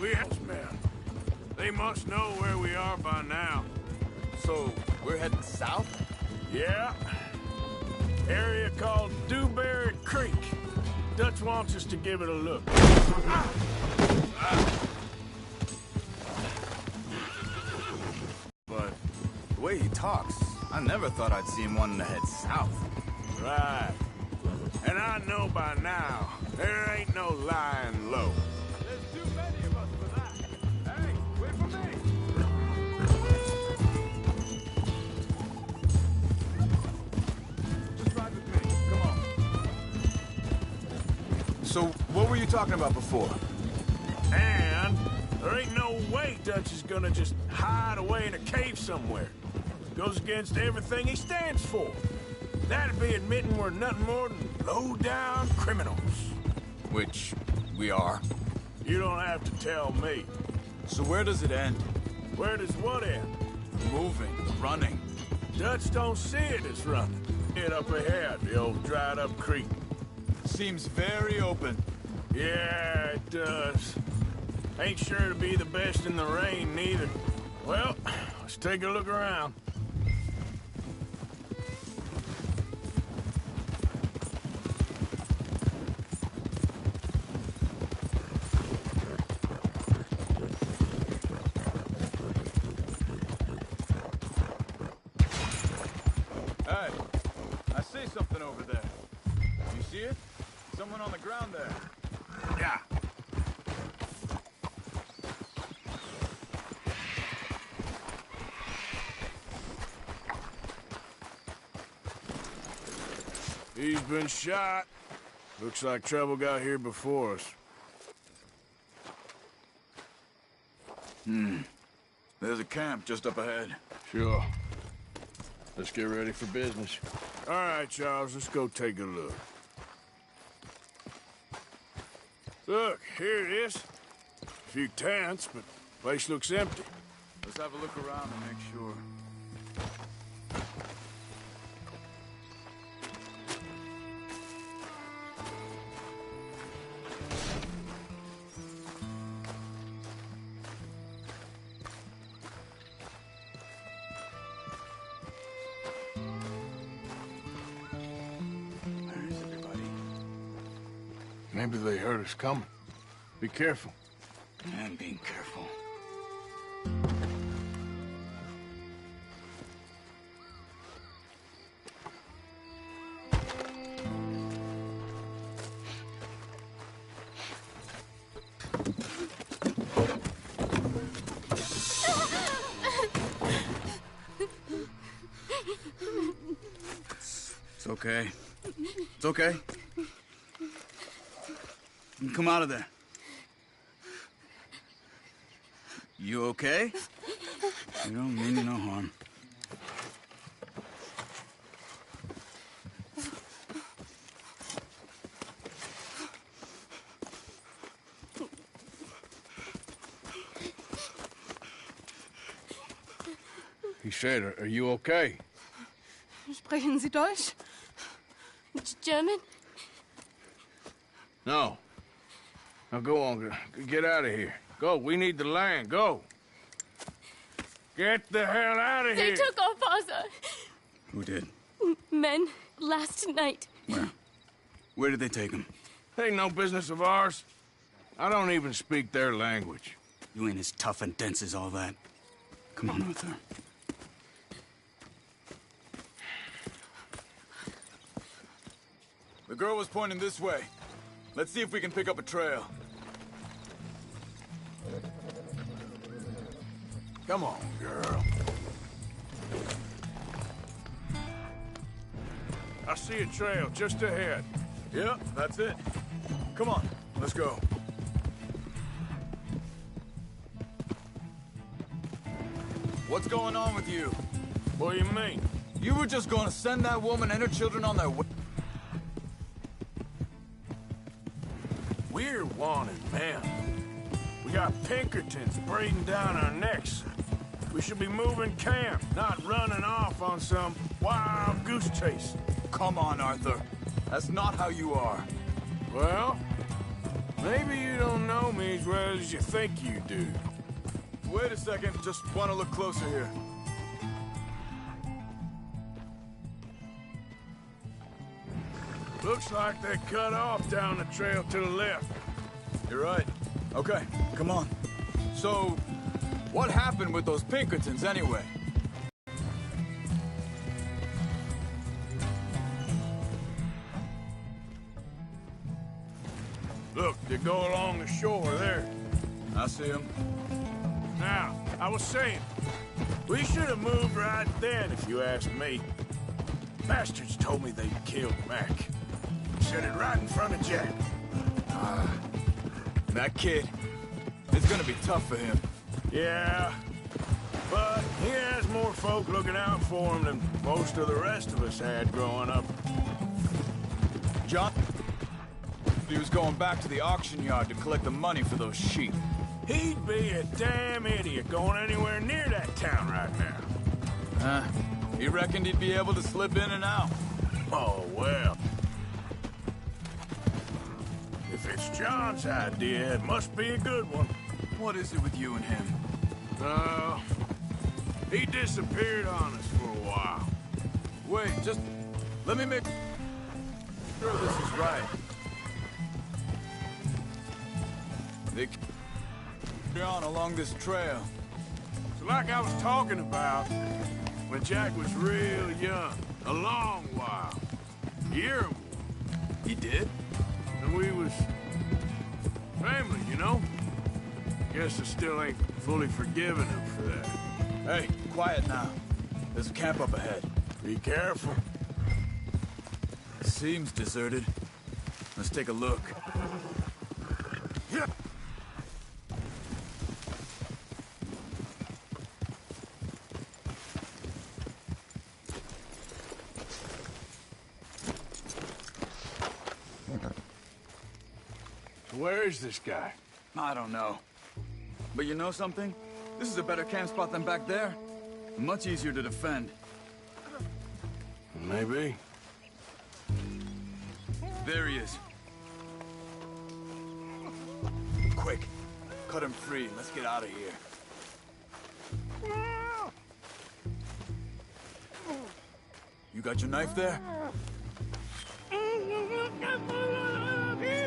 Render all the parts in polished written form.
We have men. They must know where we are by now. So, we're heading south? Yeah. Area called Dewberry Creek. Dutch wants us to give it a look. But the way he talks, I never thought I'd see him wanting to head south. Right. And I know by now, there ain't no lying low. There's too many of us for that. Hey, wait for me! Just ride with me. Come on. So, what were you talking about before? And there ain't no way Dutch is gonna just hide away in a cave somewhere. Goes against everything he stands for. That'd be admitting we're nothing more than low-down criminals. Which we are. You don't have to tell me. So where does it end? Where does what end? Moving, running. Dutch don't see it as running. It up ahead, the old dried-up creek. Seems very open. Yeah, it does. Ain't sure to be the best in the rain, neither. Well, let's take a look around. Hey, I see something over there. You see it? Someone on the ground there. Yeah. He's been shot. Looks like trouble got here before us. There's a camp just up ahead. Sure. Let's get ready for business. All right, Charles, let's go take a look. Look, here it is. A few tents, but the place looks empty. Let's have a look around and make sure. Where is everybody? Maybe they heard us coming. Be careful. I'm being careful. It's okay. It's okay. You come out of there. You okay? You don't mean you no harm. He said, are you okay? Sprechen Sie Deutsch? German? No. Now go on, get out of here. Go, we need the land, go. Get the hell out of They here. took our father. Who did? Men, last night. Where? Where did they take him? Ain't no business of ours. I don't even speak their language. You ain't as tough and dense as all that. Come on, Arthur. The girl was pointing this way. Let's see if we can pick up a trail. Come on, girl. I see a trail just ahead. Yep, that's it. Come on, let's go. What's going on with you? What do you mean? You were just going to send that woman and her children on their way. We're wanted men. We got Pinkertons breathing down our necks. We should be moving camp, not running off on some wild goose chase. Come on, Arthur. That's not how you are. Well, Maybe you don't know me as well as you think you do. Wait a second, just want to look closer here. Looks like they cut off down the trail to the left. You're right. Okay, come on. So, what happened with those Pinkertons anyway? Look, they go along the shore there. I see them. Now, I was saying, we should have moved right then, if you ask me. Bastards told me they'd killed Mac. Said it right in front of Jack. That kid, it's gonna be tough for him. Yeah, but he has more folk looking out for him than most of the rest of us had growing up. John, he was going back to the auction yard to collect the money for those sheep. He'd be a damn idiot going anywhere near that town right now. He reckoned he'd be able to slip in and out. Oh, well. If it's John's idea, it must be a good one. What is it with you and him? He disappeared on us for a while. Wait, just let me make sure this is right. They carry on along this trail. So like I was talking about, when Jack was real young, a long while, a year or more. He did? And we was family, you know? Guess I still ain't fully forgiven him for that. Hey, quiet now. There's a camp up ahead. Be careful. Seems deserted. Let's take a look. Yeah. Where is this guy? I don't know. But you know something? This is a better camp spot than back there. Much easier to defend. Maybe. There he is. Quick. Cut him free. Let's get out of here. You got your knife there?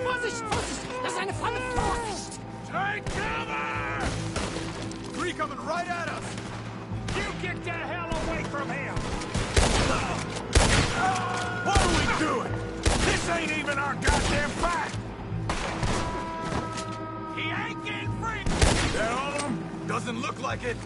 Vorsicht, Vorsicht! Das ist eine Falle! Vorsicht! Take cover! Three coming right at us! You get the hell away from him! What are we doing? This ain't even our goddamn fight! He ain't getting free! That all of them? Doesn't look like it.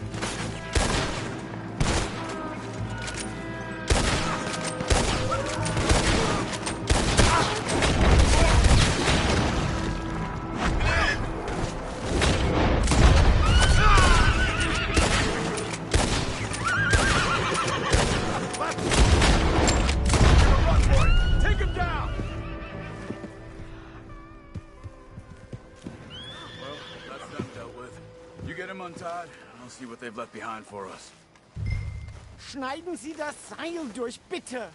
Untied, I'll see what they've left behind for us. Schneiden Sie das Seil durch, bitte!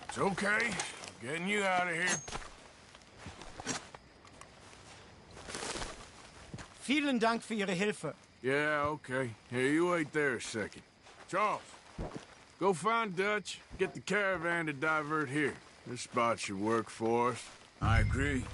It's okay. Getting you out of here. Vielen Dank für Ihre Hilfe. Yeah, okay. Here, you wait there a second. Charles, go find Dutch, get the caravan to divert here. This spot should work for us. I agree.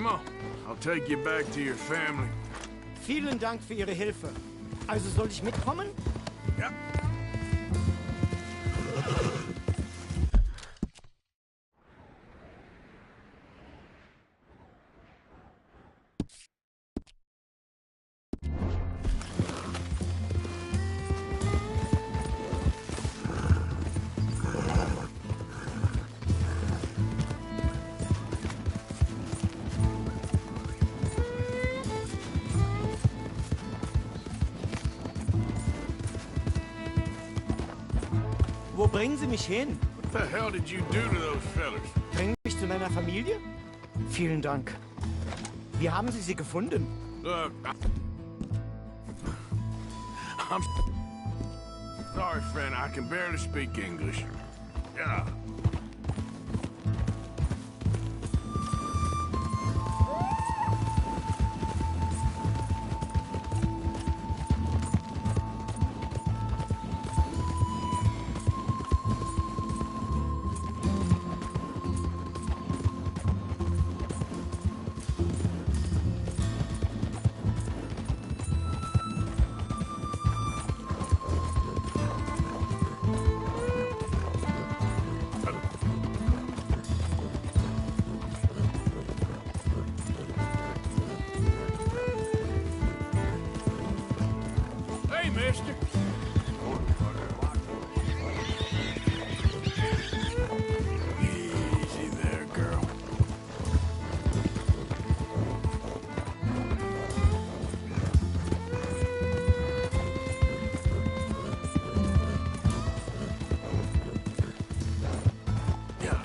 Come on, I'll take you back to your family. Vielen Dank für Ihre Hilfe. Also soll ich mitkommen? Ja. Wo bringen Sie mich hin? What the hell did you do to those fellas? Bringen Sie mich zu meiner Familie? Vielen Dank. Wie haben Sie sie gefunden? Look, I'm sorry, friend. I can barely speak English. Yeah. Hey, mister. Easy there, girl. Yeah.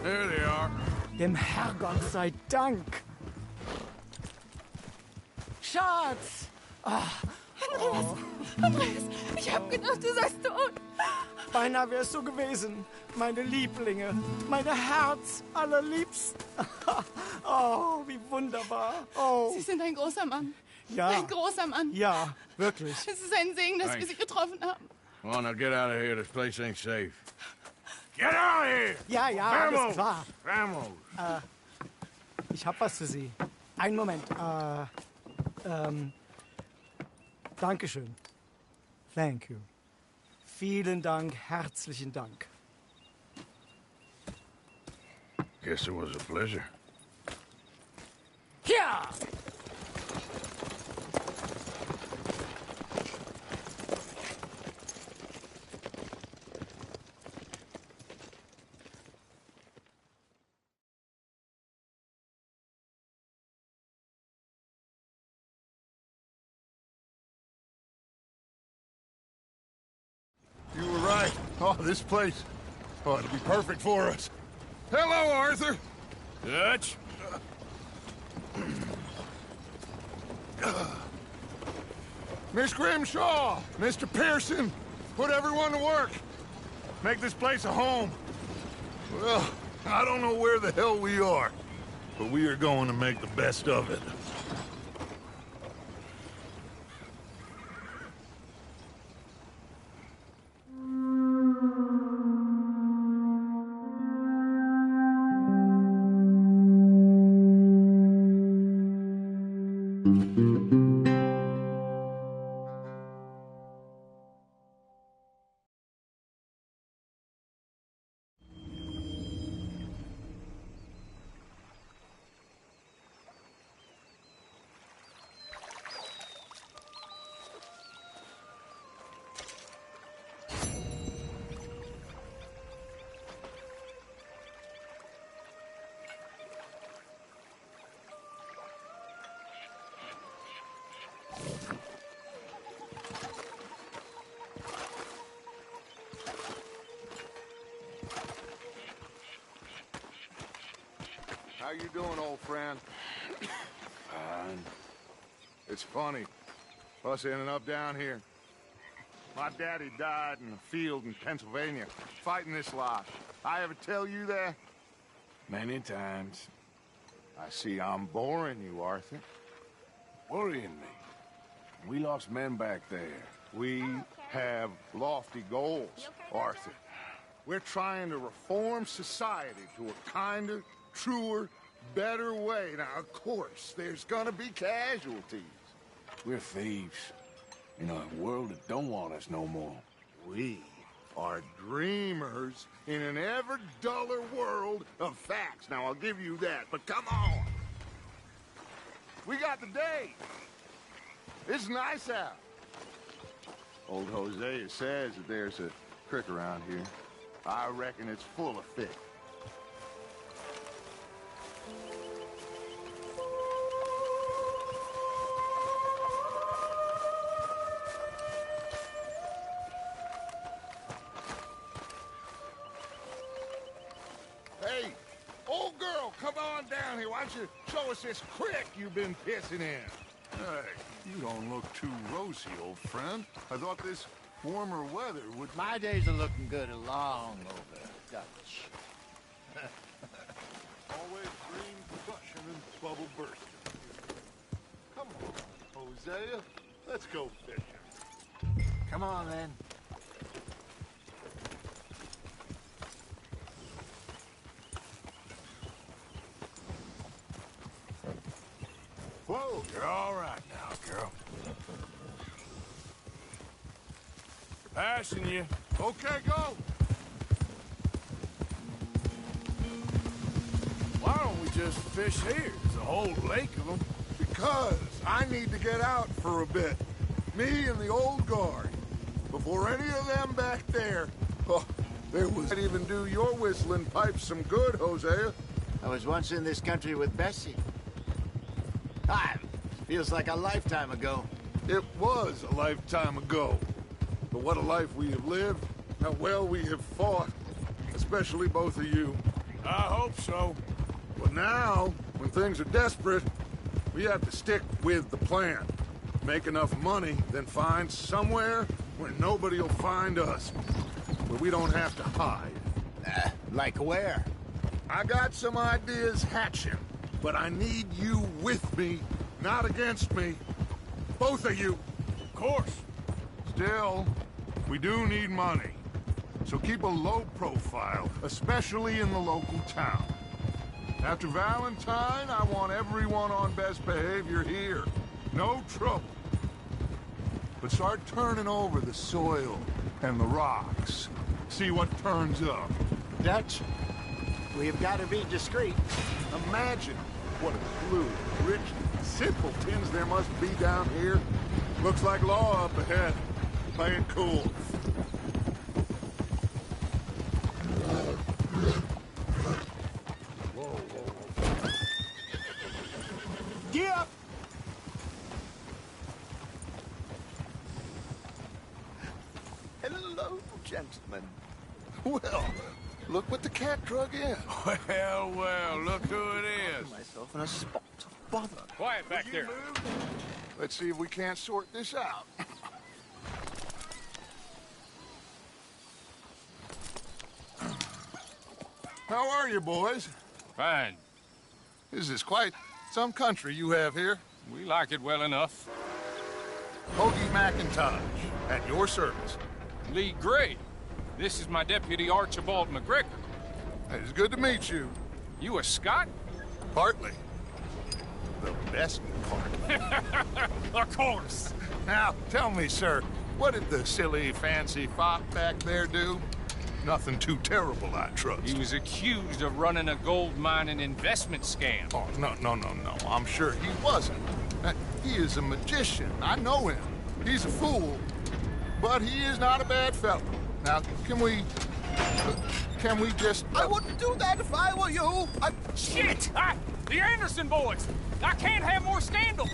There they are. Dem Herrgott sei Dank. Schatz! Andreas, ich hab gedacht, du seist tot. Beinahe wär's so gewesen. Meine Lieblinge, meine Herz allerliebsten. Oh, wie wunderbar. Oh, Sie sind ein großer Mann. ja. Ein großer Mann. Ja, wirklich. Es ist ein Segen, dass wir Thanks. Sie getroffen haben. Well, now get out of here. This place ain't safe. Get out of here! Ja, ja, alles Vamos! klar. Vamos! Ich hab was für Sie. Einen Moment. Dankeschön. Thank you. Vielen Dank, herzlichen Dank. Guess it was a pleasure. Ja! You were right. Oh, this place. Oh, it'll be perfect for us. Hello, Arthur. Dutch? Miss Grimshaw, Mr. Pearson, put everyone to work. Make this place a home. Well, I don't know where the hell we are, but we are going to make the best of it. How you doing, old friend? Fine. It's funny, us ending up down here. My daddy died in a field in Pennsylvania, fighting this lot. I ever tell you that? Many times. I see I'm boring you, Arthur. Worrying me. We lost men back there. We have lofty goals, Arthur. We're trying to reform society to a kinder, truer, better way. Now, of course, there's gonna be casualties. We're thieves. In a world that don't want us no more. We are dreamers in an ever duller world of facts. Now, I'll give you that, but come on. We got the day. It's nice out. Old Hosea says that there's a creek around here. I reckon it's full of fish. Hey, old girl, come on down here. Why don't you show us this creek you've been pissing in? Hey, you don't look too rosy, old friend. I thought this warmer weather would... My days are looking good along over Dutch. Always dream percussion and bubble bursting. Come on, Hosea. Let's go fishing. Come on, then. Whoa. You're all right now, girl. Passing you. Okay, go. Why don't we just fish here? There's a whole lake of them. Because I need to get out for a bit. Me and the old guard. Before any of them back there... Oh, there was... I'd even do your whistling pipes some good, Hosea. I was once in this country with Bessie. Feels like a lifetime ago. It was a lifetime ago. But what a life we have lived. How well we have fought. Especially both of you. I hope so. But now, when things are desperate, we have to stick with the plan. Make enough money, then find somewhere where nobody will find us. Where we don't have to hide. Like where? I got some ideas hatching, but I need you with me, not against me. Both of you. Of course. Still, we do need money. So keep a low profile, especially in the local town. After Valentine, I want everyone on best behavior here. No trouble. But start turning over the soil and the rocks. See what turns up. Dutch, we've got to be discreet. Imagine what a crew of rich simpletons there must be down here. Looks like law up ahead. Playing cool. Get up! Hello, gentlemen. Well, look what the cat drug in. Well, well, look who it is. Myself in a spot of bother. Quiet back there. Let's see if we can't sort this out. How are you, boys? Fine. This is quite some country you have here. We like it well enough. Hoagie McIntosh, at your service. Lee Gray. This is my deputy Archibald McGregor. It's good to meet you. You a Scot? Partly. The best part. Of course. Now, tell me, sir, what did the silly, fancy fop back there do? Nothing too terrible, I trust. He was accused of running a gold mining investment scam. Oh, no. I'm sure he wasn't. He is a magician. I know him. He's a fool. But he is not a bad fellow. Now, can we just... I wouldn't do that if I were you. Shit! The Anderson boys! I can't have more scandal!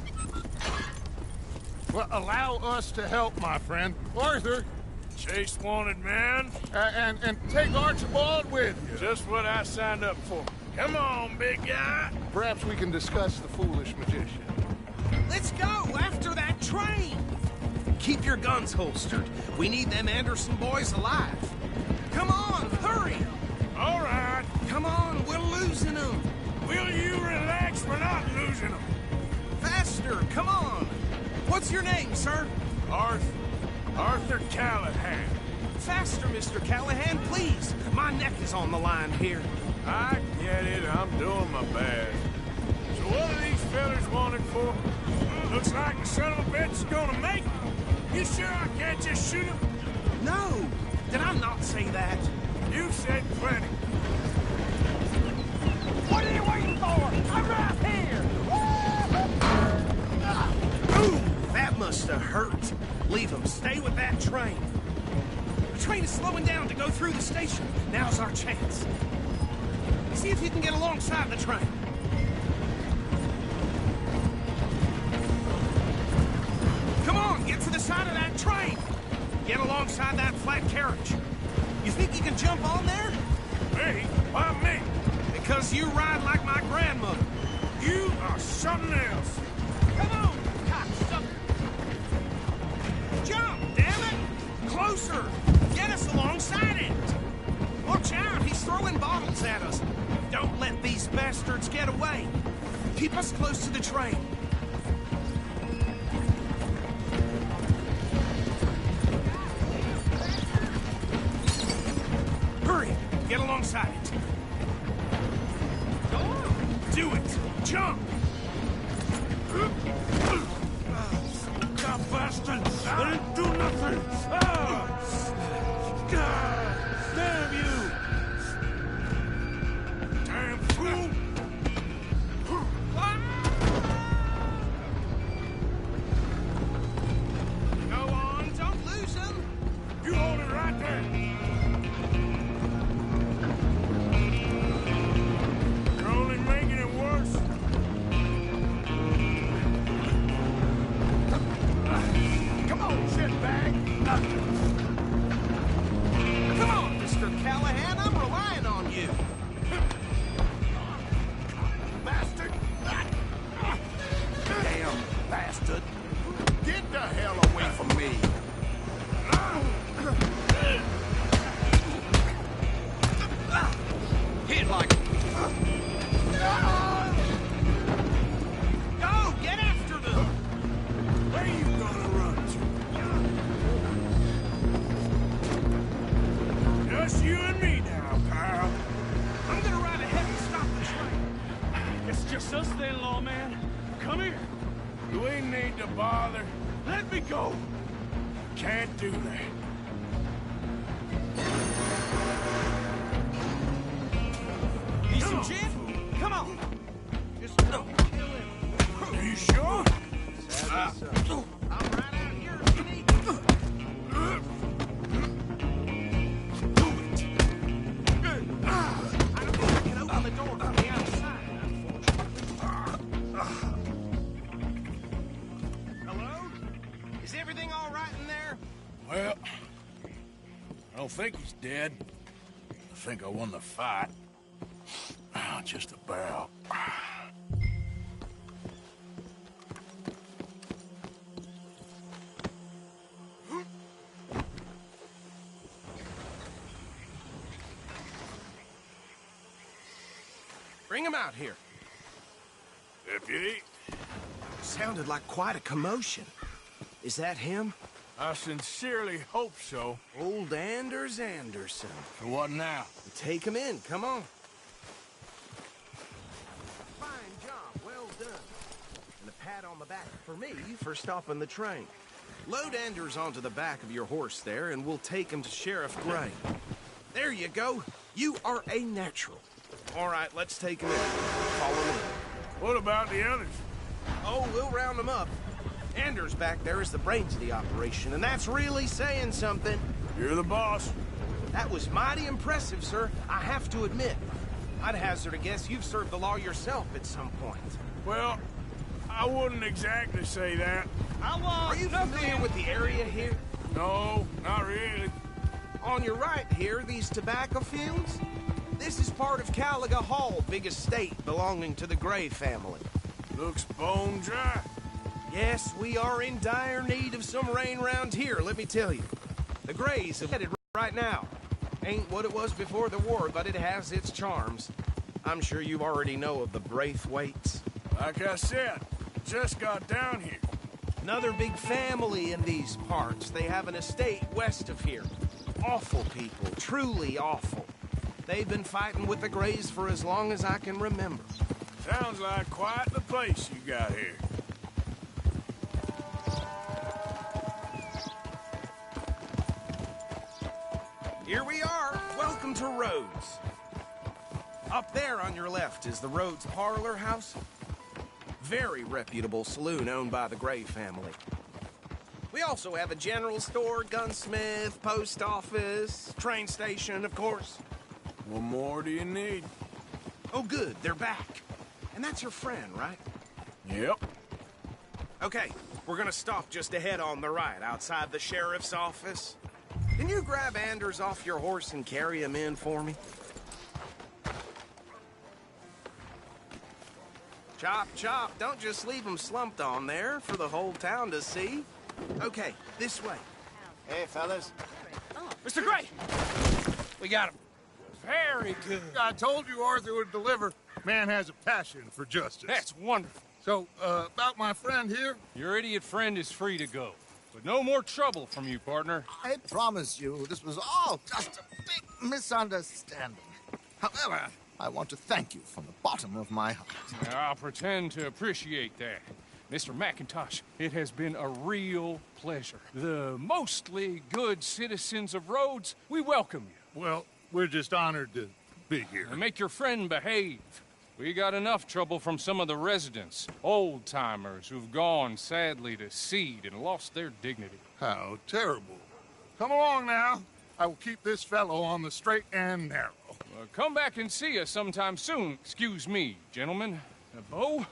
Well, allow us to help, my friend. Arthur, Chase wanted man. and take Archibald with you. Just what I signed up for. Come on, big guy. Perhaps we can discuss the foolish magician. Let's go after that train! Keep your guns holstered. We need them Anderson boys alive. Come on, hurry! All right. Come on, we're losing them. Will you relax? We're not losing them. Faster, come on. What's your name, sir? Arthur Callahan. Faster, Mr. Callahan, please. My neck is on the line here. I get it. I'm doing my best. So what are these fellas wanted for? Looks like the son of a bitch is gonna make it. You sure I can't just shoot him? No, did I not say that? You said plenty. What are you waiting for? I'm right here! Ooh, that must have hurt. Leave them. Stay with that train. The train is slowing down to go through the station. Now's our chance. See if you can get alongside the train. Come on, get to the side of that train. Get alongside that flat carriage. You think you can jump on there? Me? Why me? Because you ride like my grandmother. You are something else. Come on, cocksucker. Jump, damn it! Closer! Get us alongside it! Watch out, he's throwing bottles at us. Don't let these bastards get away. Keep us close to the train. Hurry, get alongside it. Go on. Do it. Jump. God bastard! I didn't do nothing! Ah! God damn you! Damn fool! Go on, don't lose them. You hold it right there! You're only making it worse. Come on, shitbag! Come on, Mr. Callahan, I'm relying on you. Bastard! Damn bastard. Get the hell away from me! Hit like... Go, get after them. Where you gonna run to? Just you and me now, pal. I'm gonna ride ahead and stop the train. It's just us then, lawman. Come here. Do we need to bother? Let me go. Can't do that. Need some gin? Come on. Just don't kill him. Are you sure? I'm right out here if you need me. I don't think I can open the door from the outside, unfortunately. Hello? Is everything all right in there? Well, I don't think he's dead. I think I won the fight. Just about. Bring him out here. Deputy, Sounded like quite a commotion. Is that him? I sincerely hope so. Old Anders Anderson. So what now? Take him in, come on. Fine job, well done. And a pat on the back for me for stopping the train. Load Anders onto the back of your horse there, and we'll take him to Sheriff Gray. There you go. You are a natural. All right, let's take him in. Follow me. What about the others? Oh, we'll round them up. Anders back there is the brains of the operation, and that's really saying something. You're the boss. That was mighty impressive, sir. I have to admit. I'd hazard a guess you've served the law yourself at some point. Well, I wouldn't exactly say that. Are you familiar with the area here? No, not really. On your right here, these tobacco fields? This is part of Caliga Hall, big estate belonging to the Gray family. Looks bone dry. Yes, we are in dire need of some rain round here, let me tell you. The Grays have headed right now. Ain't what it was before the war, but it has its charms. I'm sure you already know of the Braithwaites. Like I said, just got down here. Another big family in these parts. They have an estate west of here. Awful people, truly awful. They've been fighting with the Grays for as long as I can remember. Sounds like quite the place you got here. Here we are. Welcome to Rhodes. Up there on your left is the Rhodes Parlor House. Very reputable saloon owned by the Gray family. We also have a general store, gunsmith, post office, train station, of course. What more do you need? Oh, good. They're back. And that's your friend, right? Yep. Okay, we're gonna stop just ahead on the right, outside the sheriff's office. Can you grab Anders off your horse and carry him in for me? Chop, chop. Don't just leave him slumped on there for the whole town to see. Okay, this way. Hey, fellas. Mr. Gray! We got him. Very good. I told you Arthur would deliver. Man has a passion for justice. That's wonderful. So, about my friend here? Your idiot friend is free to go. But no more trouble from you, partner. I promise you, this was all just a big misunderstanding. However, I want to thank you from the bottom of my heart. I'll pretend to appreciate that. Mr. McIntosh, it has been a real pleasure. The mostly good citizens of Rhodes, we welcome you. Well, we're just honored to be here. And make your friend behave. We got enough trouble from some of the residents, old-timers who've gone, sadly, to seed and lost their dignity. How terrible. Come along now. I will keep this fellow on the straight and narrow. Come back and see us sometime soon. Excuse me, gentlemen. Bo,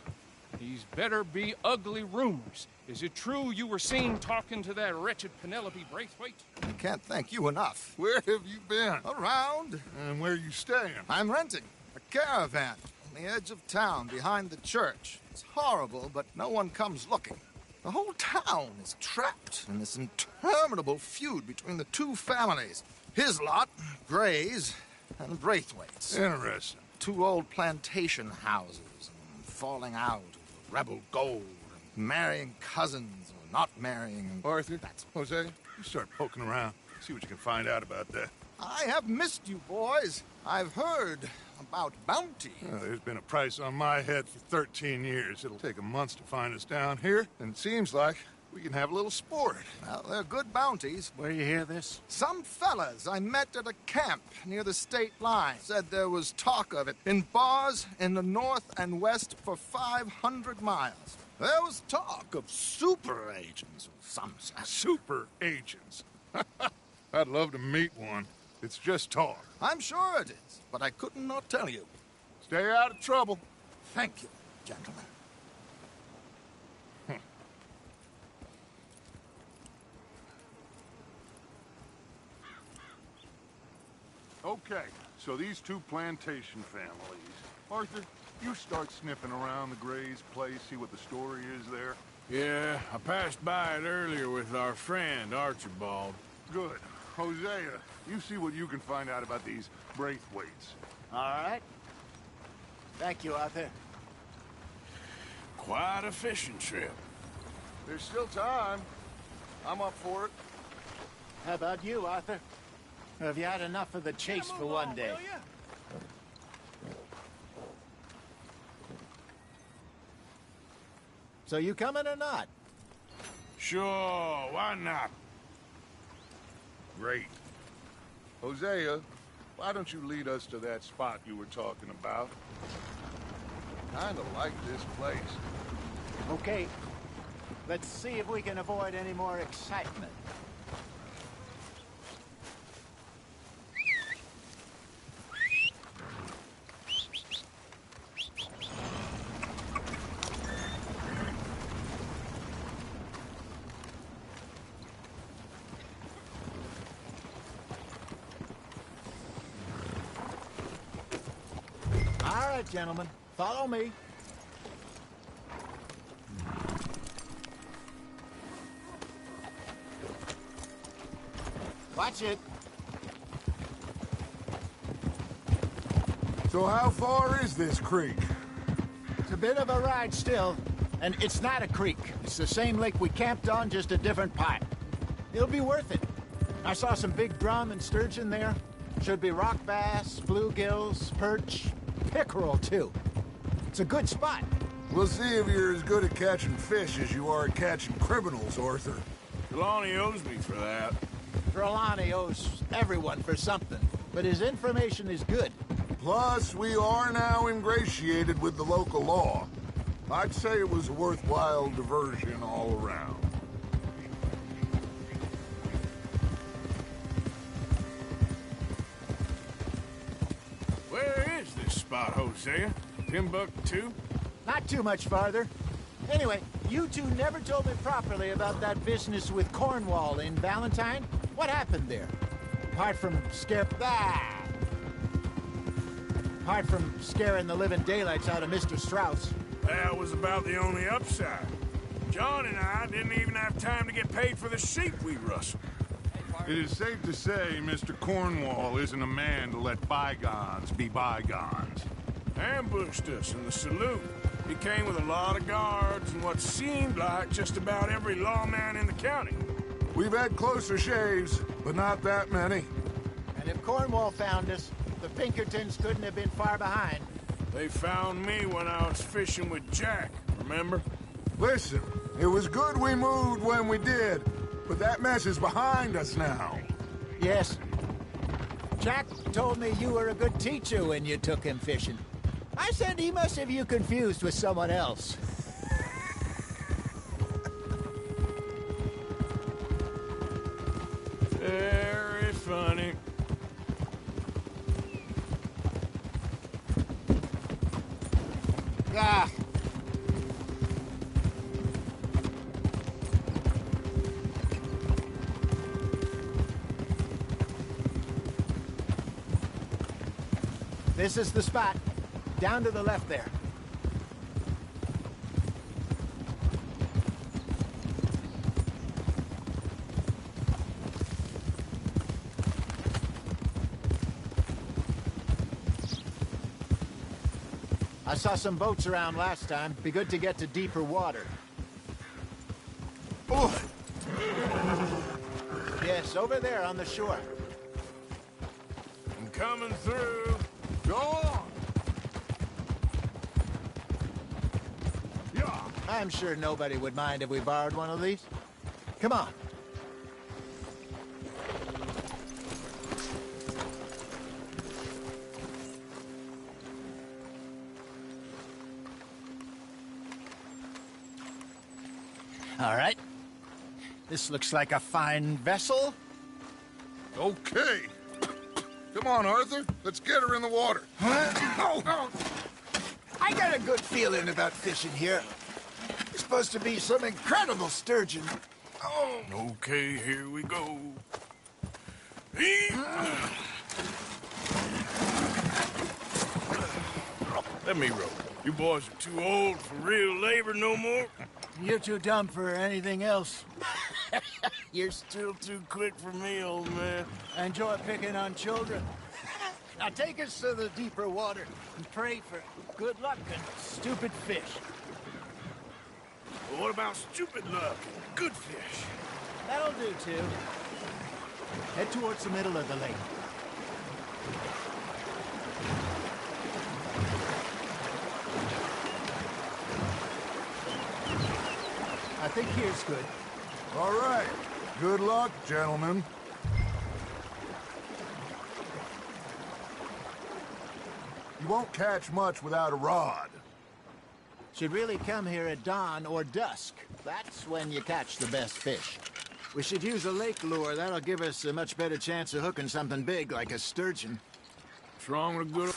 these better be ugly rumors. Is it true you were seen talking to that wretched Penelope Braithwaite? I can't thank you enough. Where have you been? Around. And where you staying? I'm renting a caravan on the edge of town behind the church. It's horrible, but no one comes looking. The whole town is trapped in this interminable feud between the two families. His lot, Grays, and Braithwaite's. Interesting. Two old plantation houses, and falling out of rebel gold, and marrying cousins or not marrying. Arthur, Jose, you start poking around. See what you can find out about that. I have missed you, boys. I've heard about bounty. There's been a price on my head for 13 years. It'll take a month to find us down here, and it seems like we can have a little sport. Well, they're good bounties. Where you hear this? Some fellas I met at a camp near the state line said there was talk of it in bars in the north and west for 500 miles. There was talk of super agents of some sort. Super agents. I'd love to meet one. It's just talk. I'm sure it is, but I couldn't not tell you. Stay out of trouble. Thank you, gentlemen. Okay, so these two plantation families. Arthur, you start sniffing around the Grays' place, see what the story is there. Yeah, I passed by it earlier with our friend, Archibald. Good. Hosea, you see what you can find out about these Braithwaites. All right. Thank you, Arthur. Quite a fishing trip. There's still time. I'm up for it. How about you, Arthur? Have you had enough of the chase for one day? So you coming or not? Sure, why not? Great. Hosea, why don't you lead us to that spot you were talking about? Kinda like this place. Okay. Let's see if we can avoid any more excitement. right, gentlemen. Follow me. Watch it. So how far is this creek? It's a bit of a ride still, and it's not a creek. It's the same lake we camped on, just a different pipe. It'll be worth it. I saw some big drum and sturgeon there. Should be rock bass, bluegills, perch, pickerel, too. It's a good spot. We'll see if you're as good at catching fish as you are at catching criminals, Arthur. Trelawney owes me for that. Trelawney owes everyone for something, but his information is good. Plus, we are now ingratiated with the local law. I'd say it was a worthwhile diversion all around. Where is this spot, Hosea? Timbuktu? Not too much farther. Anyway, you two never told me properly about that business with Cornwall in Valentine. What happened there? Apart from scaring the living daylights out of Mr. Strauss. That was about the only upside. John and I didn't even have time to get paid for the sheep we rustled. It is safe to say Mr. Cornwall isn't a man to let bygones be bygones. Ambushed us in the saloon. He came with a lot of guards and what seemed like just about every lawman in the county. We've had closer shaves, but not that many. And if Cornwall found us, the Pinkertons couldn't have been far behind. They found me when I was fishing with Jack, remember? Listen, it was good we moved when we did, but that mess is behind us now. Yes. Jack told me you were a good teacher when you took him fishing. I said he must have you confused with someone else. Very funny. Ah. This is the spot. Down to the left there. I saw some boats around last time. Be good to get to deeper water. Oh. Yes, over there on the shore. I'm coming through. Go on. Yeah. I'm sure nobody would mind if we borrowed one of these. Come on. All right. This looks like a fine vessel. Okay. Come on, Arthur. Let's get her in the water. Oh. I got a good feeling about fishing here. It's supposed to be some incredible sturgeon. Oh. Okay, here we go. Let me row. You boys are too old for real labor no more. You're too dumb for anything else. You're still too quick for me, old man. I enjoy picking on children. Now take us to the deeper water and pray for good luck and stupid fish. Well, what about stupid luck and good fish? That'll do, too. Head towards the middle of the lake. I think here's good. All right. Good luck, gentlemen. You won't catch much without a rod. Should really come here at dawn or dusk. That's when you catch the best fish. We should use a lake lure. That'll give us a much better chance of hooking something big like a sturgeon. What's wrong with a good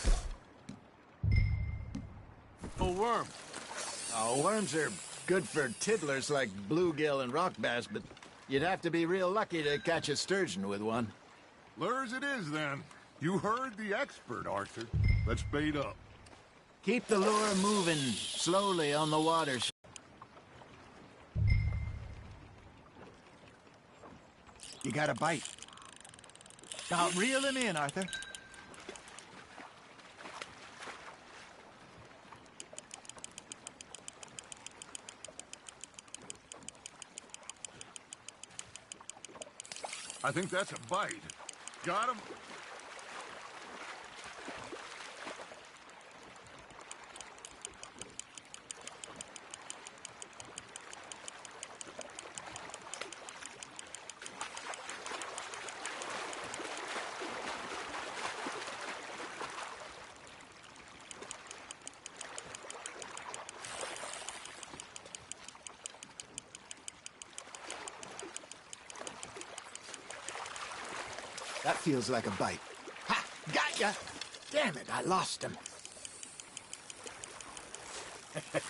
old worm? Oh, worms are good for tiddlers like bluegill and rock bass, but you'd have to be real lucky to catch a sturgeon with one. Lures it is, then. You heard the expert, Arthur. Let's bait up. Keep the lure moving slowly on the waters. You got a bite. Now reel him in, Arthur. I think that's a bite. Got him? That feels like a bite. Ha! Got ya! Damn it, I lost him.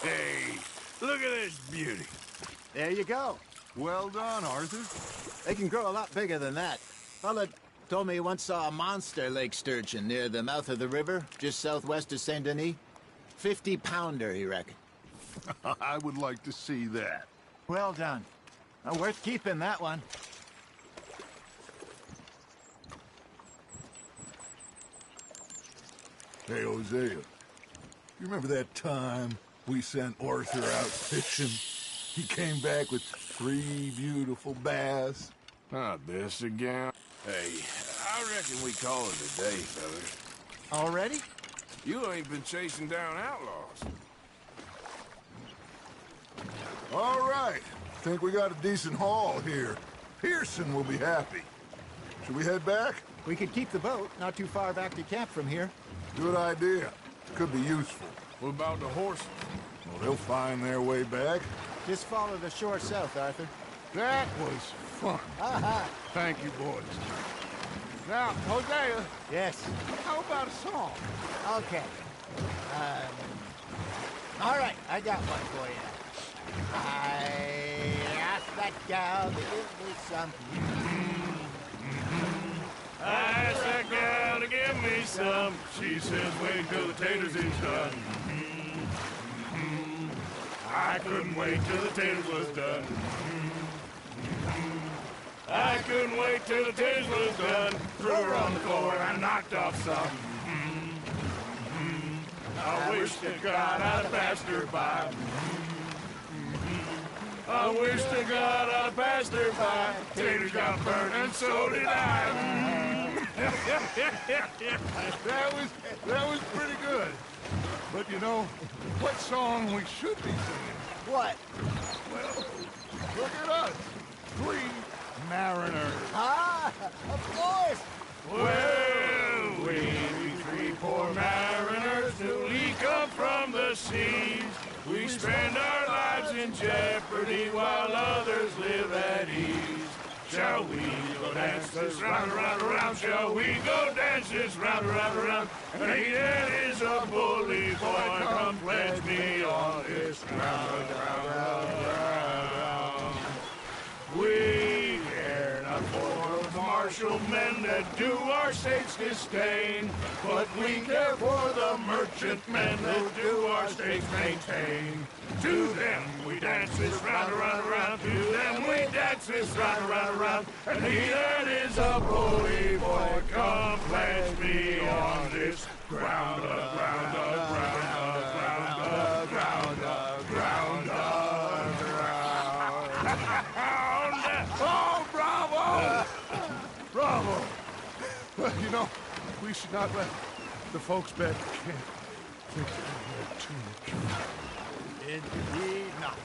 Hey, look at this beauty. There you go. Well done, Arthur. They can grow a lot bigger than that. Fella told me he once saw a monster lake sturgeon near the mouth of the river, just southwest of Saint Denis. 50-pounder, he reckoned. I would like to see that. Well done. Worth keeping, that one. Hey, Hosea, you remember that time we sent Arthur out fishing? He came back with 3 beautiful bass. Not this again. Hey, I reckon we call it a day, fellas. Already? You ain't been chasing down outlaws. All right. Think we got a decent haul here. Pearson will be happy. Should we head back? We could keep the boat not too far back to camp from here. Good idea. Could be useful. What about the horses? Well, they'll find their way back. Just follow the shore south, Arthur. That was fun. Aha! Thank you, boys. Now, Hosea, Yes. how about a song? Okay. All right, I got one for you. I asked that gal to give me some. I asked that gal to give me some. She says, wait till the taters is done. I couldn't wait till the taters was done. I couldn't wait till the taters was done. Threw her on the floor and I knocked off some. I wish to God I'd passed her by. I wish to God I'd passed her by. Taters got burnt and so did I. That was pretty good. But you know, what song we should be singing? What? Well, look at us. 3 mariners. Ah, of course. Well, we 3 poor mariners newly come from the seas. We spend our lives in jeopardy while others live at ease. Shall we go dance this round, around, around? Shall we go dance this round, around, around? And he that is a bully boy, come pledge me on this ground, ground. We care not for the martial men that do our states disdain, but we care for the merchant men that do our states maintain. To them we dance this round, around, around. To them we dance this round, around, around. And he that is a bully boy, come pledge me on this ground, ground, ground, ground, ground, ground, ground, ground. Oh, bravo! Bravo! Well, you know, we should not let the folks back at camp think that we had too much. Indeed not.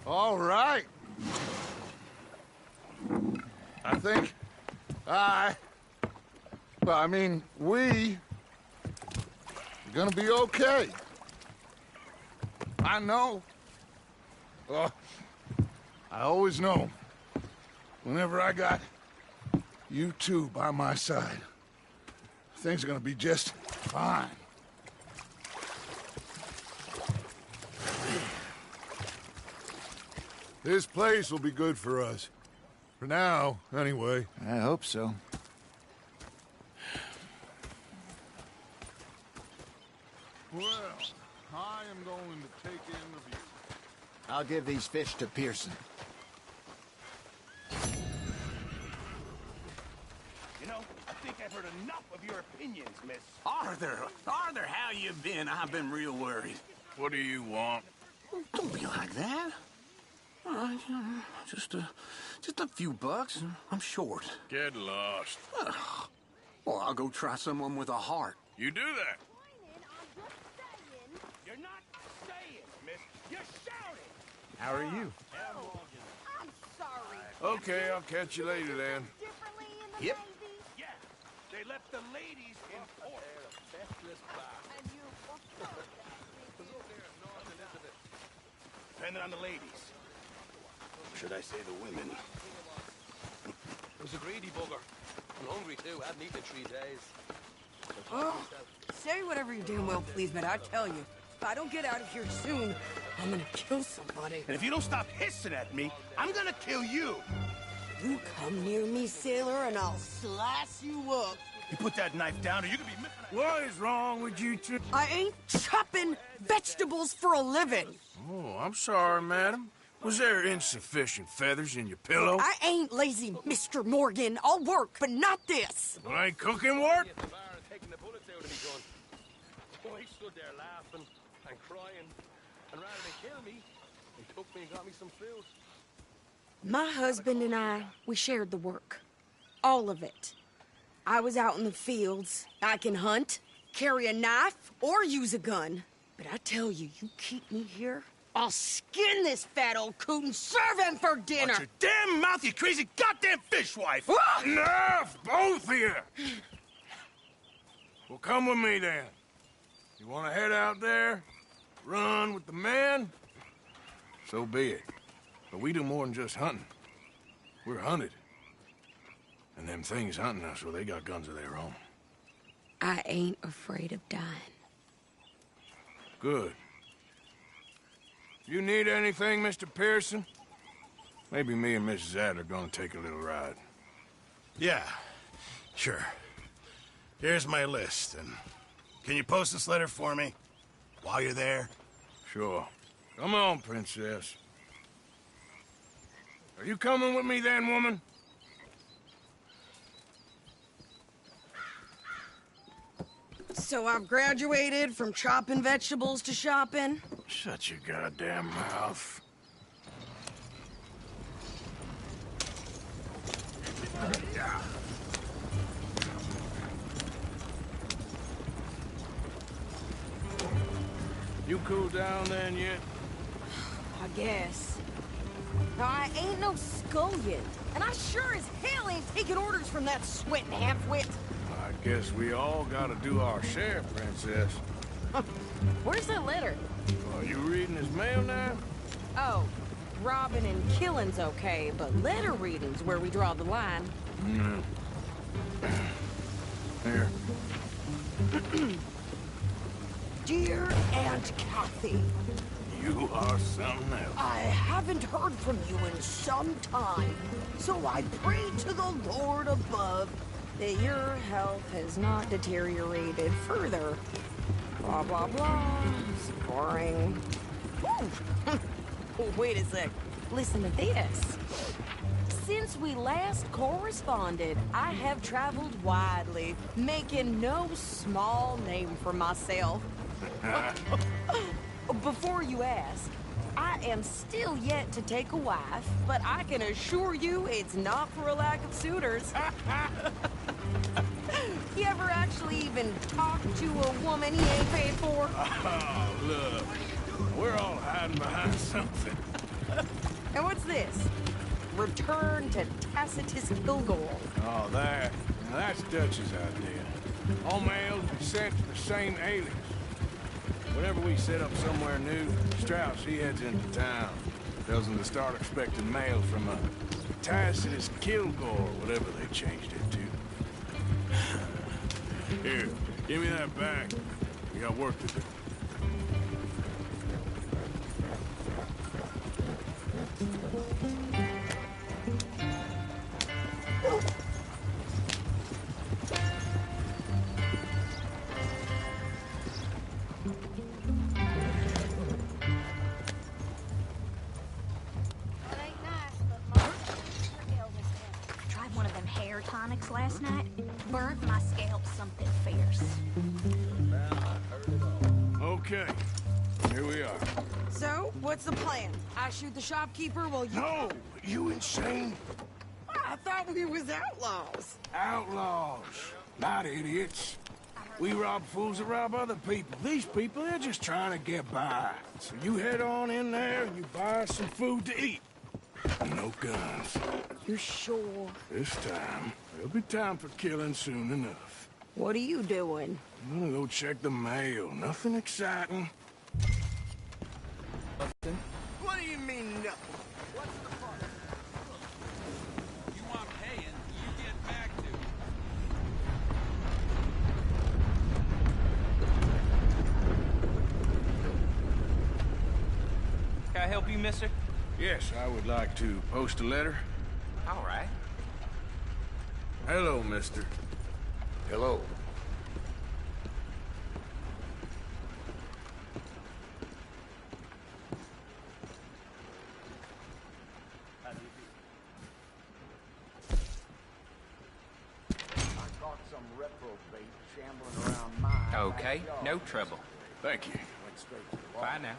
All right. I think we are gonna be okay. I know. I always know. Whenever I got You two by my side. Things are gonna be just fine. This place will be good for us. For now, anyway. I hope so. Well, I am going to take in the view. I'll give these fish to Pearson. You know, I think I've heard enough of your opinions, miss. Arthur, how you been? I've been real worried. What do you want? Don't be like that. All right, just a few bucks. I'm short. Get lost. Well, I'll go try someone with a heart. You do that. You're not saying, miss. You're shouting. How are you? I'm sorry. Okay, I'll catch you later then. Differently in the Yep. Navy. Yeah, they left the ladies in port. And you were first. Depending on the ladies. Should I say the women? It was a greedy bugger. I'm hungry too. I haven't eaten in 3 days. Oh, say whatever you damn well please, but I tell you, if I don't get out of here soon, I'm gonna kill somebody. And if you don't stop hissing at me, I'm gonna kill you. You come near me, sailor, and I'll slice you up. You put that knife down or you could be missing. What is wrong with you two? I ain't chopping vegetables for a living. Oh, I'm sorry, madam. Was there insufficient feathers in your pillow? I ain't lazy, Mr. Morgan. I'll work, but not this. Well, ain't cooking work? The bar and taking the bullets out of me gun. So he stood there laughing and crying. And rather than kill me, he took me and got me some food. My husband and I, we shared the work. All of it. I was out in the fields. I can hunt, carry a knife, or use a gun. But I tell you, you keep me here, I'll skin this fat old coot and serve him for dinner. Watch your damn mouth, you crazy goddamn fishwife! Enough, both of you! Well, come with me then. You want to head out there, run with the men? So be it. But we do more than just hunting. We're hunted. And them things hunting us, well, they got guns of their own. I ain't afraid of dying. Good. You need anything, Mr. Pearson? Maybe me and Mrs. Adler are gonna take a little ride. Yeah, sure. Here's my list, and can you post this letter for me while you're there? Sure. Come on, Princess. Are you coming with me then, woman? So I've graduated from chopping vegetables to shopping? Shut your goddamn mouth. You cool down then yet? I guess. Now, I ain't no scullion, and I sure as hell ain't taking orders from that sweating half-wit. I guess we all gotta do our share, Princess. Where's that letter? Are you reading his mail now? Oh, robbing and killing's okay, but letter reading's where we draw the line. Here. Dear Aunt Kathy, You are something else. I haven't heard from you in some time, so I pray to the Lord above that your health has not deteriorated further. Blah, blah, blah. It's boring. Wait a sec. Listen to this. Since we last corresponded, I have traveled widely, making no small name for myself. Before you ask, I am still yet to take a wife, but I can assure you it's not for a lack of suitors. You ever actually even talk to a woman he ain't paid for? Oh, look. We're all hiding behind something. And what's this? Return to Tacitus Kilgore. Oh, that. Now, that's Dutch's idea. All mails are sent to the same alias. Whenever we set up somewhere new, Strauss, he heads into town. Tells them to start expecting mail from a Tacitus Kilgore, whatever they changed it to. Here, give me that back. We got work to do. Tried one of them hair tonics last night. Burnt my scalp something fierce. Okay, here we are. So, what's the plan? I shoot the shopkeeper while you... No! You insane? I thought we was outlaws. Outlaws, not idiots. We rob fools that rob other people. These people, they're just trying to get by. So you head on in there and you buy some food to eat. No guns. You sure? This time, there'll be time for killing soon enough. What are you doing? I'm gonna go check the mail. Nothing exciting. What do you mean, no? What's the fuss? You want paying, you get back to. Can I help you, mister? Yes, I would like to post a letter. All right. Hello, mister. Hello. Okay, no trouble. Thank you. Bye now.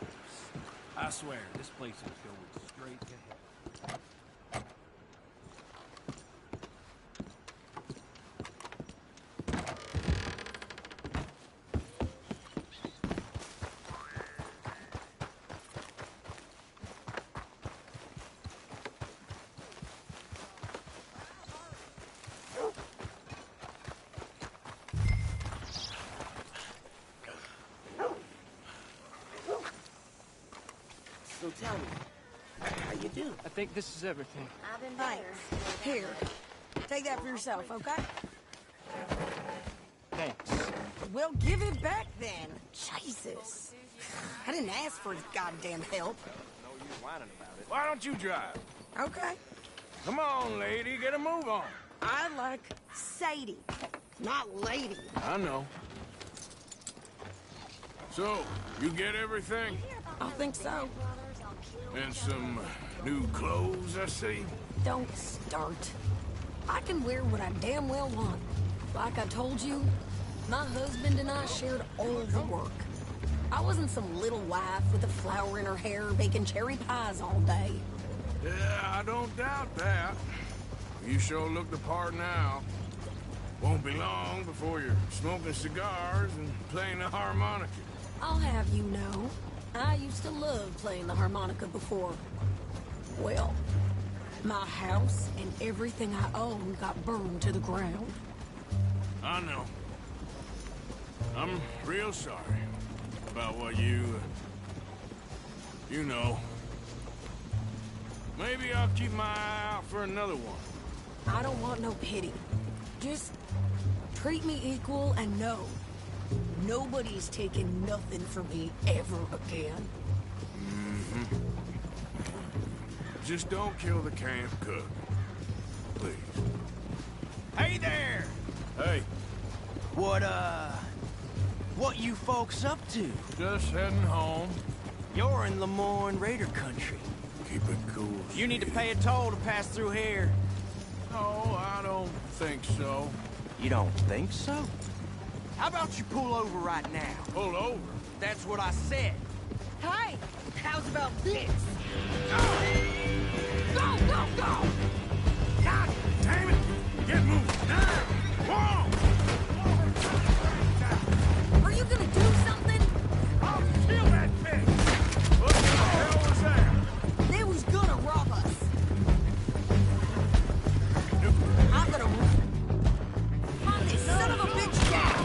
I swear, this place is going straight to hell. So tell me, how you do? I think this is everything. I've been Thanks. Here. Take that for yourself, okay? Thanks. Well, give it back then. Jesus. I didn't ask for his goddamn help. Why don't you drive? Okay. Come on, lady, get a move on. I like Sadie, not lady. I know. So, you get everything? I think so. And some new clothes, I see? Don't start. I can wear what I damn well want. Like I told you, my husband and I shared all the work. I wasn't some little wife with a flower in her hair baking cherry pies all day. Yeah, I don't doubt that. You sure look the part now. Won't be long before you're smoking cigars and playing the harmonica. I'll have you know, I used to love playing the harmonica before. Well, my house and everything I owned got burned to the ground. I know. I'm real sorry about what you know. Maybe I'll keep my eye out for another one. I don't want no pity. Just treat me equal and know nobody's taking nothing from me ever again. Mm-hmm. Just don't kill the camp cook. Please. Hey there! Hey. What you folks up to? Just heading home. You're in Lemoyne Raider country. Keep it cool. You need to pay a toll to pass through here. No, I don't think so. You don't think so? How about you pull over right now? Pull over? That's what I said. Hey, how's about this? Go, go, go! God damn it! Get moving now! Whoa! Are you gonna do something? I'll kill that pig! What the hell was that? They was gonna rob us. I'm gonna hunt this son of a bitch down.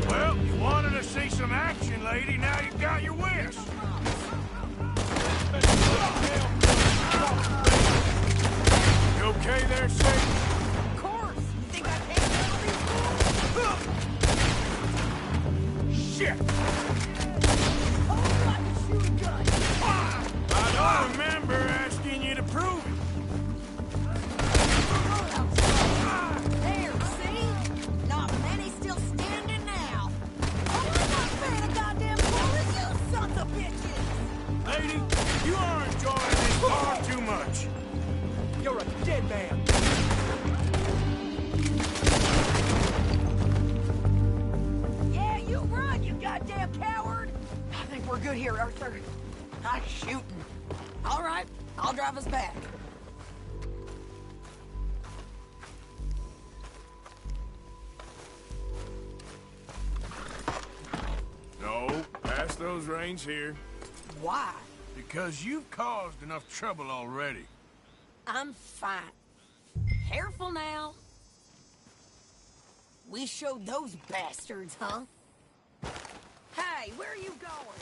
Well, you wanted to see some action, lady. Now you've got your wish. bitches! Lady, you are enjoying this far too much. You're a dead man. Yeah, you run, you goddamn coward! I think we're good here, Arthur. I'm shooting. All right, I'll drive us back. No, pass those reins here. Why? Because you've caused enough trouble already. I'm fine. Careful now. We showed those bastards, huh? Hey, where are you going?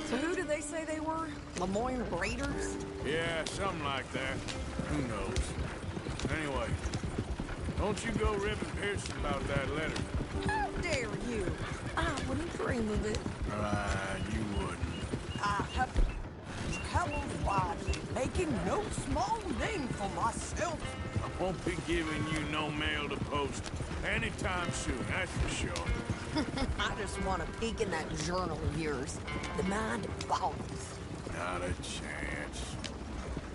So who did they say they were? Lemoyne Raiders? Yeah, something like that. Who knows? Anyway, don't you go ribbing Pearson about that letter. How dare you? I wouldn't dream of it. You wouldn't. I have traveled wide, making no small name for myself. I won't be giving you no mail to post anytime soon, that's for sure. I just want to peek in that journal of yours. The mind boggles. Not a chance.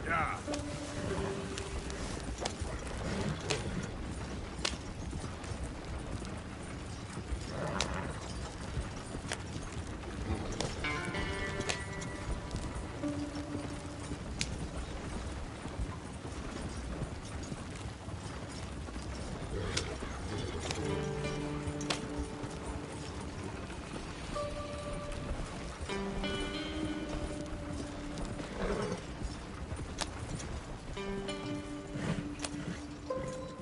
Yeah.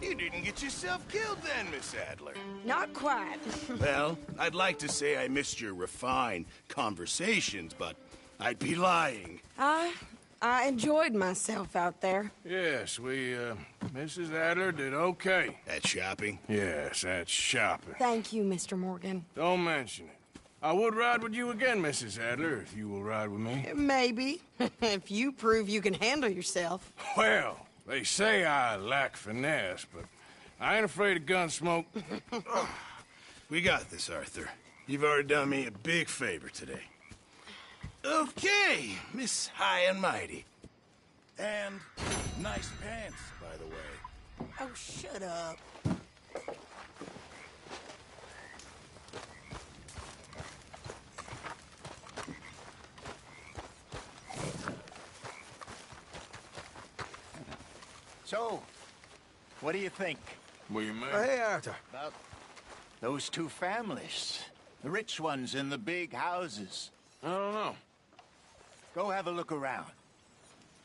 You didn't get yourself killed then, Miss Adler. Not quite. Well, I'd like to say I missed your refined conversations, but I'd be lying. I enjoyed myself out there. Yes, Mrs. Adler did okay. At shopping? Yes, that's shopping. Thank you, Mr. Morgan. Don't mention it. I would ride with you again, Mrs. Adler, if you will ride with me. Maybe. If you prove you can handle yourself. Well, they say I lack finesse, but I ain't afraid of gun smoke. We got this, Arthur. You've already done me a big favor today. Okay, Miss High and Mighty. And nice pants, by the way. Oh, shut up. So, what do you think? What do you mean? Hey, Arthur. About those two families. The rich ones in the big houses. I don't know. Go have a look around.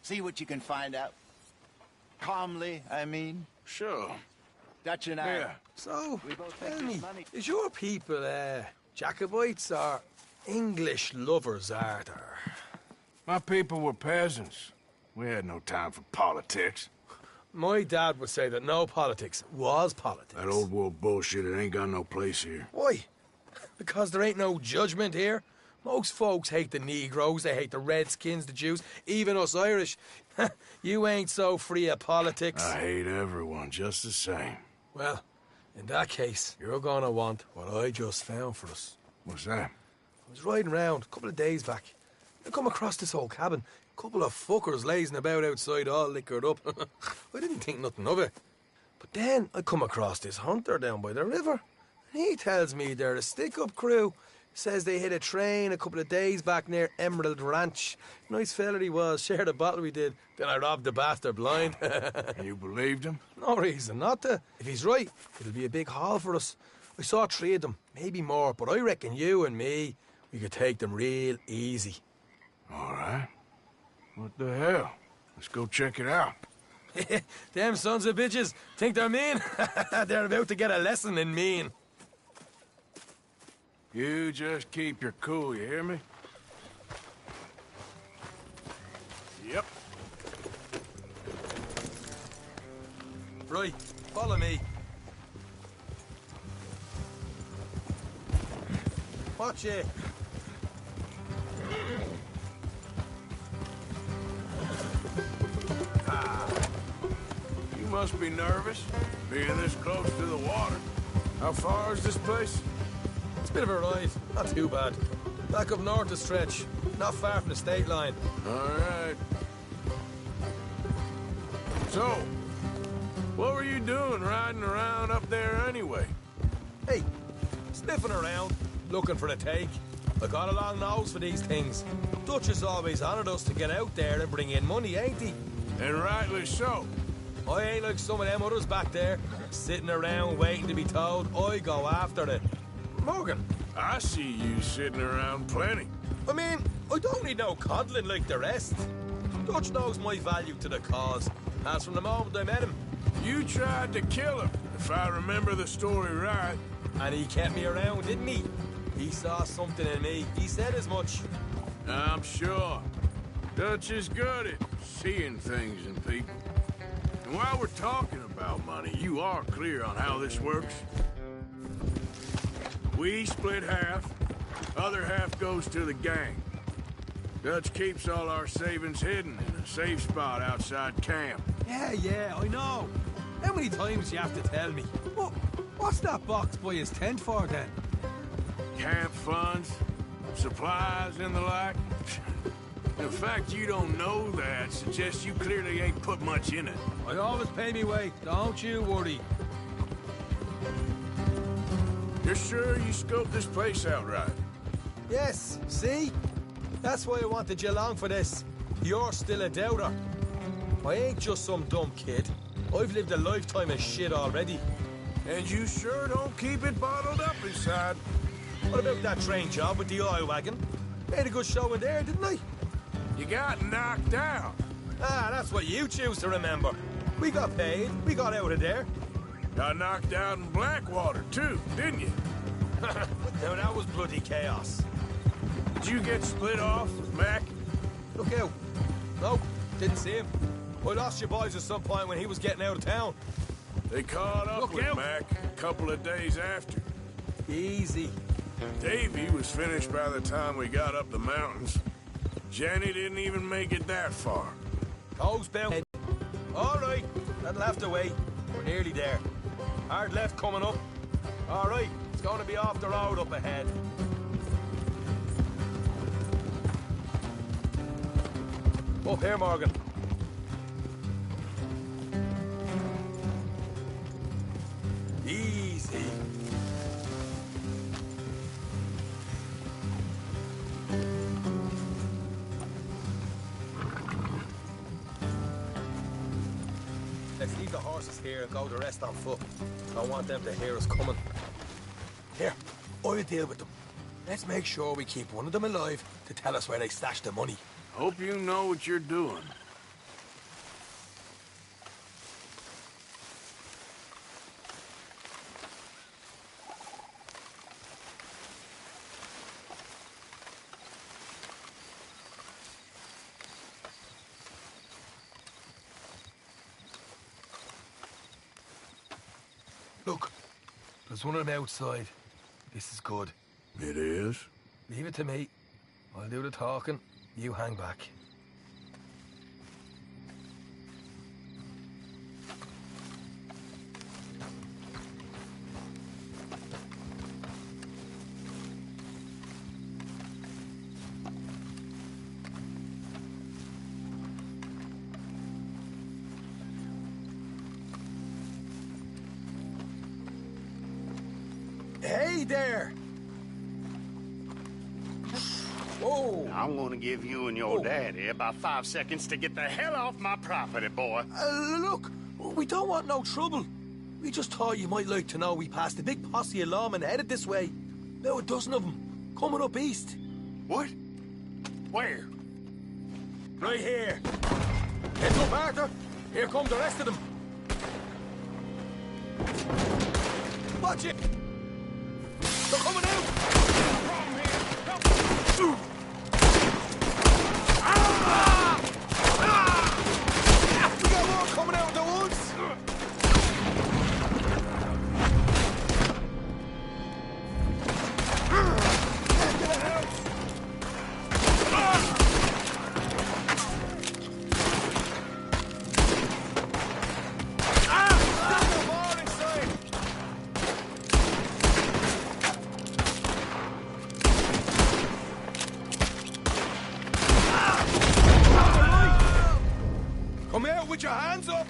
See what you can find out. Calmly, I mean. Sure. Dutch and I. Yeah. So, We both tell think me, this money... is your people, Jacobites or English lovers, Arthur? My people were peasants. We had no time for politics. My dad would say that no politics was politics. That old world bullshit, it ain't got no place here. Why? Because there ain't no judgment here. Most folks hate the Negroes, they hate the Redskins, the Jews, even us Irish. You ain't so free of politics. I hate everyone just the same. Well, in that case, you're gonna want what I just found for us. What's that? I was riding around a couple of days back. I come across this old cabin. Couple of fuckers lazing about outside all liquored up. I didn't think nothing of it. But then I come across this hunter down by the river. And he tells me they're a stick-up crew. Says they hit a train a couple of days back near Emerald Ranch. Nice fella he was, shared a bottle we did. Then I robbed the bastard blind. You believed him? No reason not to. If he's right, it'll be a big haul for us. I saw 3 of them, maybe more, but I reckon you and me, we could take them real easy. All right. What the hell? Let's go check it out. Them sons of bitches think they're mean. They're about to get a lesson in mean. You just keep your cool, you hear me? Yep. Right, follow me. Watch it. You must be nervous, being this close to the water. How far is this place? It's a bit of a ride, not too bad. Back up north a stretch, not far from the state line. All right. So, what were you doing riding around up there anyway? Hey, sniffing around, looking for a take. I got a long nose for these things. Dutch has always honoured us to get out there and bring in money, ain't he? And rightly so. I ain't like some of them others back there, sitting around waiting to be told I go after it. Morgan. I see you sitting around plenty. I mean, I don't need no coddling like the rest. Dutch knows my value to the cause, as from the moment I met him. You tried to kill him, if I remember the story right. And he kept me around, didn't he? He saw something in me. He said as much. I'm sure. Dutch is good at seeing things in people. And while we're talking about money, you are clear on how this works? We split half, other half goes to the gang. Dutch keeps all our savings hidden in a safe spot outside camp. Yeah, I know. How many times you have to tell me? What's that box by his tent for, then? Camp funds, supplies, and the like. The fact you don't know that suggests you clearly ain't put much in it. I always pay me way, don't you worry. You're sure you scoped this place out right? Yes, see? That's why I wanted you along for this. You're still a doubter. I ain't just some dumb kid. I've lived a lifetime of shit already. And you sure don't keep it bottled up inside. What about that train job with the oil wagon? Made a good show in there, didn't I? You got knocked out. Ah, that's what you choose to remember. We got paid. We got out of there. Got knocked out in Blackwater, too, didn't you? Now, that was bloody chaos. Did you get split off with Mac? Look out. No, didn't see him. I lost your boys at some point when he was getting out of town. They caught up with Mac a couple of days after. Easy. Davy was finished by the time we got up the mountains. Jenny didn't even make it that far. Toes bound. All right, that'll have to wait. We're nearly there. Hard left coming up. All right, it's going to be off the road up ahead. Up here, Morgan. Easy. Let's leave the horses here and go the rest on foot. I want them to hear us coming. Here, I'll deal with them. Let's make sure we keep one of them alive to tell us where they stashed the money. Hope you know what you're doing. Look, there's one of them outside. This is good. It is? Leave it to me. I'll do the talking. You hang back. Hey there! Whoa! I'm gonna give you and your daddy about 5 seconds to get the hell off my property, boy. Look, we don't want no trouble. We just thought you might like to know we passed a big posse of lawmen headed this way. About a dozen of them, coming up east. What? Where? Right here. Heads up, Arthur. Here come the rest of them. Watch it! They're coming out! We got more coming out of the woods! Come out with your hands up!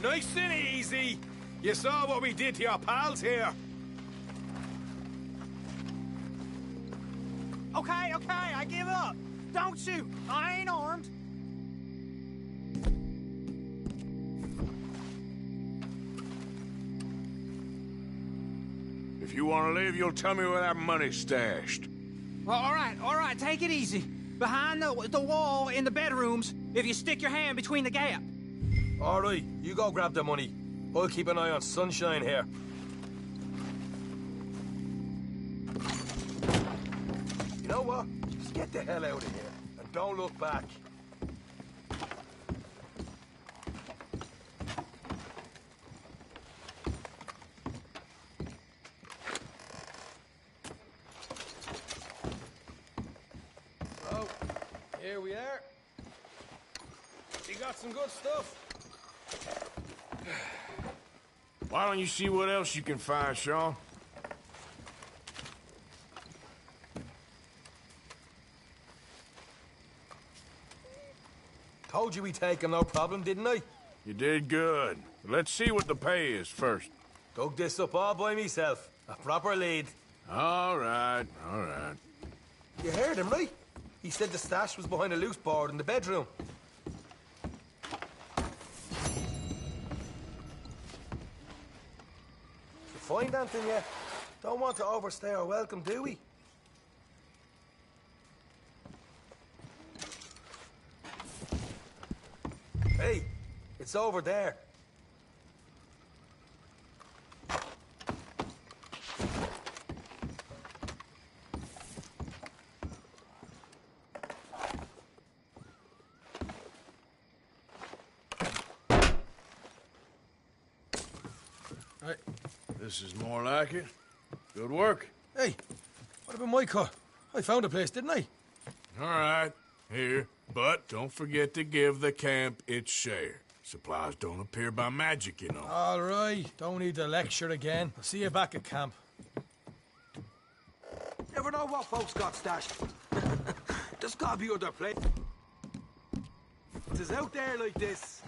Nice and easy! You saw what we did to your pals here. Okay, I give up. Don't shoot. I ain't armed. If you want to leave, you'll tell me where that money's stashed. Well, all right, take it easy. Behind the wall in the bedrooms, if you stick your hand between the gap. All right, you go grab the money. I'll keep an eye on Sunshine here. You know what? Just get the hell out of here and don't look back. So, here we are. We got some good stuff. Why don't you see what else you can find, Sean? Told you we'd take him, no problem, didn't I? You did good. Let's see what the pay is first. Dug this up all by myself. A proper lead. All right, all right. You heard him, right? He said the stash was behind a loose board in the bedroom. You find anything yet? Don't want to overstay our welcome, do we? Hey, it's over there. Right. This is more like it. Good work. Hey, what about my car? I found a place, didn't I? All right, here. But don't forget to give the camp its share. Supplies don't appear by magic, you know. All right, don't need the lecture again. I'll see you back at camp. Never know what folks got stashed. There's gotta be other place. It's out there like this.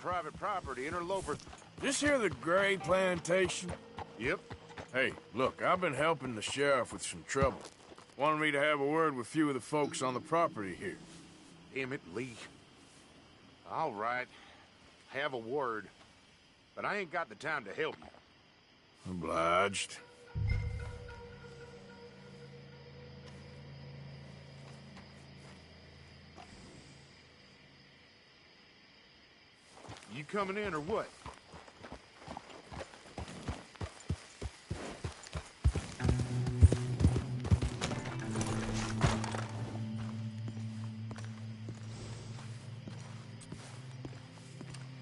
private property, interloper. This here the Gray Plantation? Yep. Hey, look, I've been helping the sheriff with some trouble. Wanted me to have a word with a few of the folks on the property here. Damn it, Lee. All right. Have a word. But I ain't got the time to help you. Obliged. You coming in or what?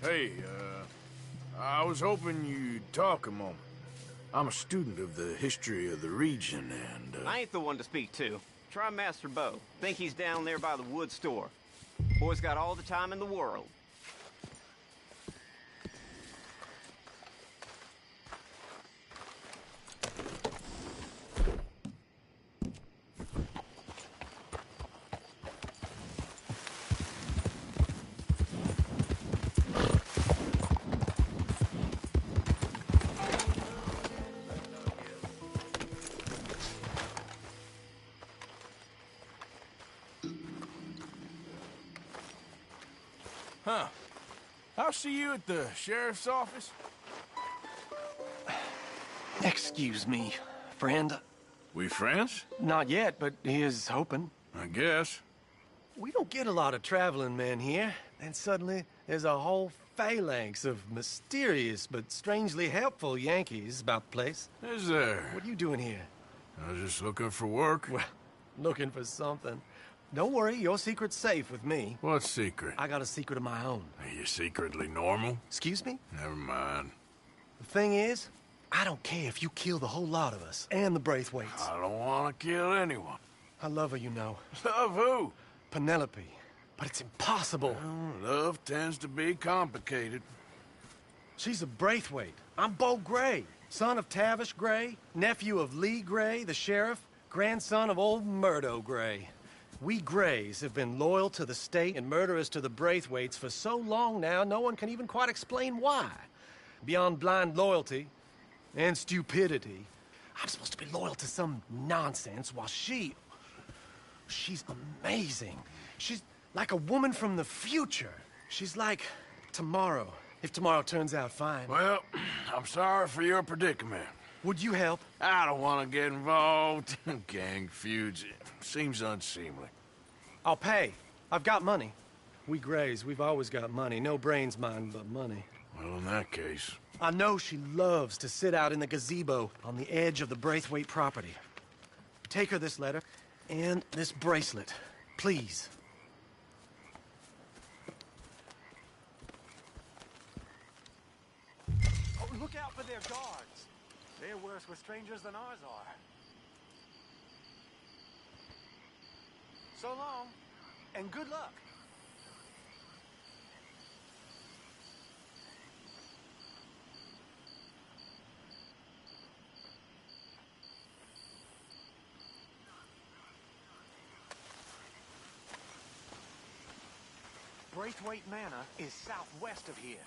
Hey, I was hoping you'd talk a moment. I'm a student of the history of the region, and, I ain't the one to speak to. Try Master Bo. Think he's down there by the wood store. Boy's got all the time in the world. Huh. I'll see you at the sheriff's office. Excuse me, friend. We friends? Not yet, but he is hoping. I guess. We don't get a lot of traveling men here, and suddenly there's a whole phalanx of mysterious but strangely helpful Yankees about the place. Is there? What are you doing here? I was just looking for work. Well, looking for something. Don't worry, your secret's safe with me. What secret? I got a secret of my own. Are you secretly normal? Excuse me? Never mind. The thing is, I don't care if you kill the whole lot of us, and the Braithwaites. I don't want to kill anyone. I love her, you know. Love who? Penelope. But it's impossible. Well, love tends to be complicated. She's a Braithwaite. I'm Bo Gray, son of Tavish Gray, nephew of Lee Gray, the sheriff, grandson of old Murdo Gray. We Grays have been loyal to the state and murderous to the Braithwaites for so long now, no one can even quite explain why. Beyond blind loyalty and stupidity, I'm supposed to be loyal to some nonsense while she's amazing. She's like a woman from the future. She's like tomorrow, if tomorrow turns out fine. Well, I'm sorry for your predicament. Would you help? I don't want to get involved. Gang feuds. Seems unseemly. I'll pay. I've got money. We Grays, we've always got money. No brains, mind, but money. Well, in that case... I know she loves to sit out in the gazebo on the edge of the Braithwaite property. Take her this letter and this bracelet, please. Oh, look out for their guards. They're worse with strangers than ours are. So long, and good luck. Braithwaite Manor is southwest of here.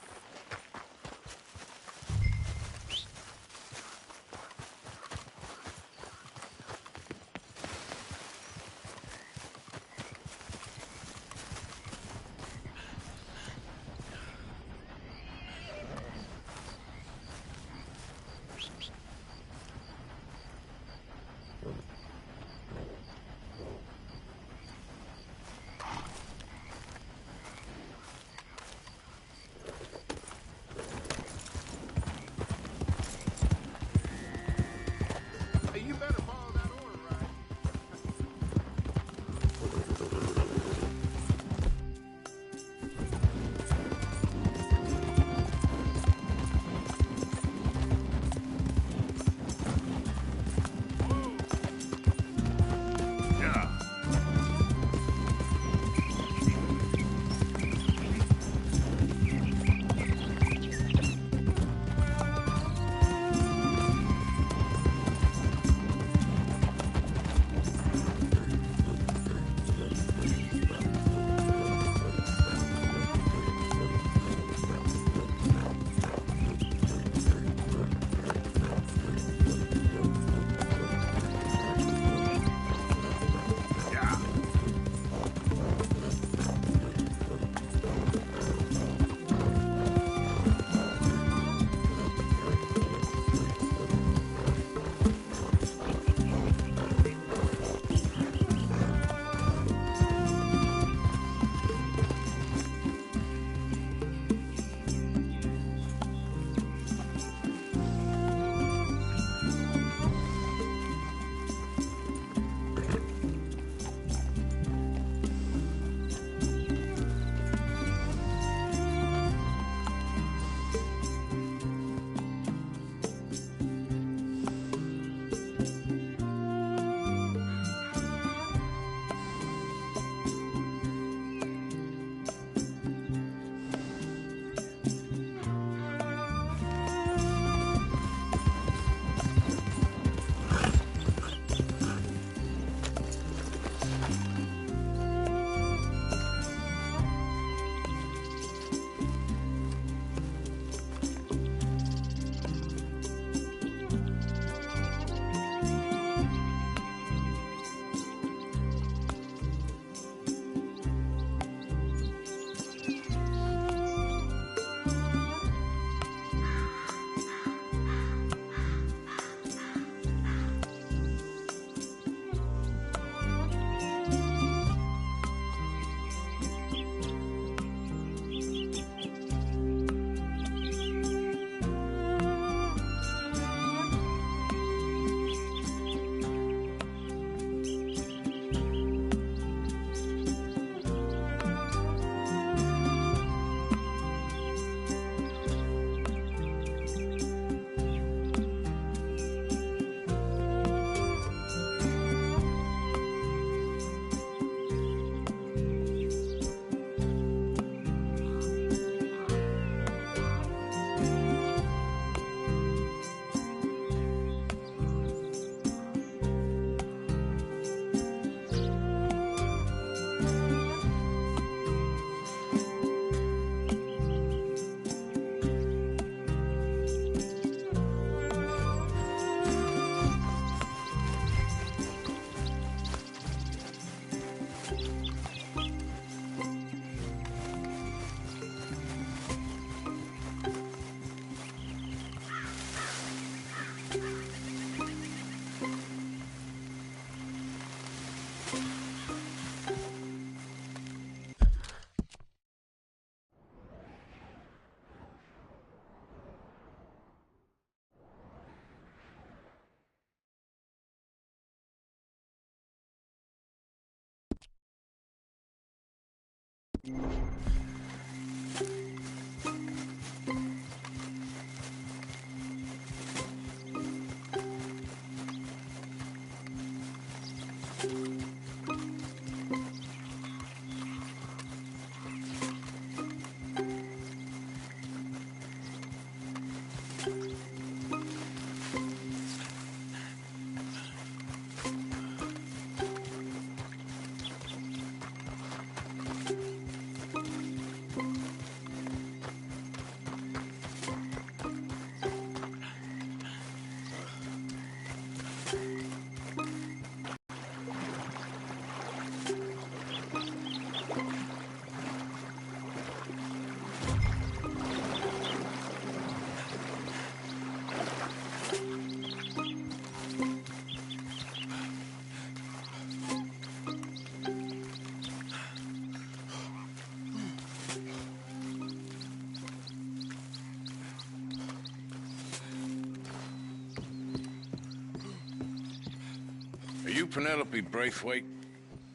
Are you Penelope Braithwaite?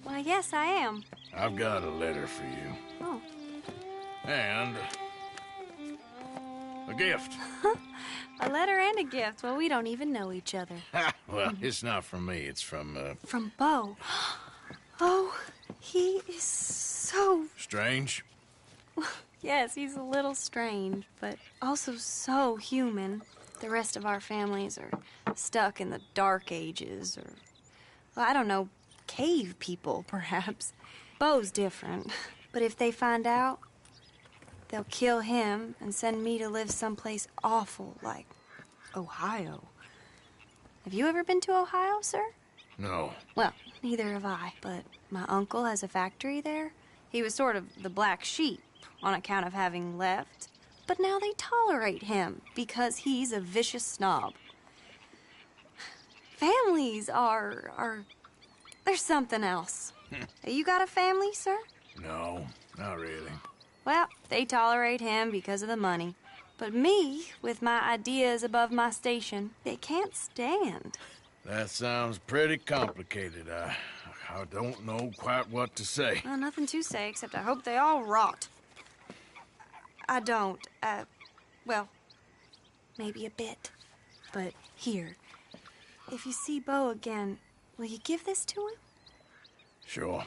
Why, yes, I am. I've got a letter for you. Oh. And a gift. A letter and a gift. Well, we don't even know each other. Well, it's not from me. It's from, From Bo. Oh, he is so... Strange? Yes, he's a little strange, but also so human. The rest of our families are stuck in the Dark Ages, or, well, I don't know, cave people, perhaps. Bo's different, but if they find out, they'll kill him and send me to live someplace awful like Ohio. Have you ever been to Ohio, sir? No. Well, neither have I, but my uncle has a factory there. He was sort of the black sheep on account of having left, but now they tolerate him because he's a vicious snob. Families are there's something else. You got a family, sir? No, not really. Well, they tolerate him because of the money. But me, with my ideas above my station, they can't stand. That sounds pretty complicated. I don't know quite what to say. Well, nothing to say, except I hope they all rot. I don't. Well, maybe a bit. But here, if you see Bo again, will you give this to him? Sure.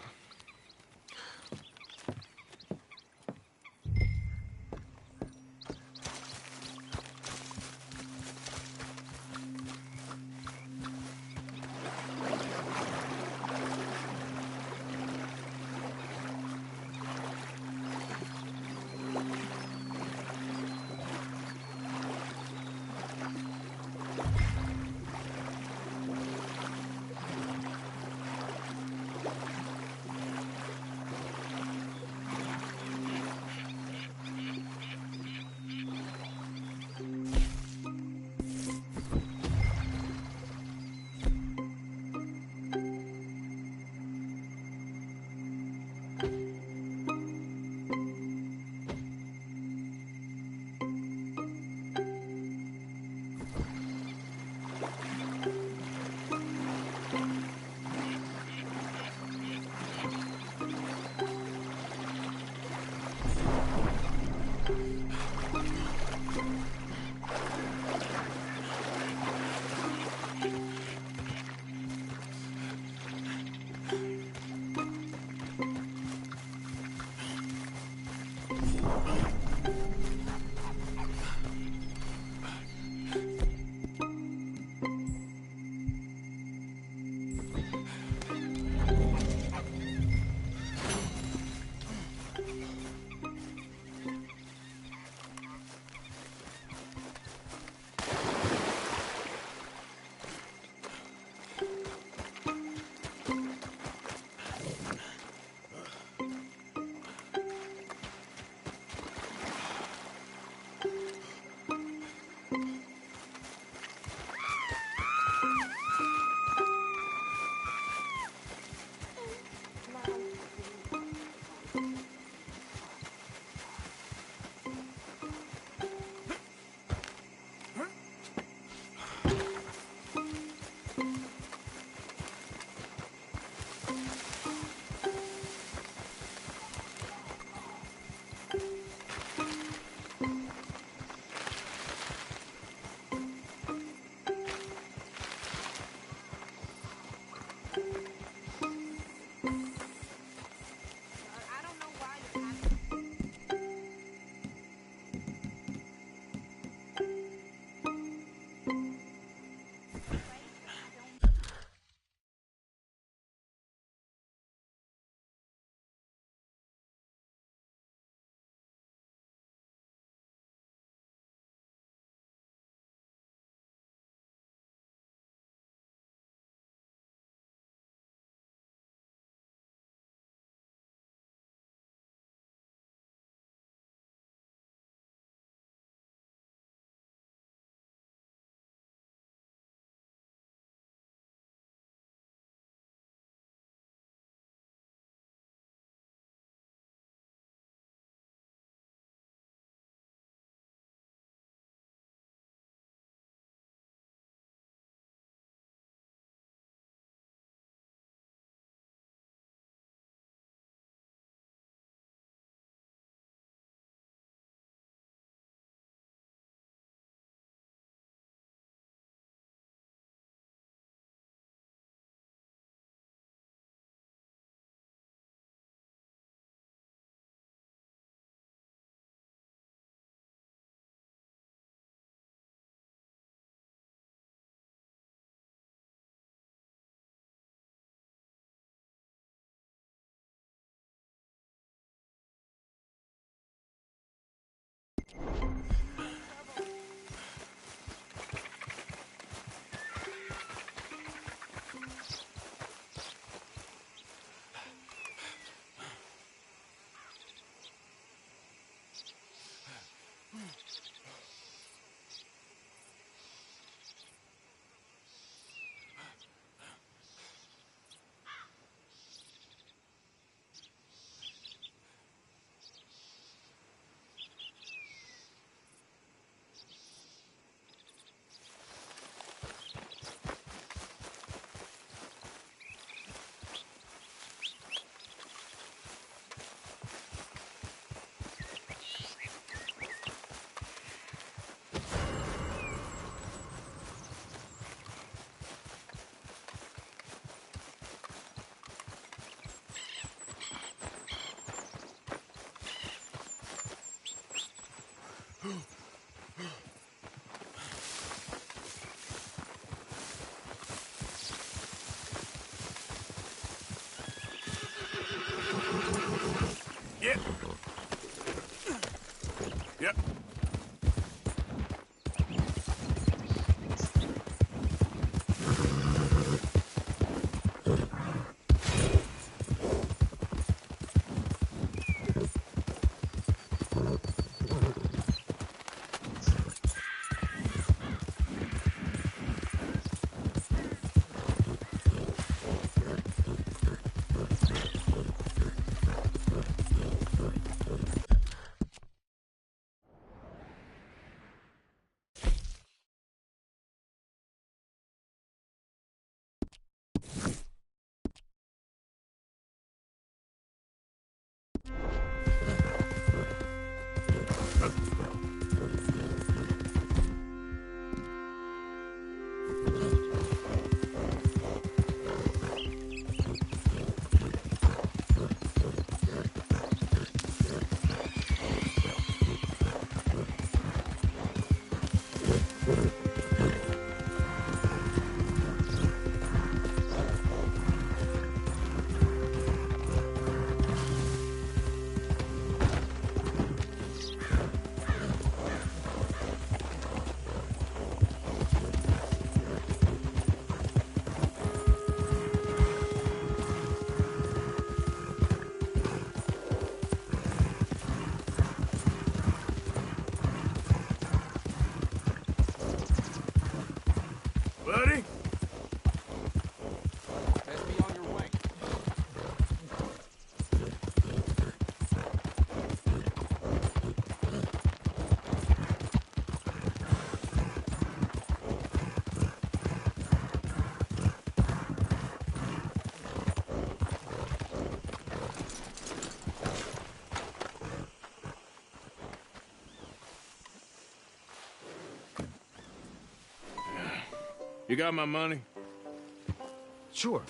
Yep. Buddy? Best be on your way. You got my money? Sure.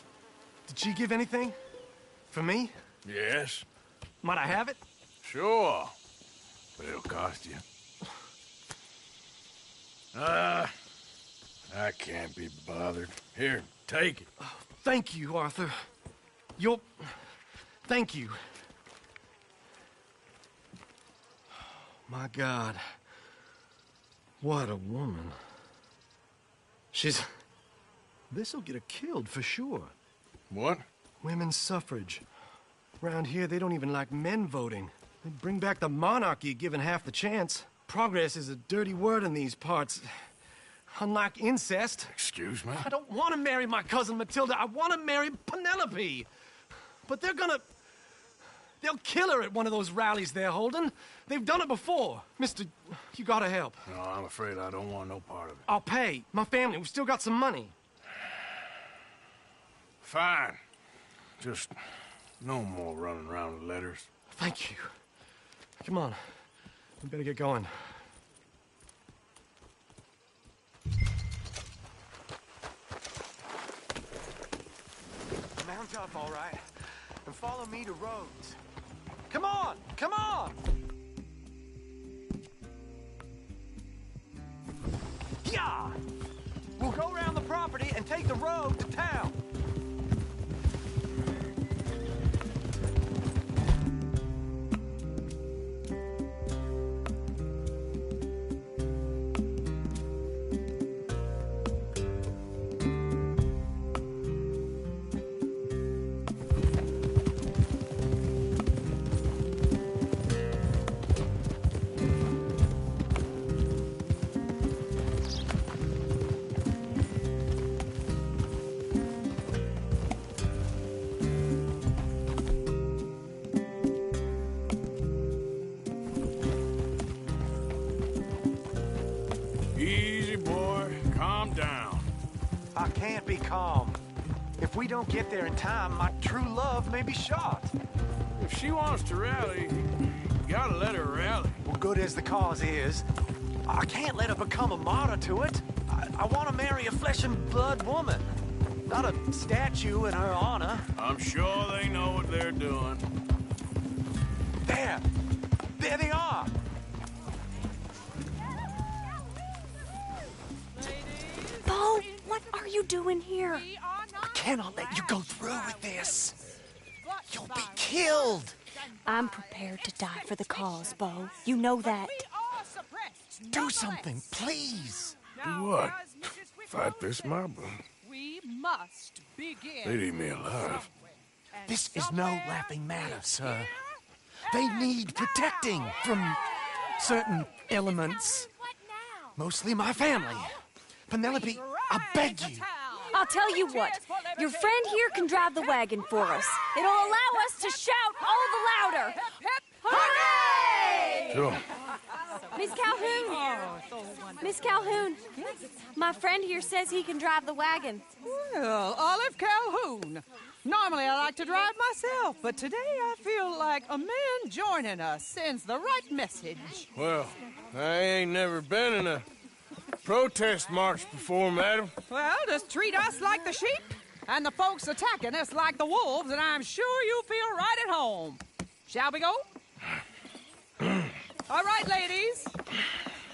Did she give anything? For me? Yes. Might I have it? Sure. But it'll cost you. I can't be bothered. Here, take it. Oh, thank you, Arthur. You'll... Thank you. My God. What a woman. She's... This'll get her killed for sure. What? Women's suffrage. Around here, they don't even like men voting. They bring back the monarchy given half the chance. Progress is a dirty word in these parts. Unlike incest. Excuse me? I don't want to marry my cousin Matilda. I want to marry Penelope. But they're gonna... They'll kill her at one of those rallies they're holding. They've done it before. Mister, you gotta help. No, I'm afraid I don't want no part of it. I'll pay. My family, we've still got some money. Fine. Just no more running around with letters. Thank you. Come on. We better get going. Mount up, all right, and follow me to Rhodes. Come on! Come on! Yeah! We'll go around the property and take the road to town. Easy, boy. Calm down. I can't be calm. If we don't get there in time, my true love may be shot. If she wants to rally, you gotta let her rally. Well, good as the cause is, I can't let her become a martyr to it. I want to marry a flesh and blood woman, not a statue in her honor. I'm sure they know what they're doing. There! There they are! Bo, what are you doing here? I cannot let you go through with this. You'll be killed. I'm prepared to die for the cause, Bo. You know that. Do something, please. Do what? Fight this mob? We must begin. They'd eat me alive. This is no laughing matter, sir. They need protecting from certain elements. Mostly my family. Penelope, I beg you. I'll tell you what. Your friend here can drive the wagon for us. It'll allow us to shout all the louder. Hooray! Sure. Miss Calhoun. Miss Calhoun. My friend here says he can drive the wagon. Well, Olive Calhoun. Normally I like to drive myself, but today I feel like a man joining us sends the right message. Well, I ain't never been in a protest march before, madam. Well, just treat us like the sheep, and the folks attacking us like the wolves, and I'm sure you'll feel right at home. Shall we go? All right, ladies.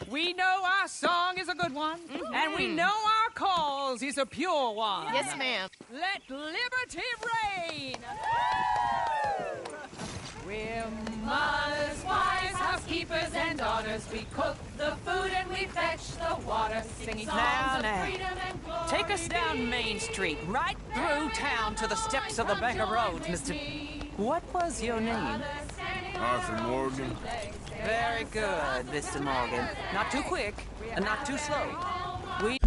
We know our song is a good one, and we know our cause is a pure one. Yes, ma'am. Let liberty reign! We're mothers, wives, housekeepers, and daughters. We cook the food and we fetch the water, singing songs of freedom and glory. Take us down Main Street, right through town to the steps of the Bank of Roads, Mr. What was your name? Arthur Morgan. Very good, Mr. Morgan. Not too quick, and not too slow. We...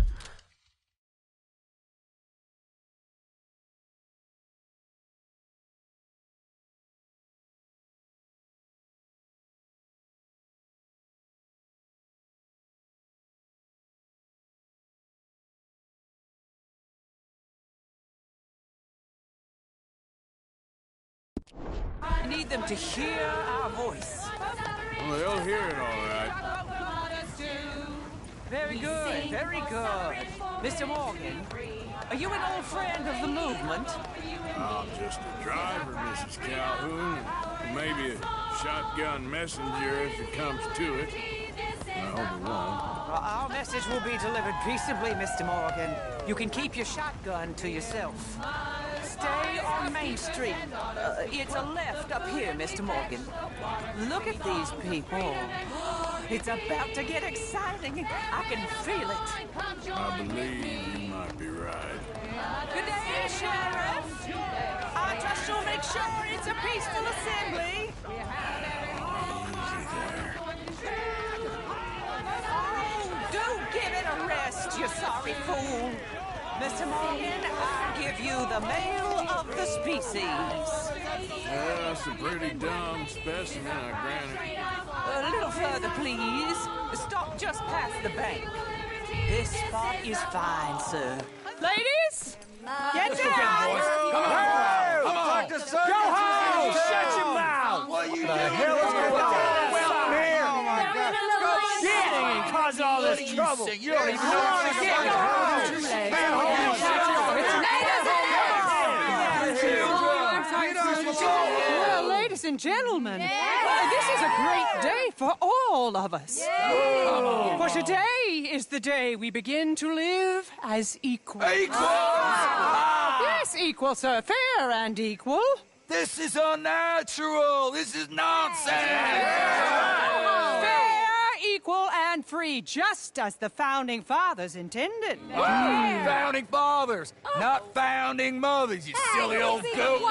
I need them to hear our voice. Well, they'll hear it all right. Very good, very good. Mr. Morgan, are you an old friend of the movement? I'm just a driver, Mrs. Calhoun, and maybe a shotgun messenger if it comes to it. I hope it won't. Well, our message will be delivered peaceably, Mr. Morgan. You can keep your shotgun to yourself. Stay on Main Street. It's a left up here, Mr. Morgan. Look at these people. It's about to get exciting. I can feel it. I believe you might be right. Good day, Sheriff. I trust you'll make sure it's a peaceful assembly. Oh, do give it a rest, you sorry fool. Mr. Morgan, I give you the male of the species. Well, that's a pretty dumb specimen, I grant it. A little further, please. Stop just past the bank. This spot is fine, sir. Ladies, get down! Come on! Come on! Go home! Shut your mouth! What you doing? The hell is going on? Well, here! Oh, my God. Go shit! And cause all this trouble. You don't even know what you're getting. Well, ladies and gentlemen, this is a great day for all of us. For today is the day we begin to live as equals. Equals? Yes, equal, sir. Fair and equal. This is unnatural. This is nonsense. Fair, equal, and free, just as the Founding Fathers intended. Founding fathers, not founding mothers, you silly old goat.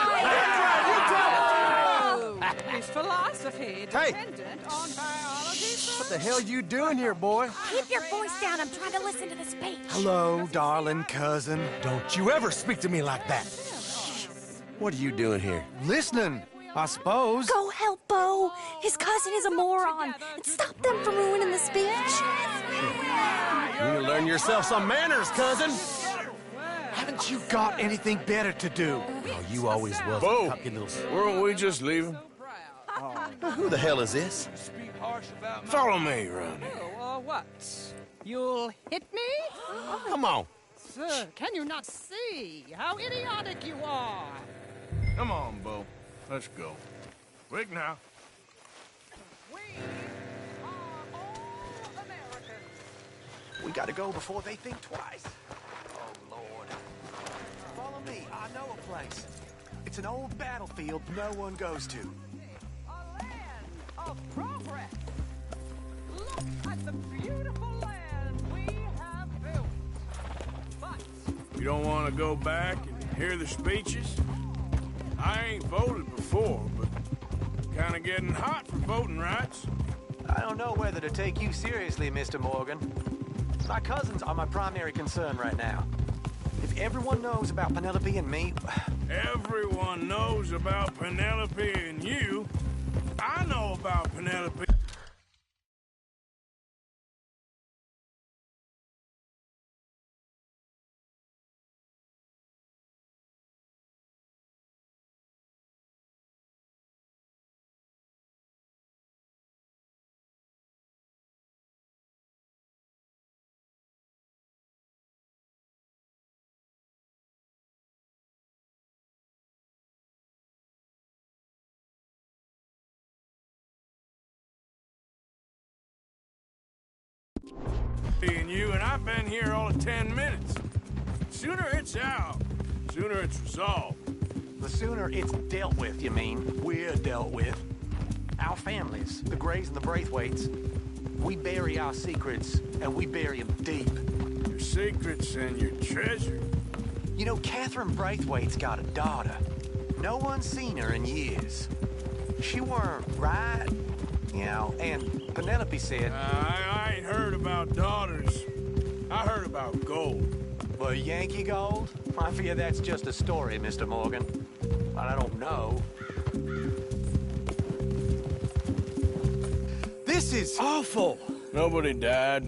His philosophy dependent on biology. What the hell you doing here, boy? Keep your voice down. I'm trying to listen to the speech. Hello, darling cousin. Don't you ever speak to me like that. What are you doing here? Listening, I suppose. Go help Bo. His cousin is a moron. And stop them from ruining the speech. You need to learn yourself some manners, cousin. Haven't you got anything better to do? Oh, you always was Bo, a cocky little... weren't we just leaving? Who the hell is this? Follow me around here. What? You'll hit me? Come on. Sir, can you not see how idiotic you are? Come on, Bo. Let's go. Quick now. We are all Americans. We gotta go before they think twice. Oh, Lord. Follow me. I know a place. It's an old battlefield no one goes to. A land of progress. Look at the beauty. don't want to go back and hear the speeches? I ain't voted before, but kind of getting hot for voting rights. I don't know whether to take you seriously, Mr. Morgan. My cousins are my primary concern right now. If everyone knows about Penelope and me... Everyone knows about Penelope and you. I know about Penelope. And you, and I've been here all of 10 minutes. Sooner it's out, sooner it's resolved. The sooner it's dealt with, you mean? We're dealt with. Our families, the Grays and the Braithwaites, we bury our secrets, and we bury them deep. Your secrets and your treasure. You know, Catherine Braithwaite's got a daughter. No one's seen her in years. She weren't right, you know, and Penelope said... I ain't heard about daughters. I heard about gold. Well, Yankee gold? I fear that's just a story, Mr. Morgan. But I don't know. This is awful! Nobody died.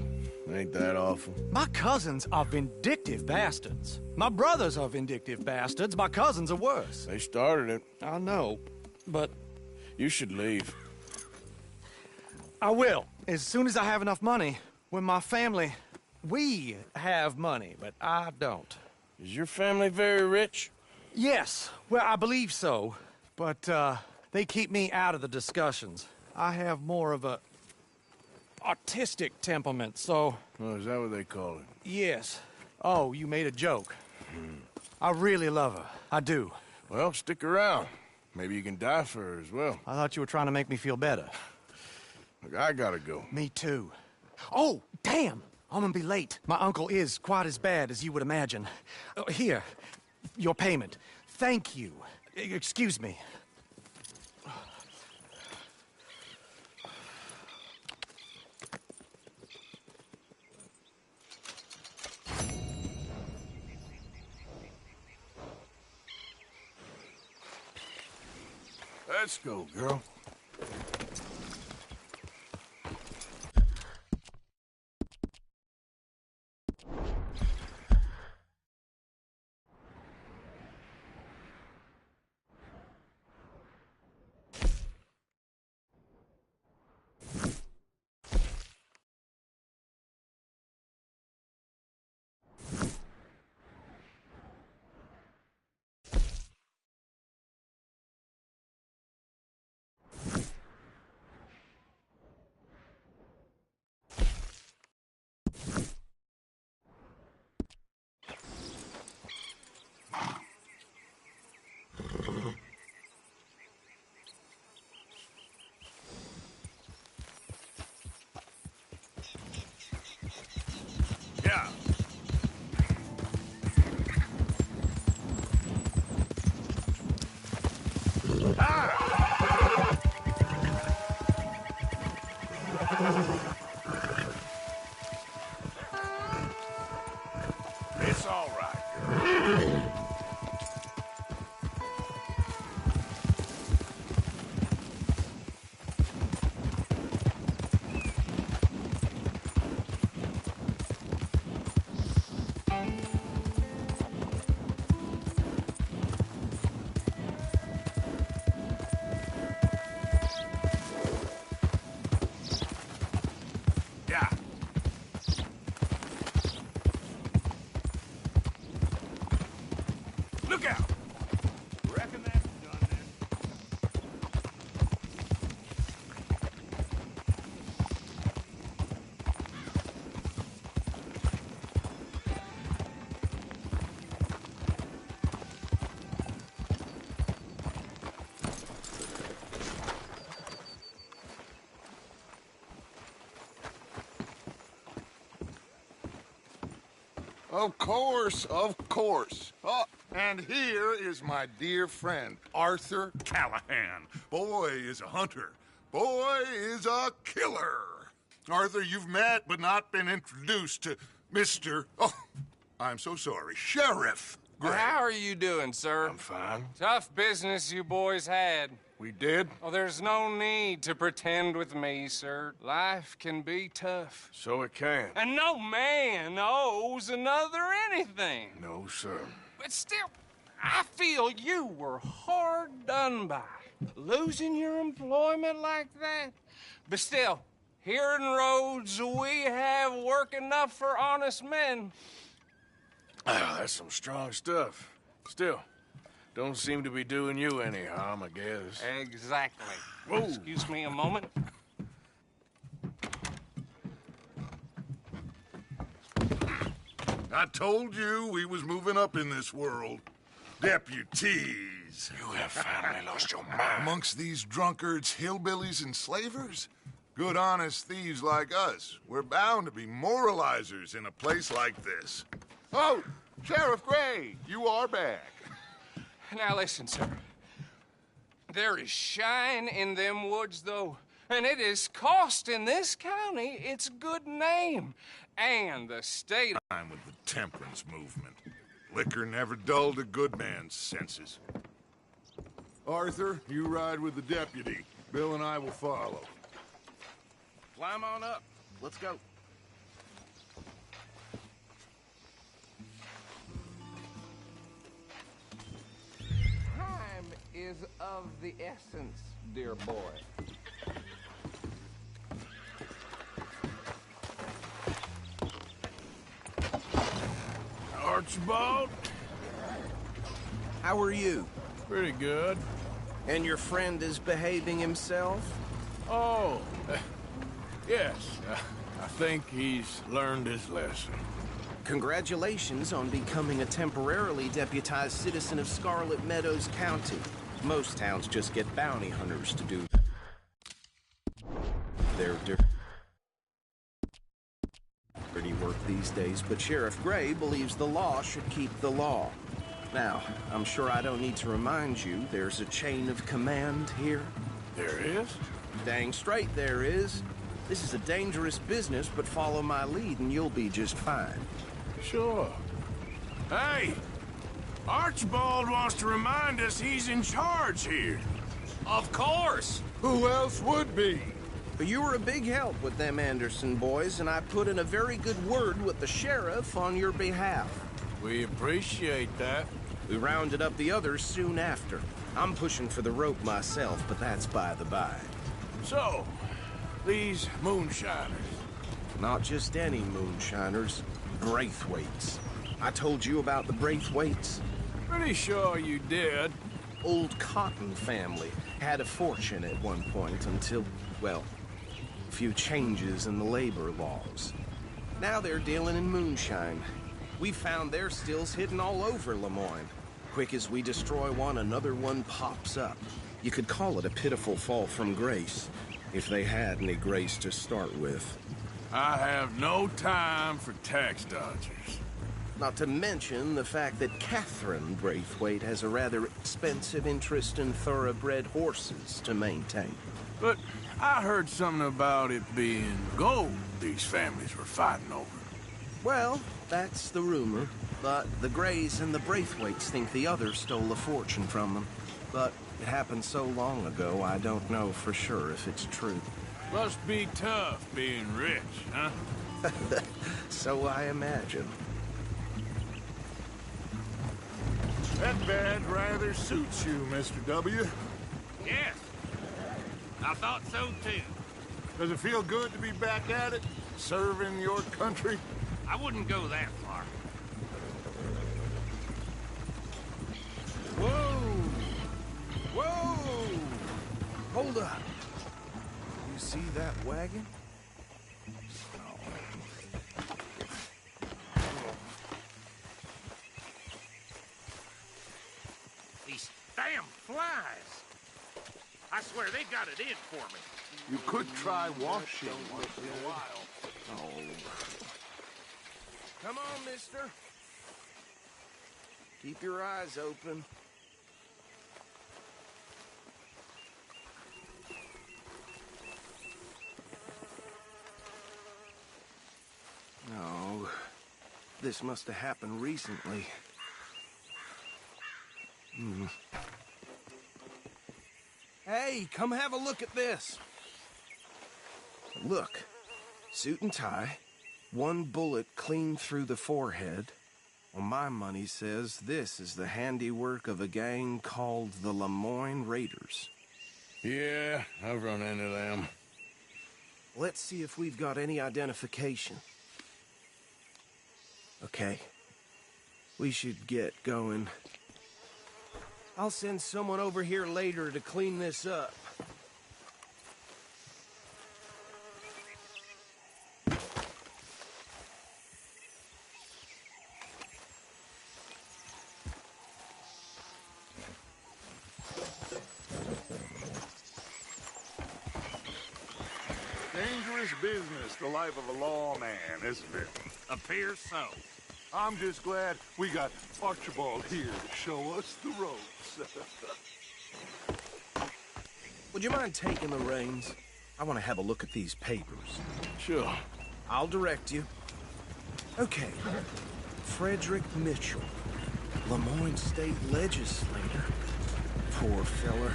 Ain't that awful? My cousins are vindictive bastards. My brothers are vindictive bastards. My cousins are worse. They started it. I know, but... You should leave. I will, as soon as I have enough money. When my family... We have money, but I don't. Is your family very rich? Yes, well, I believe so. But, they keep me out of the discussions. I have more of a... artistic temperament, so... Oh, is that what they call it? Yes. Oh, you made a joke. I really love her. I do. Well, stick around. Maybe you can die for her as well. I thought you were trying to make me feel better. Look, I gotta go. Me too. Oh, damn! I'm gonna be late. My uncle is quite as bad as you would imagine. Here, your payment. Thank you. Excuse me. Let's go, girl. Yeah. It's all right, girl. Yeah. Look out! Reckon that's done then. Of course, of course. Oh, and here is my dear friend, Arthur Callahan. Boy is a hunter. Boy is a killer. Arthur, you've met but not been introduced to Mr. Oh, I'm so sorry, Sheriff Gray. How are you doing, sir? I'm fine. Tough business you boys had. We did? Oh, there's no need to pretend with me, sir. Life can be tough. So it can. And no man owes another anything. No, sir. But still, I feel you were hard done by. Losing your employment like that. But still, here in Rhodes, we have work enough for honest men. Ah, that's some strong stuff. Still, don't seem to be doing you any harm, I guess. Exactly. Whoa. Excuse me a moment. I told you we was moving up in this world. Deputies. You have finally lost your mind. Amongst these drunkards, hillbillies, and slavers? Good, honest thieves like us. We're bound to be moralizers in a place like this. Oh, Sheriff Gray, you are back. Now listen, sir. There is shine in them woods, though. And it is costing this county its good name. And the state... I'm with the temperance movement. Liquor never dulled a good man's senses. Arthur, you ride with the deputy. Bill and I will follow. Climb on up. Let's go. Time is of the essence, dear boy. Archibald? How are you? Pretty good. And your friend is behaving himself? Oh, yes. I think he's learned his lesson. Congratulations on becoming a temporarily deputized citizen of Scarlet Meadows County. Most towns just get bounty hunters to do their dirty work these days, but Sheriff Gray believes the law should keep the law. Now, I'm sure I don't need to remind you there's a chain of command here. There is? Dang straight there is. This is a dangerous business, but follow my lead and you'll be just fine. Sure. Hey! Archibald wants to remind us he's in charge here. Of course! Who else would be? But you were a big help with them Anderson boys, and I put in a very good word with the sheriff on your behalf. We appreciate that. We rounded up the others soon after. I'm pushing for the rope myself, but that's by the by. So, these moonshiners. Not just any moonshiners, Braithwaites. I told you about the Braithwaites? Pretty sure you did. Old Cotton family had a fortune at one point until, well, a few changes in the labor laws. Now they're dealing in moonshine. We found their stills hidden all over Lemoyne. Quick as we destroy one, another one pops up. You could call it a pitiful fall from grace, if they had any grace to start with. I have no time for tax dodgers. Not to mention the fact that Catherine Braithwaite has a rather expensive interest in thoroughbred horses to maintain. But I heard something about it being gold these families were fighting over. Well, that's the rumor. But the Grays and the Braithwaites think the others stole a fortune from them. But it happened so long ago, I don't know for sure if it's true. Must be tough being rich, huh? So I imagine. That badge rather suits you, Mr. W. Yes. I thought so, too. Does it feel good to be back at it? Serving your country? I wouldn't go that far. Whoa! Whoa! Hold up. You see that wagon? These damn flies. I swear they got it in for me. You could try washing once in a while. Oh. Come on, mister. Keep your eyes open. No, this must have happened recently. Hey, come have a look at this. Look, suit and tie, one bullet clean through the forehead. Well, my money says this is the handiwork of a gang called the Lemoyne Raiders. Yeah, I've run into them. Let's see if we've got any identification. Okay. We should get going. I'll send someone over here later to clean this up. Dangerous business, the life of a lawman, isn't it? Appears so. I'm just glad we got Archibald here to show us the ropes. Would you mind taking the reins? I want to have a look at these papers. Sure. I'll direct you. Okay. Frederick Mitchell, Lemoyne State Legislator. Poor feller.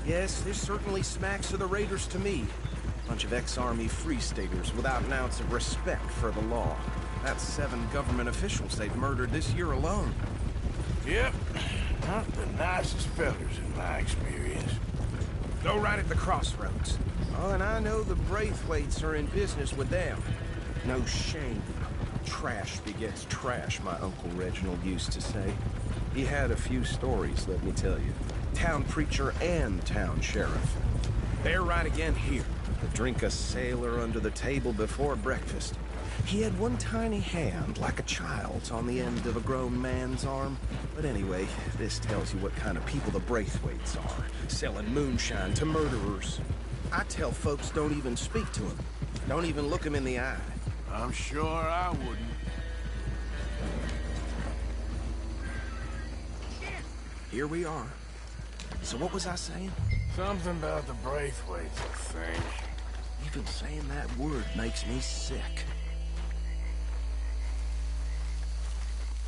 Yes, this certainly smacks of the Raiders to me. Bunch of ex-Army Free Staters without an ounce of respect for the law. That's 7 government officials they've murdered this year alone. Yep. Not the nicest fellers in my experience. Go right at the crossroads. Oh, and I know the Braithwaites are in business with them. No shame. Trash begets trash, my Uncle Reginald used to say. He had a few stories, let me tell you. Town preacher and town sheriff. They're right again here. To drink a sailor under the table before breakfast. He had one tiny hand, like a child's, on the end of a grown man's arm. But anyway, this tells you what kind of people the Braithwaites are. Selling moonshine to murderers. I tell folks don't even speak to them. Don't even look them in the eye. I'm sure I wouldn't. Here we are. So what was I saying? Something about the Braithwaites, I think. Even saying that word makes me sick.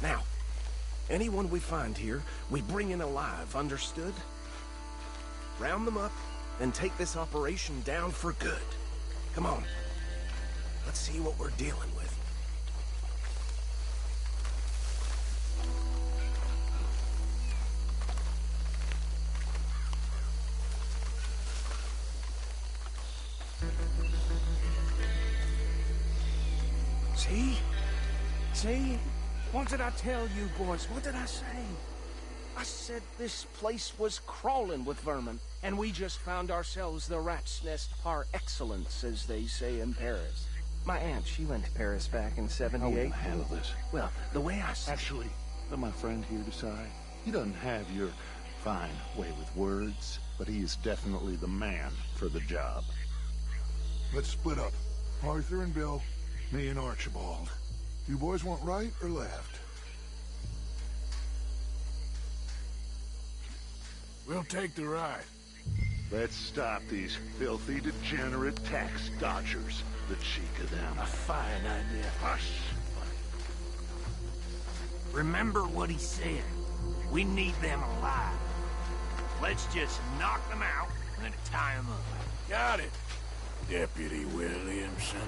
Now, anyone we find here, we bring in alive, understood? Round them up, and take this operation down for good. Come on. Let's see what we're dealing with. See? See? What did I tell you, boys? What did I say? I said this place was crawling with vermin, and we just found ourselves the rat's nest par excellence, as they say in Paris. My aunt, she went to Paris back in '78. How will you handle this? Well, the way I see... Actually, let my friend here decide. He doesn't have your fine way with words, but he is definitely the man for the job. Let's split up. Arthur and Bill, me and Archibald. You boys want right or left? We'll take the right. Let's stop these filthy, degenerate tax dodgers. The cheek of them. A fine idea. Hush! Remember what he said. We need them alive. Let's just knock them out and tie them up. Got it, Deputy Williamson.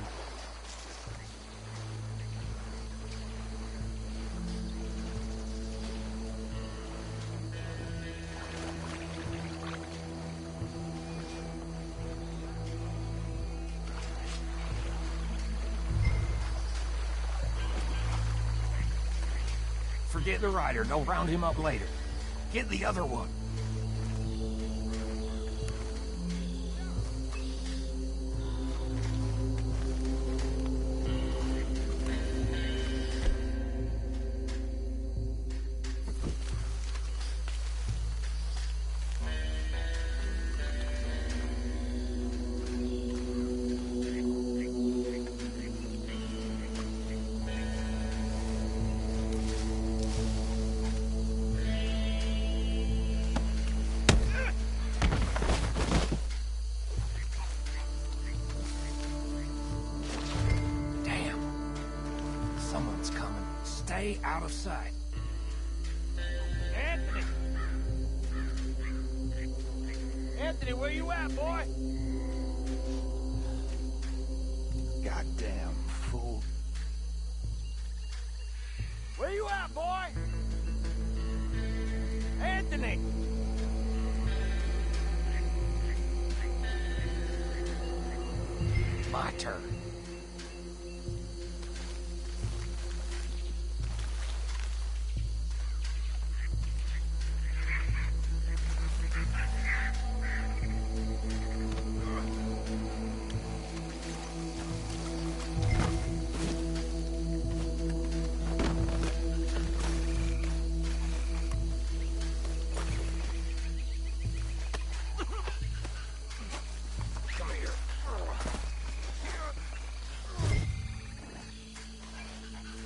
Forget the rider. Don't round him up later. Get the other one. stay out of sight. Anthony! Anthony, where you at, boy? Goddamn fool. Where you at, boy? Anthony! My turn.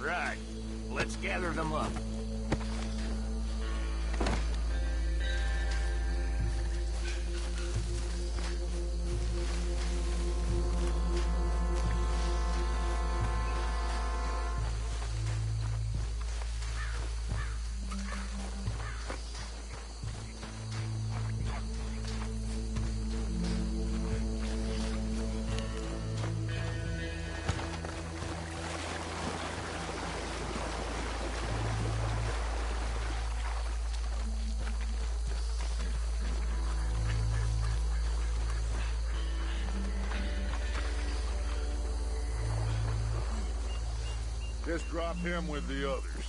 Right. Let's gather them up. Just drop him with the others.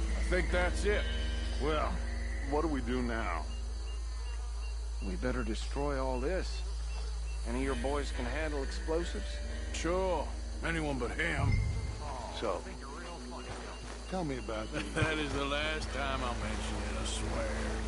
I think that's it. Well, what do we do now? We better destroy all this. Any of your boys can handle explosives? Sure. Anyone but him. So, Tell me about these. That is the last time I'll mention it, I swear.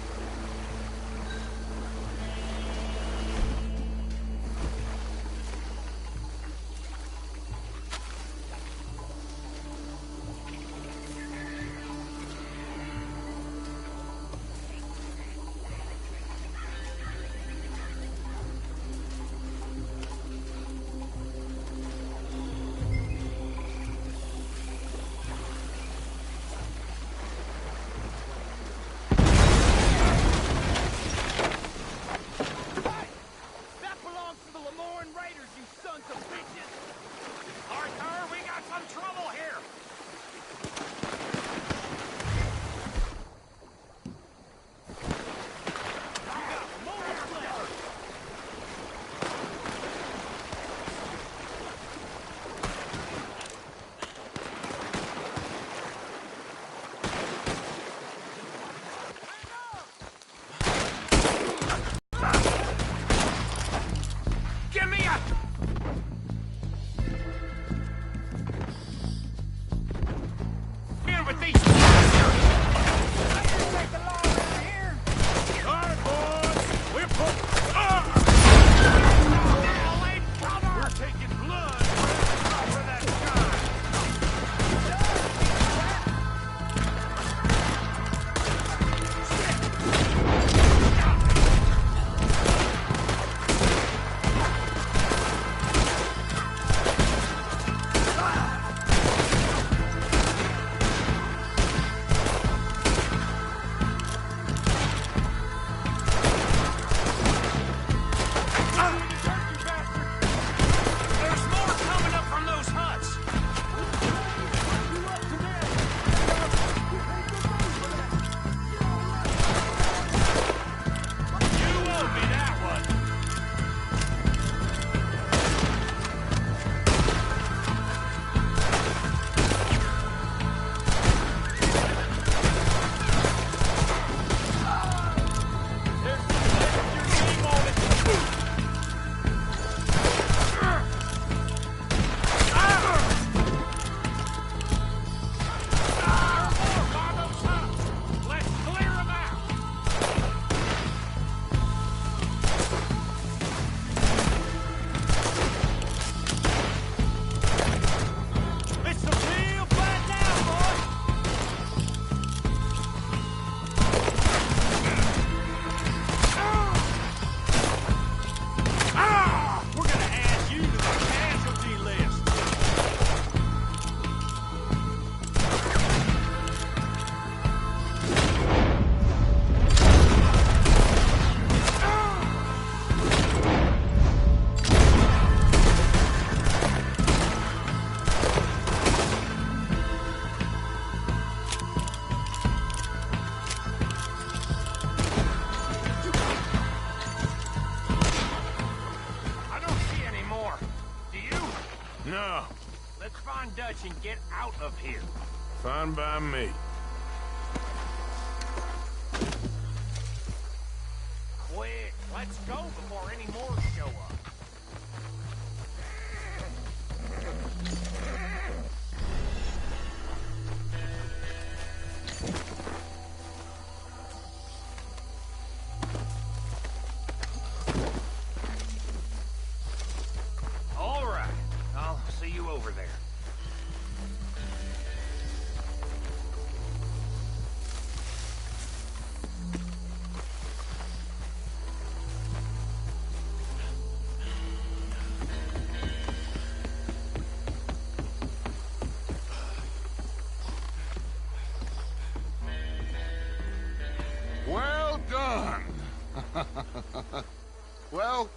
Dutch and get out of here. Fine by me. Quick, let's go before any more show up. All right, I'll see you over there. Well done. Well,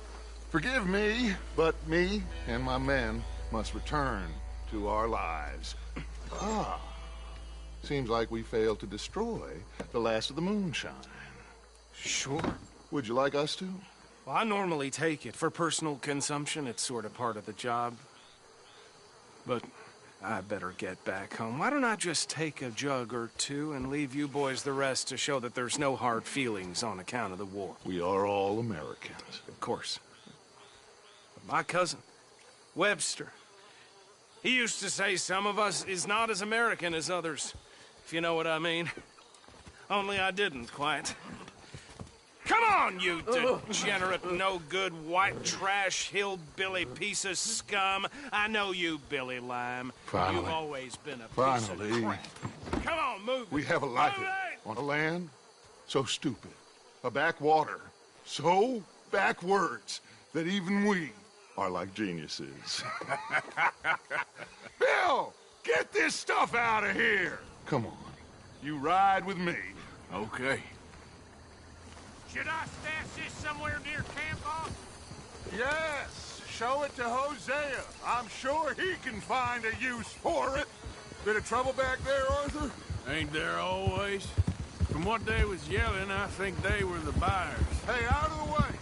forgive me, but me and my men must return to our lives. Seems like we failed to destroy the last of the moonshine. Sure. Would you like us to? Well, I normally take it. For personal consumption, it's sort of part of the job. But I better get back home. Why don't I just take a jug or two and leave you boys the rest to show that there's no hard feelings on account of the war? We are all Americans. Of course. But my cousin, Webster, he used to say some of us is not as American as others, if you know what I mean. Only I didn't quite. Come on, you degenerate, no-good, white trash, hillbilly piece of scum. I know you, Billy Lime. Finally. You've always been a piece of crap. Come on, move it. We have a life on a land so stupid, a backwater so backwards that even we are like geniuses. Bill, get this stuff out of here. Come on, you ride with me. Okay. Should I stash this somewhere near camp, boss? Yes, show it to Hosea. I'm sure he can find a use for it. Bit of trouble back there, Arthur? Ain't there always? From what they was yelling, I think they were the buyers. Hey, out of the way.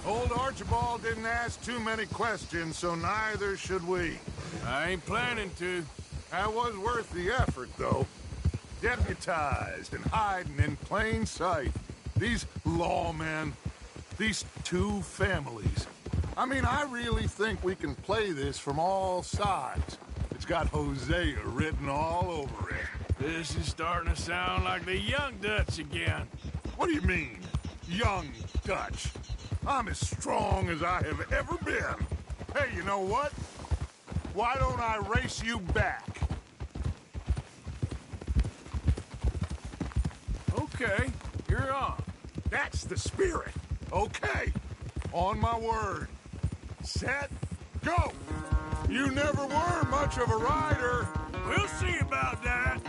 Old Archibald didn't ask too many questions, so neither should we. I ain't planning to. That was worth the effort, though. Deputized and hiding in plain sight. These lawmen, these two families. I mean, I really think we can play this from all sides. It's got Hosea written all over it. This is starting to sound like the young Dutch again. What do you mean, young Dutch? I'm as strong as I have ever been. Hey, you know what? Why don't I race you back? Okay, you're on. That's the spirit. Okay, on my word. Set, go! You never were much of a rider. We'll see about that.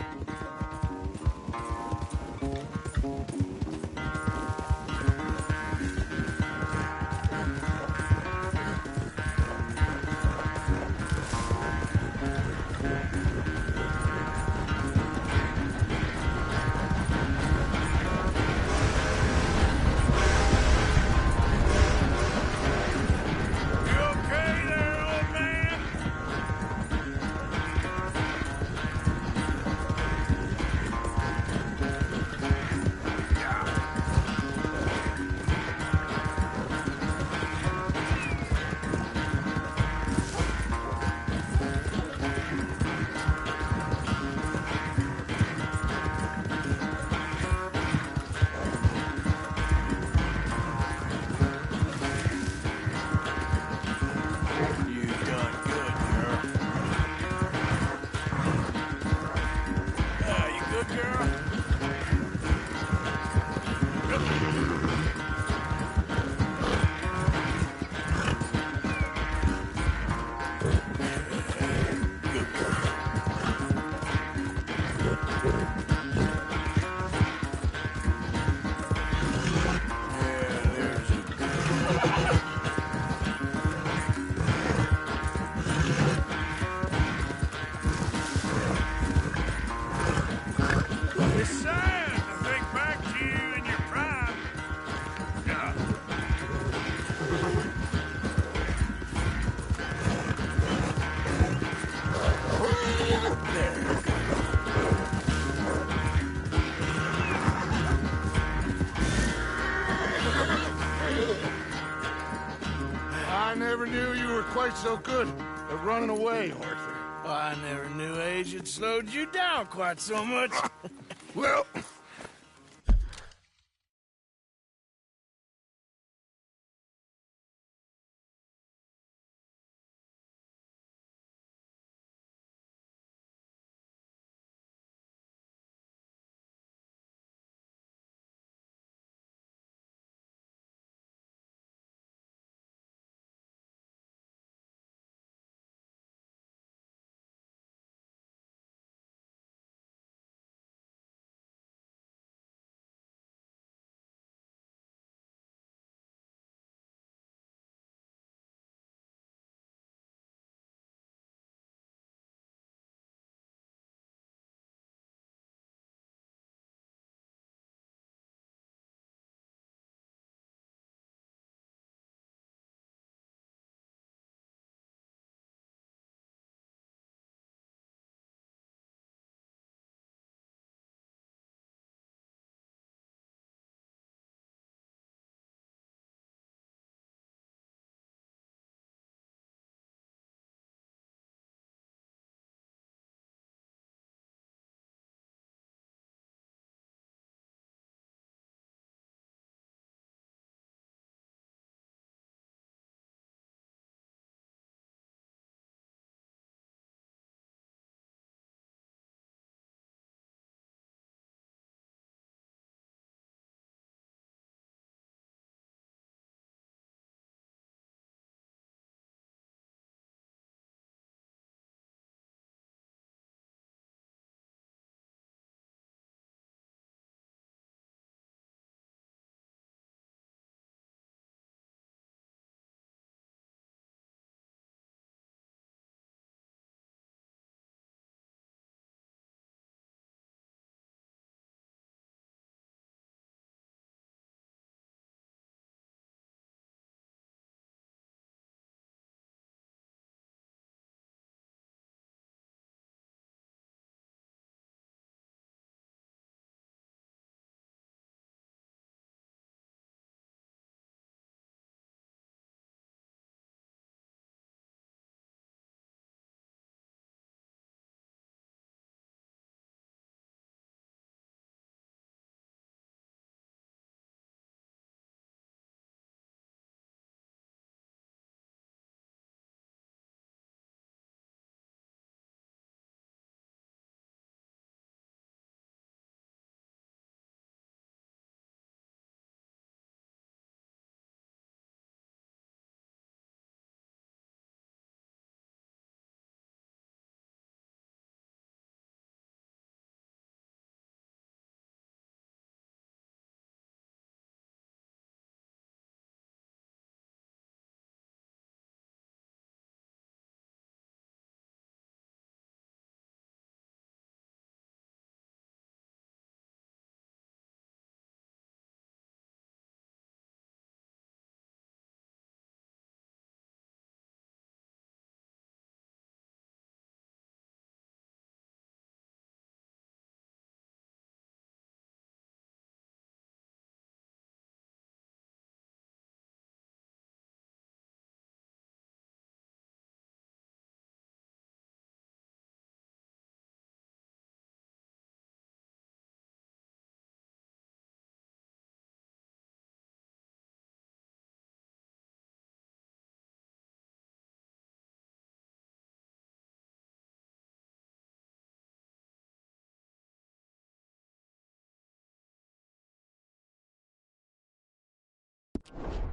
get so good at running away, Arthur? I never knew age had slowed you down quite so much. Well...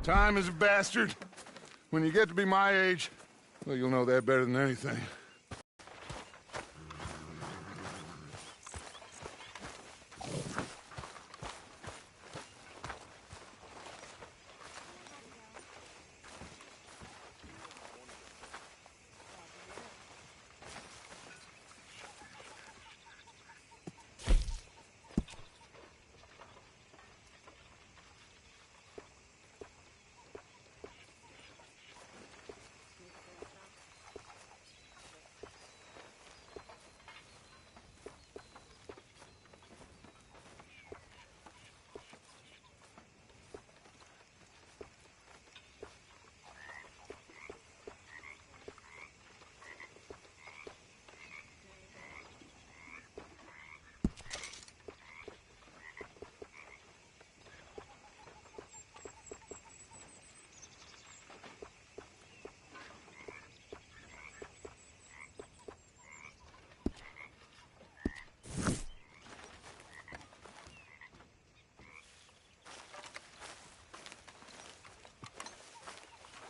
Time is a bastard. When you get to be my age, well, you'll know that better than anything.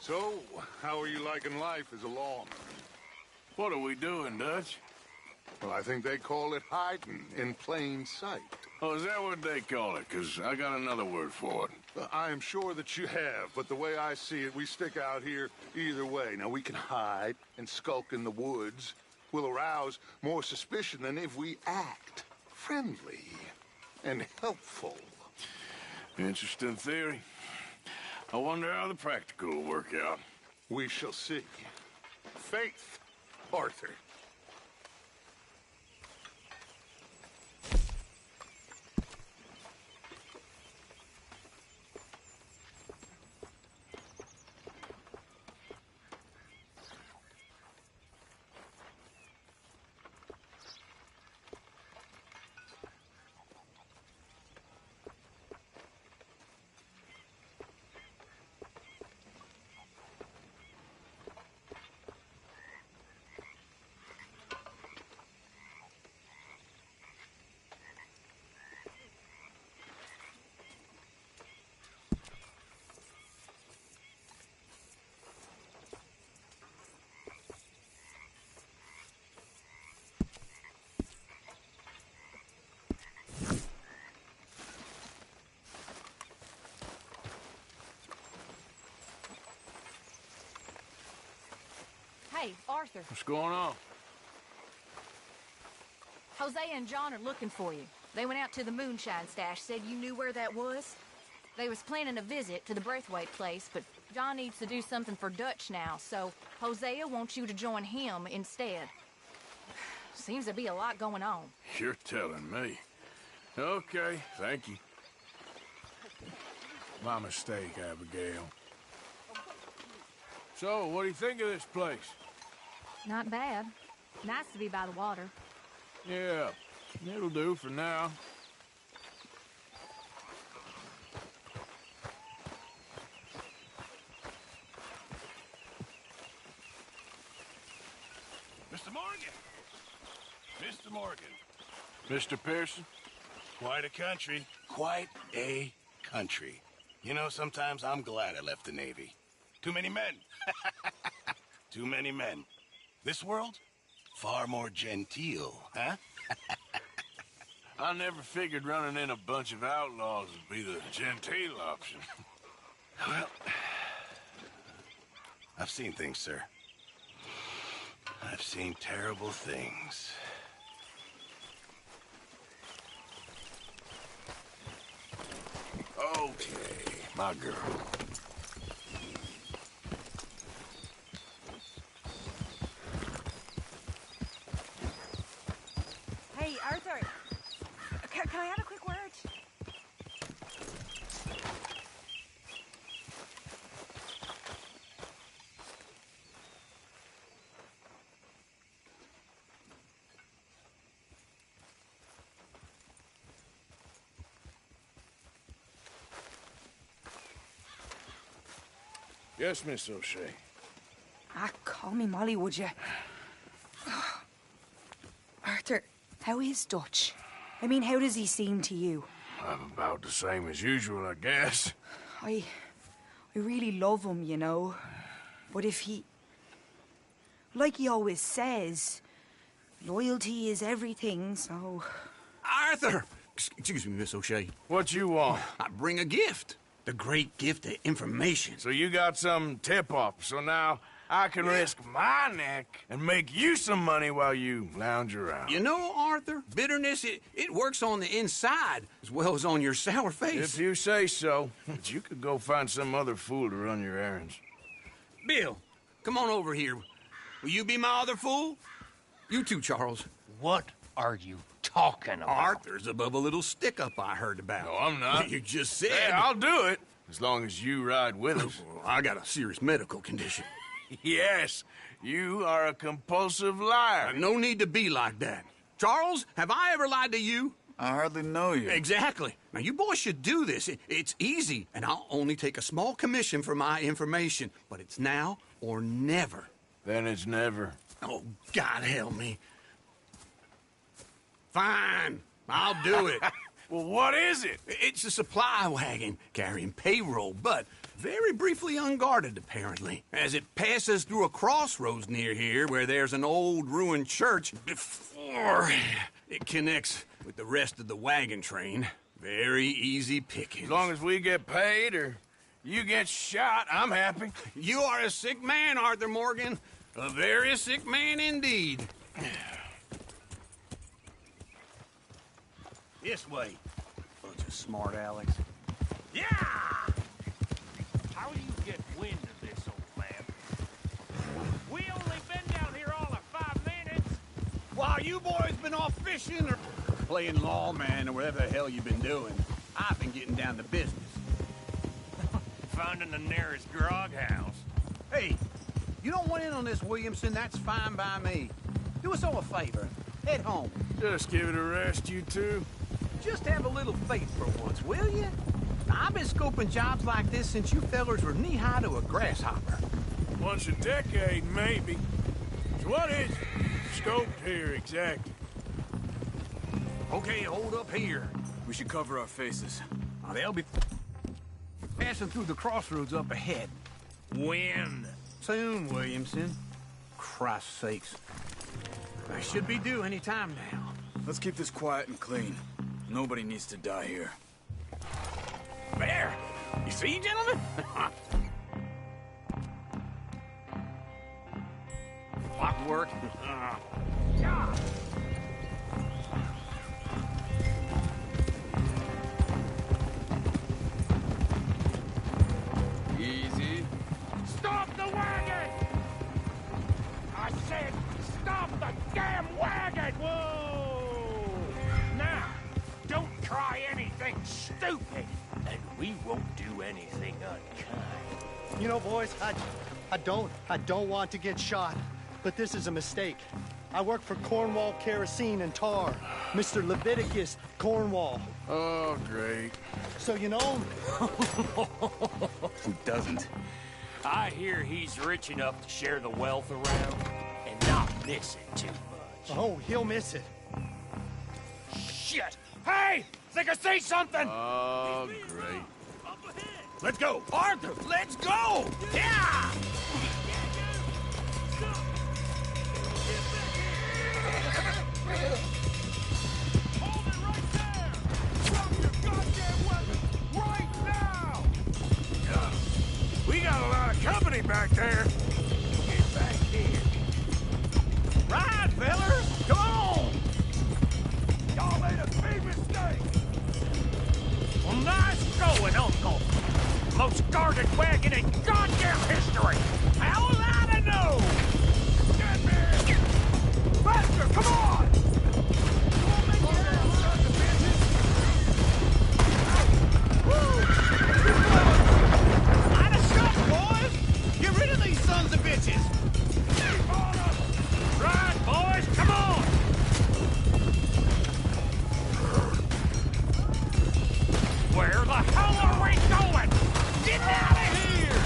So, how are you liking life as a lawman? What are we doing, Dutch? Well, I think they call it hiding in plain sight. Oh, is that what they call it? Because I got another word for it. I am sure that you have, but the way I see it, we stick out here either way. Now, we can hide and skulk in the woods. We'll arouse more suspicion than if we act friendly and helpful. Interesting theory. I wonder how the practical will work out. We shall see. Faith, Arthur. Hey, Arthur. What's going on? Hosea and John are looking for you. They went out to the moonshine stash, said you knew where that was. They was planning a visit to the Braithwaite place, but John needs to do something for Dutch now, so Hosea wants you to join him instead. Seems to be a lot going on. You're telling me. Okay, thank you. My mistake, Abigail. So, what do you think of this place? Not bad. Nice to be by the water. Yeah, it'll do for now. Mr. Morgan! Mr. Morgan. Mr. Pearson? Quite a country. Quite a country. You know, sometimes I'm glad I left the Navy. Too many men. Too many men. This world? Far more genteel, huh? I never figured running in a bunch of outlaws would be the genteel option. Well, I've seen things, sir. I've seen terrible things. Okay, my girl. Hey, Arthur. Can I have a quick word? Yes, Miss O'Shea. Call me Molly, would you? Arthur, how is Dutch? I mean, how does he seem to you? I'm about the same as usual, I guess. I really love him, you know. But if he... Like he always says, loyalty is everything, so... Arthur! Excuse me, Miss O'Shea. What you want? I bring a gift. The great gift of information. So you got some tip-off, so now I can risk my neck and make you some money while you lounge around. You know, Arthur, bitterness, it works on the inside as well as on your sour face. If you say so. But you could go find some other fool to run your errands. Bill, come on over here. Will you be my other fool? You too, Charles. What are you talking about? Arthur's above a little stick-up I heard about. No, I'm not. You just said... Hey, I'll do it, as long as you ride with us. I got a serious medical condition. Yes, you are a compulsive liar. No need to be like that. Charles, have I ever lied to you? I hardly know you. Exactly. Now, you boys should do this. It's easy, and I'll only take a small commission for my information. But it's now or never. Then it's never. Oh, God help me. Fine, I'll do it. Well, what is it? It's a supply wagon carrying payroll, but Very briefly unguarded, apparently, as it passes through a crossroads near here where there's an old ruined church before it connects with the rest of the wagon train. Very easy pickings. As long as we get paid or you get shot, I'm happy. You are a sick man, Arthur Morgan. A very sick man indeed. This way. Bunch of smart Alex. Yeah! How do you get wind of this, old man? We only been down here all of 5 minutes. While you boys been off fishing or playing lawman or whatever the hell you've been doing, I've been getting down to business. Finding the nearest grog house. Hey, you don't want in on this, Williamson, that's fine by me. Do us all a favor. Head home. Just give it a rest, you two. Just have a little faith for once, will you? I've been scoping jobs like this since you fellers were knee-high to a grasshopper. Once a decade, maybe. So what is scoped here exactly? Okay, hold up here. We should cover our faces. They'll be passing through the crossroads up ahead. When? Soon, Williamson. Christ's sakes. They should be due any time now. Let's keep this quiet and clean. Nobody needs to die here. There! You see, gentlemen? Clockwork. Easy. Stop the wagon! I said, stop the damn wagon! Whoa! Now, don't try anything stupid, and we won't do anything unkind. You know, boys, I don't want to get shot, but this is a mistake. I work for Cornwall Kerosene and Tar, Mr. Leviticus Cornwall. Oh, great. So you know him? Who doesn't? I hear he's rich enough to share the wealth around and not miss it too much. Oh, he'll miss it. Shit! Hey! Think I see something! Oh, great. Let's go! Arthur, let's go! Yeah! Hold it right there! Drop your goddamn weapon right now! We got a lot of company back there. Get back here. Ride, fellers! Come on! Y'all made a big mistake! Well, nice going, Uncle! Most guarded wagon in goddamn history! How was I to know? Get me! Faster, come on! Out of shot, boys! Get rid of these sons of bitches! Right, boys, come on! Where the hell are we going? Get out of here!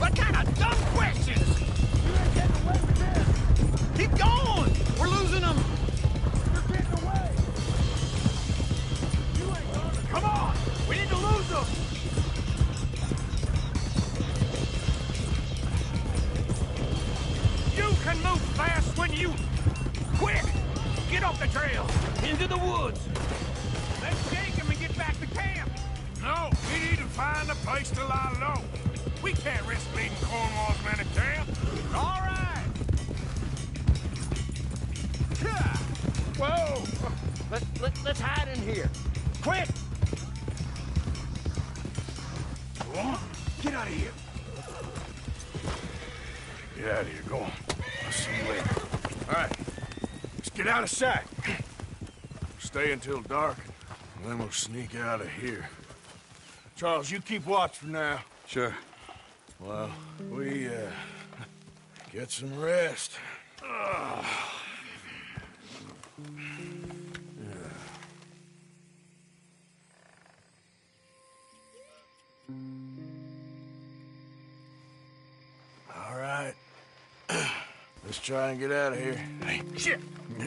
What kind of dumb questions? You ain't getting away with this! Keep going! We're losing them! You're getting away! You ain't gonna... Come on! We need to lose them! You can move fast when you... Quick! Get off the trail! Into the woods! Let's take him and get back to camp! No, we need to find a place to lie low. We can't risk meeting Cornwall's men at camp. All right! Whoa! Let's hide in here. Quick! Go on. Get out of here. Get out of here. Go on. I'll see you later. All right. Let's get out of sight. Stay until dark, and then we'll sneak out of here. Charles, you keep watch for now. Sure. Well, we, get some rest. All right. Let's try and get out of here. Hey, shit!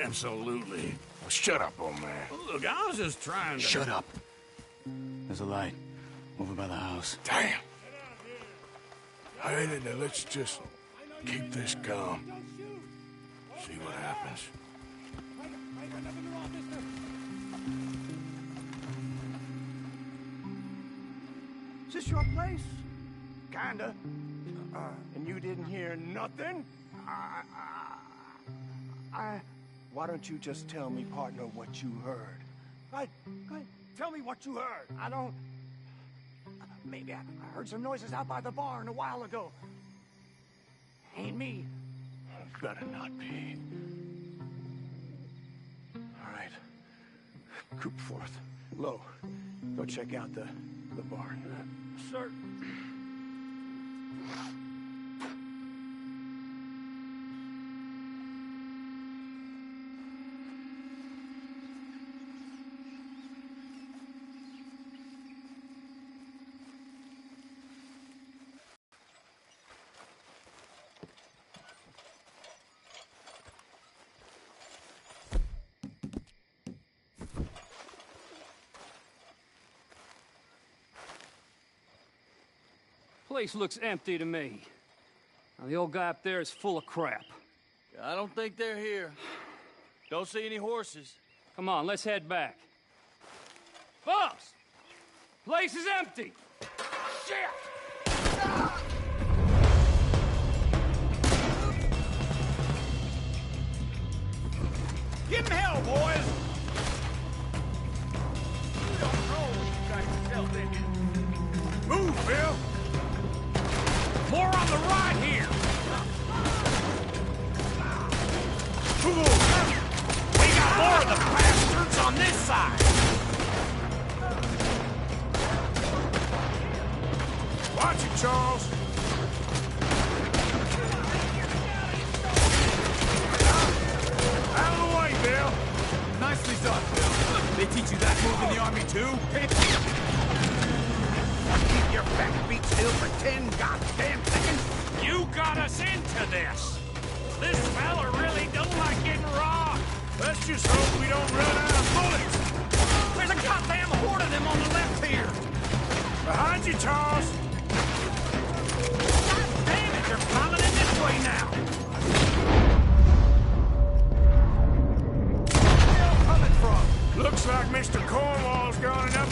Absolutely. Well, shut up, old man. Look, I was just trying to... Shut up. There's a light over by the house. Damn. Hey, let's just keep this calm. See what happens. Is this your place? Kinda. And you didn't hear nothing? Why don't you just tell me, partner, what you heard? Tell me what you heard. I don't... Maybe I heard some noises out by the barn a while ago. Ain't me. Better not be. All right. Coopforth. Lo, go check out the barn. Sir. Place looks empty to me. Now, the old guy up there is full of crap. I don't think they're here. Don't see any horses. Come on, let's head back. Boss! Place is empty! Shit! Give him hell, boys! You don't know what you got yourself into. Move, Bill! More on the right here! We got more of the bastards on this side! Watch it, Charles! Out of the way, Bill! Nicely done, Bill. They teach you that move in the army, too? Keep your back beat still for 10 goddamn seconds. You got us into this. This fella really don't like getting raw. Let's just hope we don't run out of bullets. There's a goddamn horde of them on the left here. Behind you, Charles. God damn it, they're piling in this way now. Where are they coming from? Looks like Mr. Cornwall's gone enough.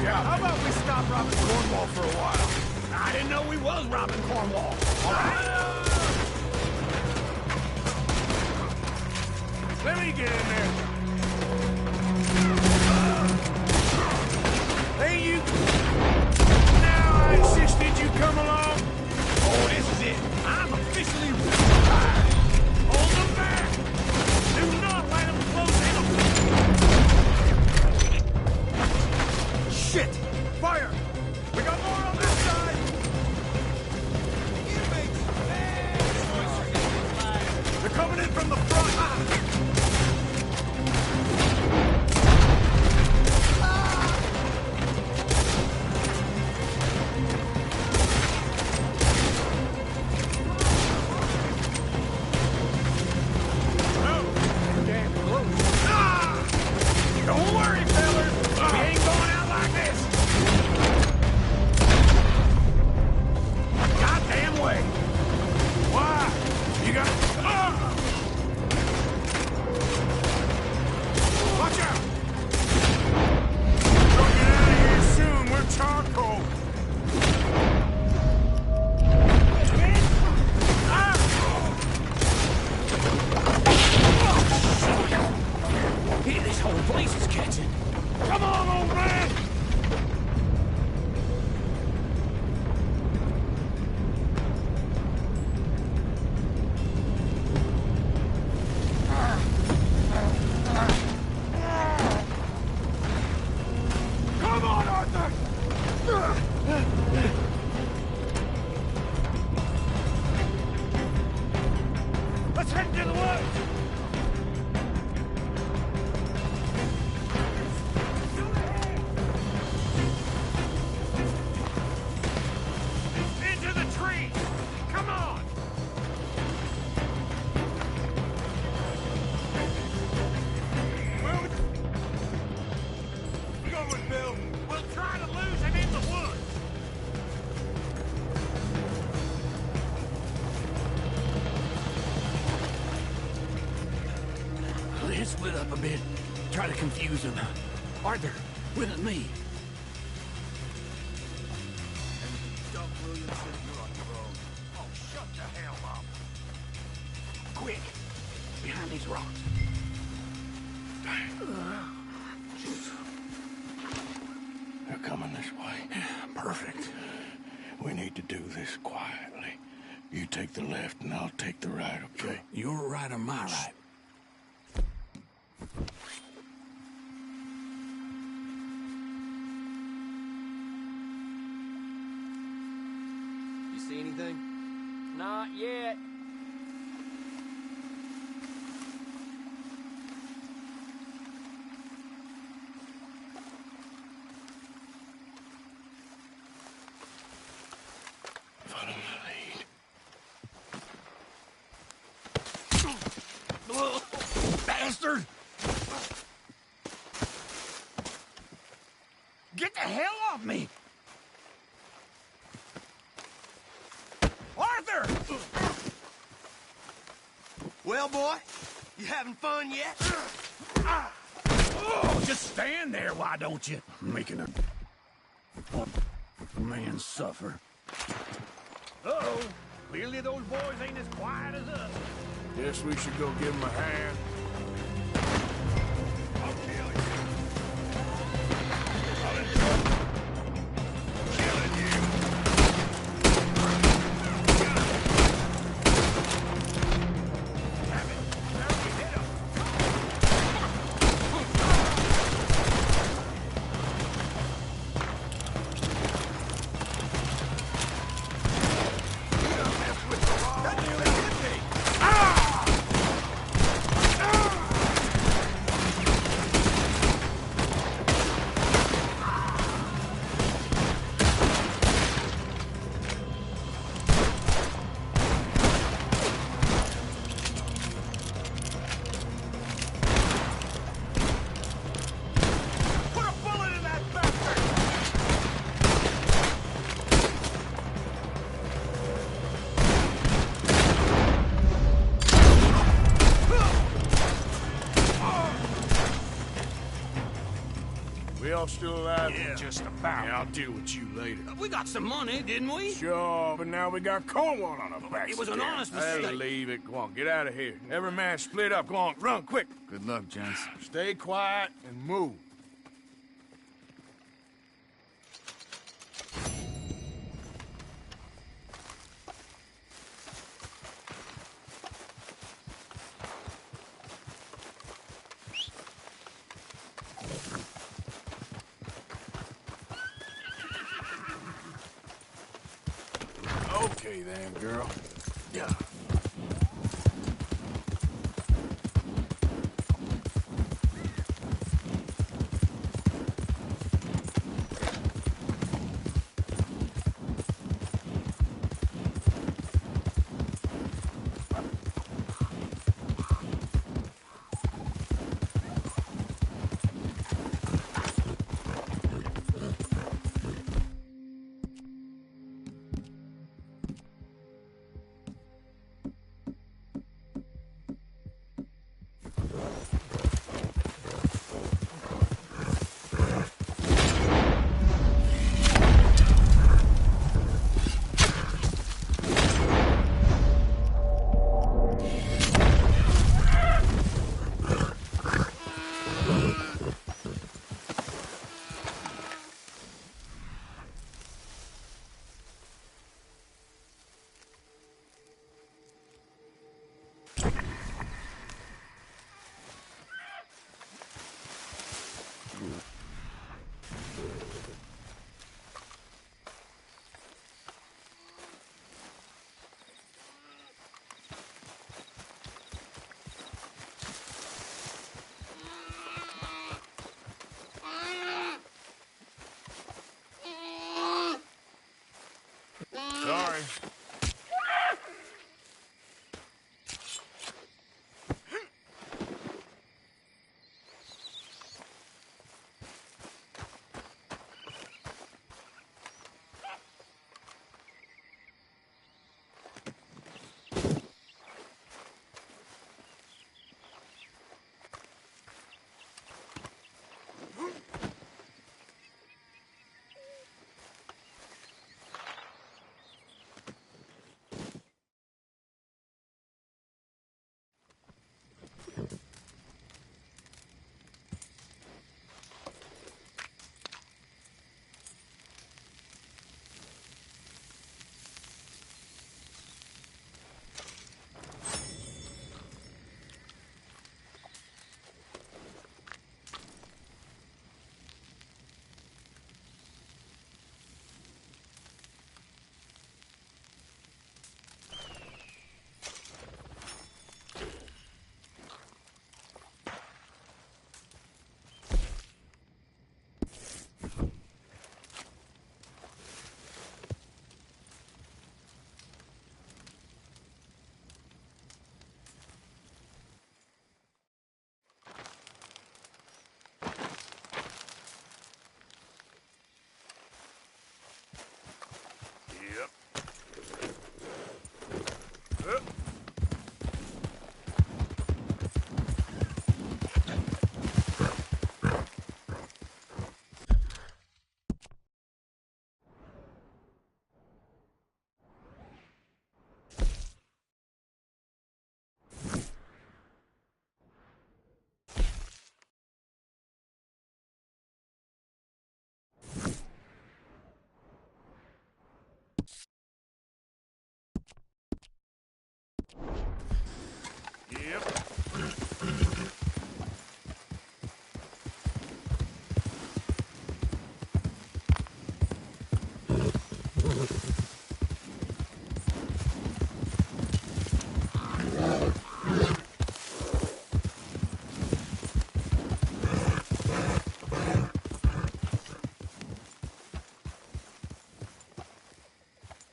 How about we stop robbing Cornwall for a while? I didn't know we was robbing Cornwall. All right? Let me get in there. Hey, you. Now I insisted you come along. Oh, this is it. I'm officially retired. Hold them back. Do not let them close in. Shit! Fire! We got more on this side! They're coming in from the front! Don't worry, fellas! We ain't going out like this! Goddamn way! Why? You got... Watch out! We'll get out of here soon. We're charcoal. Hey, this whole place is catching. Come on, old man! split up a bit. Try to confuse them. Arthur, with me. Doug Williamson, you're on your own. Oh, shut the hell up. Quick! Behind these rocks. They're coming this way. Perfect. We need to do this quietly. You take the left and I'll take the right, okay? Your right or my right? You see anything? Not yet. Follow my lead. Bastard! Get the hell off me! Arthur! Well, boy, you having fun yet? Oh, just stand there, why don't you? Making a man suffer. Uh-oh. Clearly those boys ain't as quiet as us. Guess we should go give him a hand. I'll kill you. We all still alive? Yeah, just about. Yeah, I'll deal with you later. We got some money, didn't we? Sure, but now we got Cornwall on our backs. It was an honest Hey, mistake. leave it. Go on, get out of here. Every man split up. Go on, run, quick. Good luck, gents. Stay quiet and move. Okay then, girl. Yeah. Yep.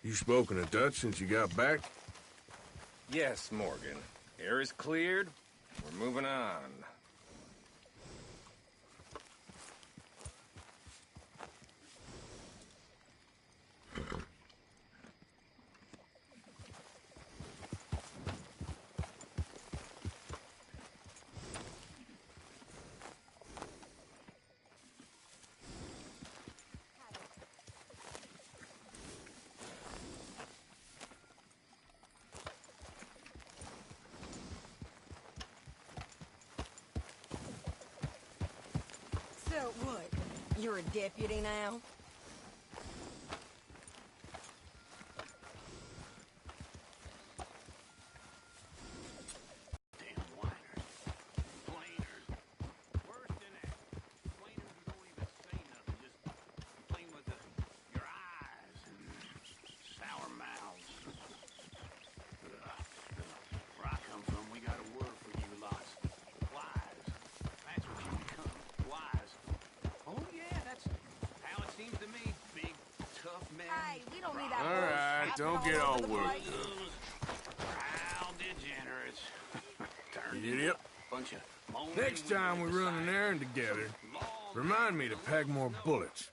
You spoken to Dutch since you got back? Yes, Morgan. Air is cleared. We're moving on. So what? You're a deputy now? Sour mouths. Where I come from, we got a word for you lots. Wise. That's what you become. Wise. Oh, yeah, that's how it seems to me. Big, tough man. Hey, we don't need that. All right, don't get all worked Proud degenerates. Turned Idiot. bunch of moaning Next time we women run an errand together, remind me to pack more bullets.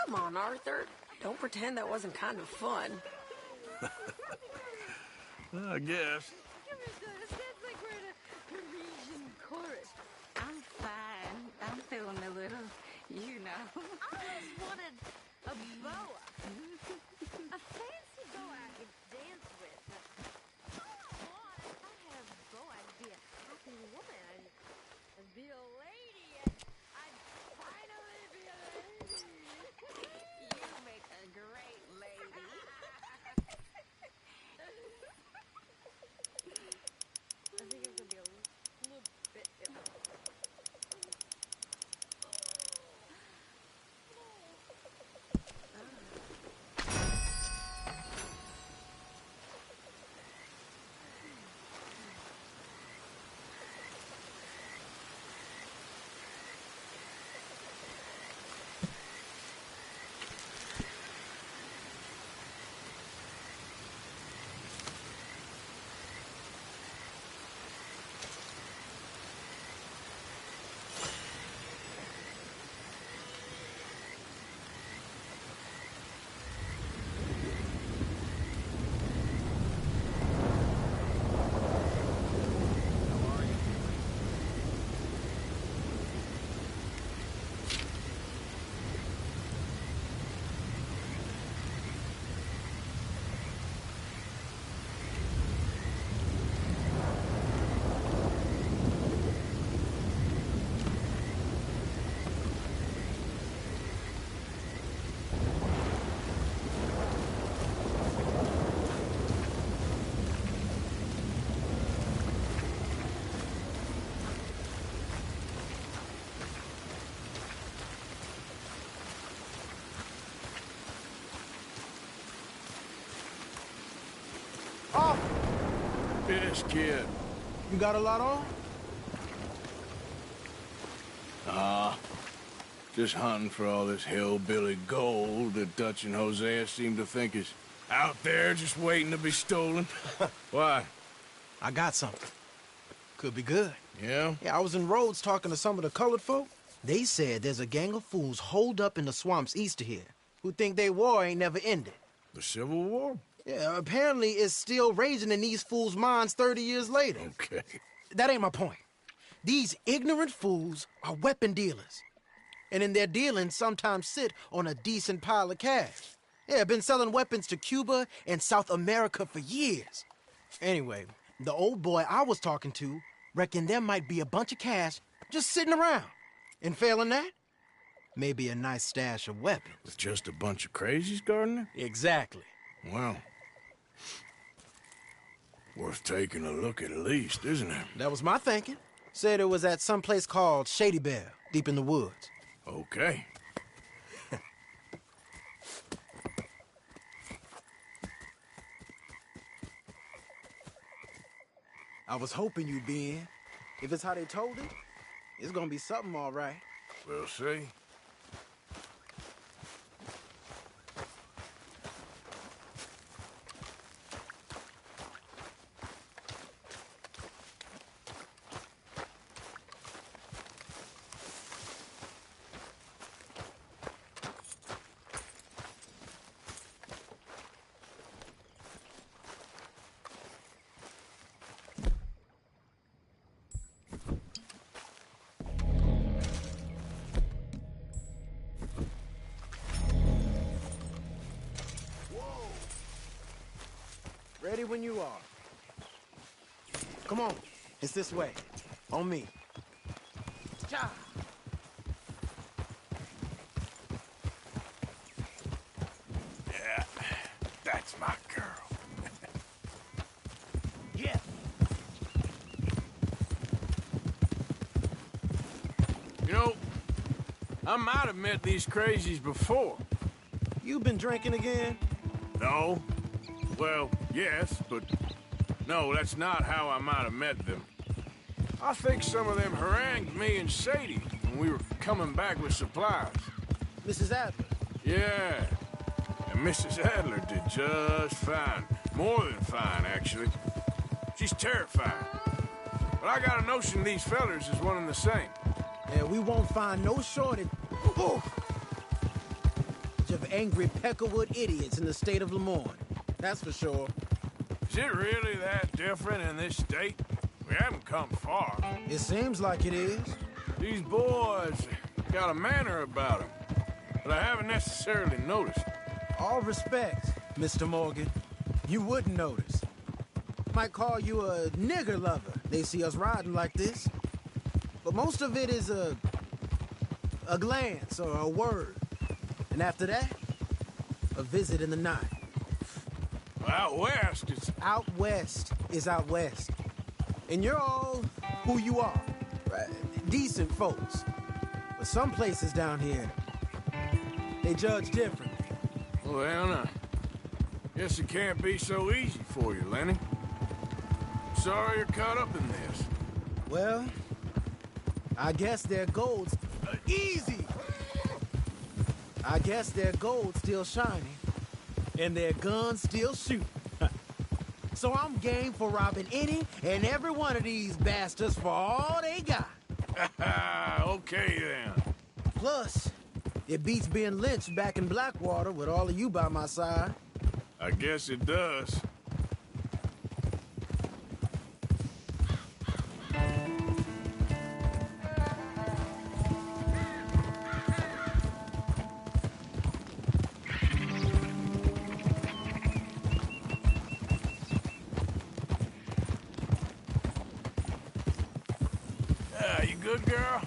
Come on, Arthur. Don't pretend that wasn't kind of fun. I guess. I'm fine. I'm feeling a little, you know. I always wanted a boa. A fancy boa I could dance with. But all I want, if I had a boa, I'd be a happy woman. I'd be a lady. I'd finally be a lady. You make a great lady. I think I'm gonna be a little bit ill. Yes, kid. You got a lot on? Just hunting for all this hillbilly gold that Dutch and Hosea seem to think is out there just waiting to be stolen. Why? I got something. Could be good. Yeah? Yeah, I was in Rhodes talking to some of the colored folk. They said there's a gang of fools holed up in the swamps east of here who think their war ain't never ended. The Civil War? Yeah, apparently it's still raging in these fools' minds 30 years later. Okay. That ain't my point. These ignorant fools are weapon dealers. And in their dealings sometimes sit on a decent pile of cash. Yeah, been selling weapons to Cuba and South America for years. Anyway, the old boy I was talking to reckoned there might be a bunch of cash just sitting around. And failing that, maybe a nice stash of weapons. With just a bunch of crazies guarding it? Exactly. Well, Worth taking a look at least, isn't it? That was my thinking. Said it was at some place called Shady Belle, deep in the woods. Okay. I was hoping you'd be in. If it's how they told it, it's gonna be something all right. We'll see. Ready when you are. Come on, it's this way. On me. Cha! Yeah, that's my girl. Yeah. You know, I might have met these crazies before. You been drinking again? No. Well, yes, but no, that's not how I might have met them. I think some of them harangued me and Sadie when we were coming back with supplies. Mrs. Adler? Yeah, and Mrs. Adler did just fine. More than fine, actually. She's terrifying. But I got a notion these fellers is one and the same. Yeah, we won't find no shortage of angry Peckerwood idiots in the state of Lemoyne. That's for sure. Is it really that different in this state? We haven't come far. It seems like it is. These boys got a manner about them, but I haven't necessarily noticed. All respect, Mr. Morgan. You wouldn't notice. Might call you a nigger lover. They see us riding like this. But most of it is a glance or a word. And after that, a visit in the night. Out west, it's... Out west is out west. And you're all who you are. Right? Decent folks. But some places down here, they judge differently. Well, then, guess it can't be so easy for you, Lenny. Sorry you're caught up in this. Well, I guess their gold's... easy! I guess their gold's still shining. And their guns still shoot. So I'm game for robbing any and every one of these bastards for all they got. Okay, then. Plus, it beats being lynched back in Blackwater with all of you by my side. I guess it does. Good girl?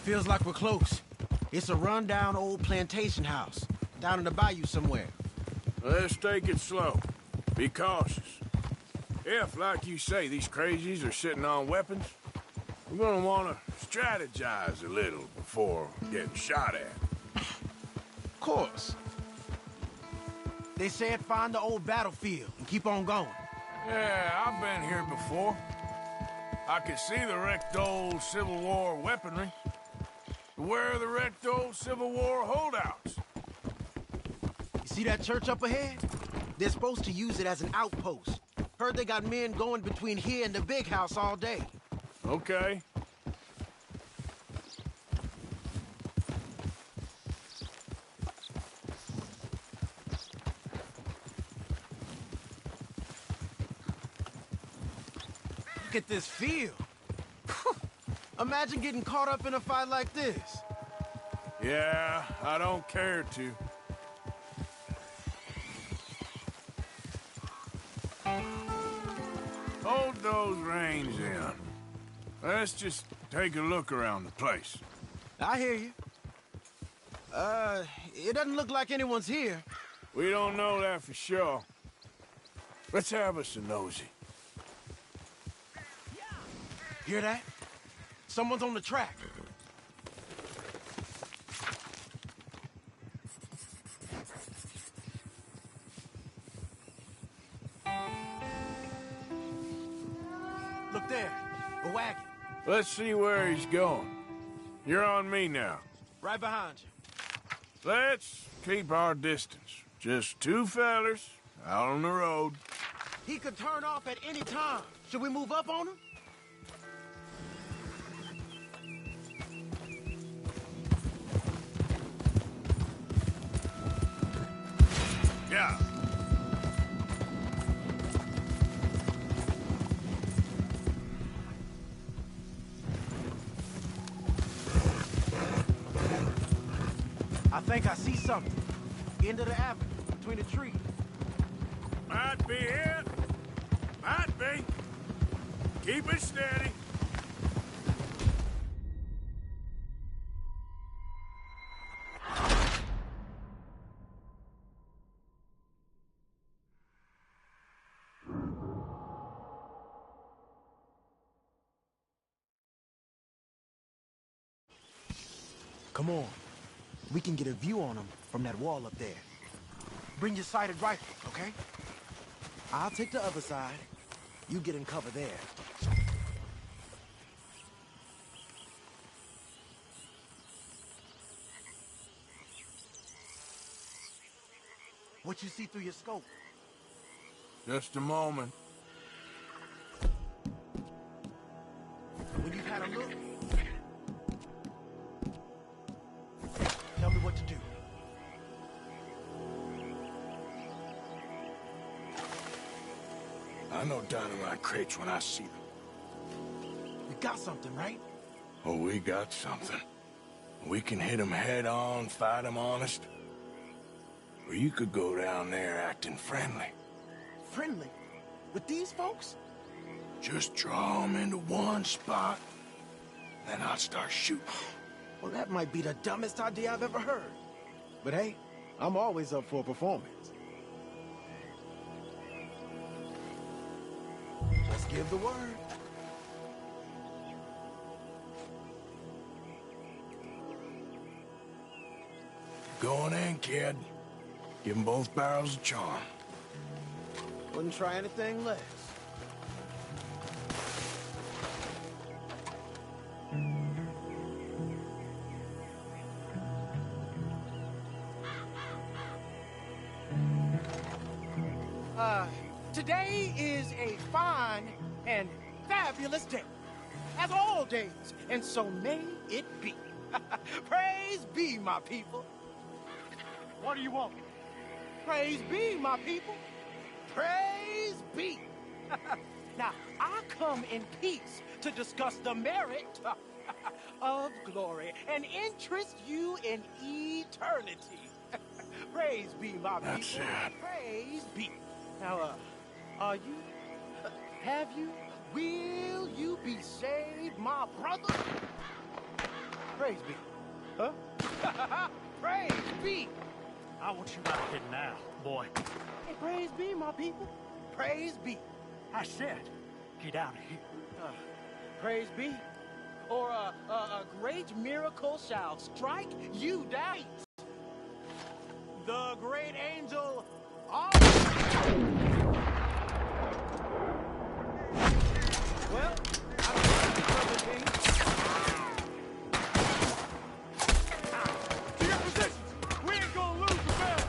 Feels like we're close. It's a rundown old plantation house, down in the bayou somewhere. Let's take it slow. Be cautious. If, like you say, these crazies are sitting on weapons, we're gonna want to strategize a little before getting shot at. Of course. They said find the old battlefield and keep on going. Yeah, I've been here before. I can see the wrecked old Civil War weaponry. Where are the wrecked old Civil War holdouts? You see that church up ahead? They're supposed to use it as an outpost. Heard they got men going between here and the big house all day. Okay. Look at this field. Imagine getting caught up in a fight like this. Yeah, I don't care to. Hold those reins in. Let's just take a look around the place. I hear you. It doesn't look like anyone's here. We don't know that for sure. Let's have us a nosy. Hear that? Someone's on the track. Look there, a wagon. Let's see where he's going. You're on me now. Right behind you. Let's keep our distance. Just two fellers out on the road. He could turn off at any time. Should we move up on him? Yeah. I think I see something. End of the avenue, between the trees. Might be it. Might be. Keep it steady. Come on. We can get a view on him from that wall up there. Bring your sighted rifle, okay? I'll take the other side. You get in cover there. What you see through your scope? Just a moment. When you've had a look, tell me what to do. I know dynamite crates when I see them. You got something, right? Oh, we got something. We can hit them head on, fight them honest. Or you could go down there acting friendly. Friendly? With these folks? Just draw them into one spot, then I'll start shooting. Well, that might be the dumbest idea I've ever heard. But hey, I'm always up for a performance. Just give the word. Going in, kid. Give them both barrels a charm. Wouldn't try anything less. Today is a fine and fabulous day, as all days, and so may it be. Praise be, my people. What do you want? Praise be, my people. Praise be. Now, I come in peace to discuss the merit of glory and interest you in eternity. Praise be, my people. That's it. Praise be. Now, are you? Have you? Will you be saved, my brother? Praise be. Huh? Praise be. I want you out of here now, boy. Hey, praise be, my people. Praise be. I said, get out of here. Praise be. Or a great miracle shall strike you down. The great angel of... Well, I'm Brother King. To your positions! We ain't gonna lose the battle!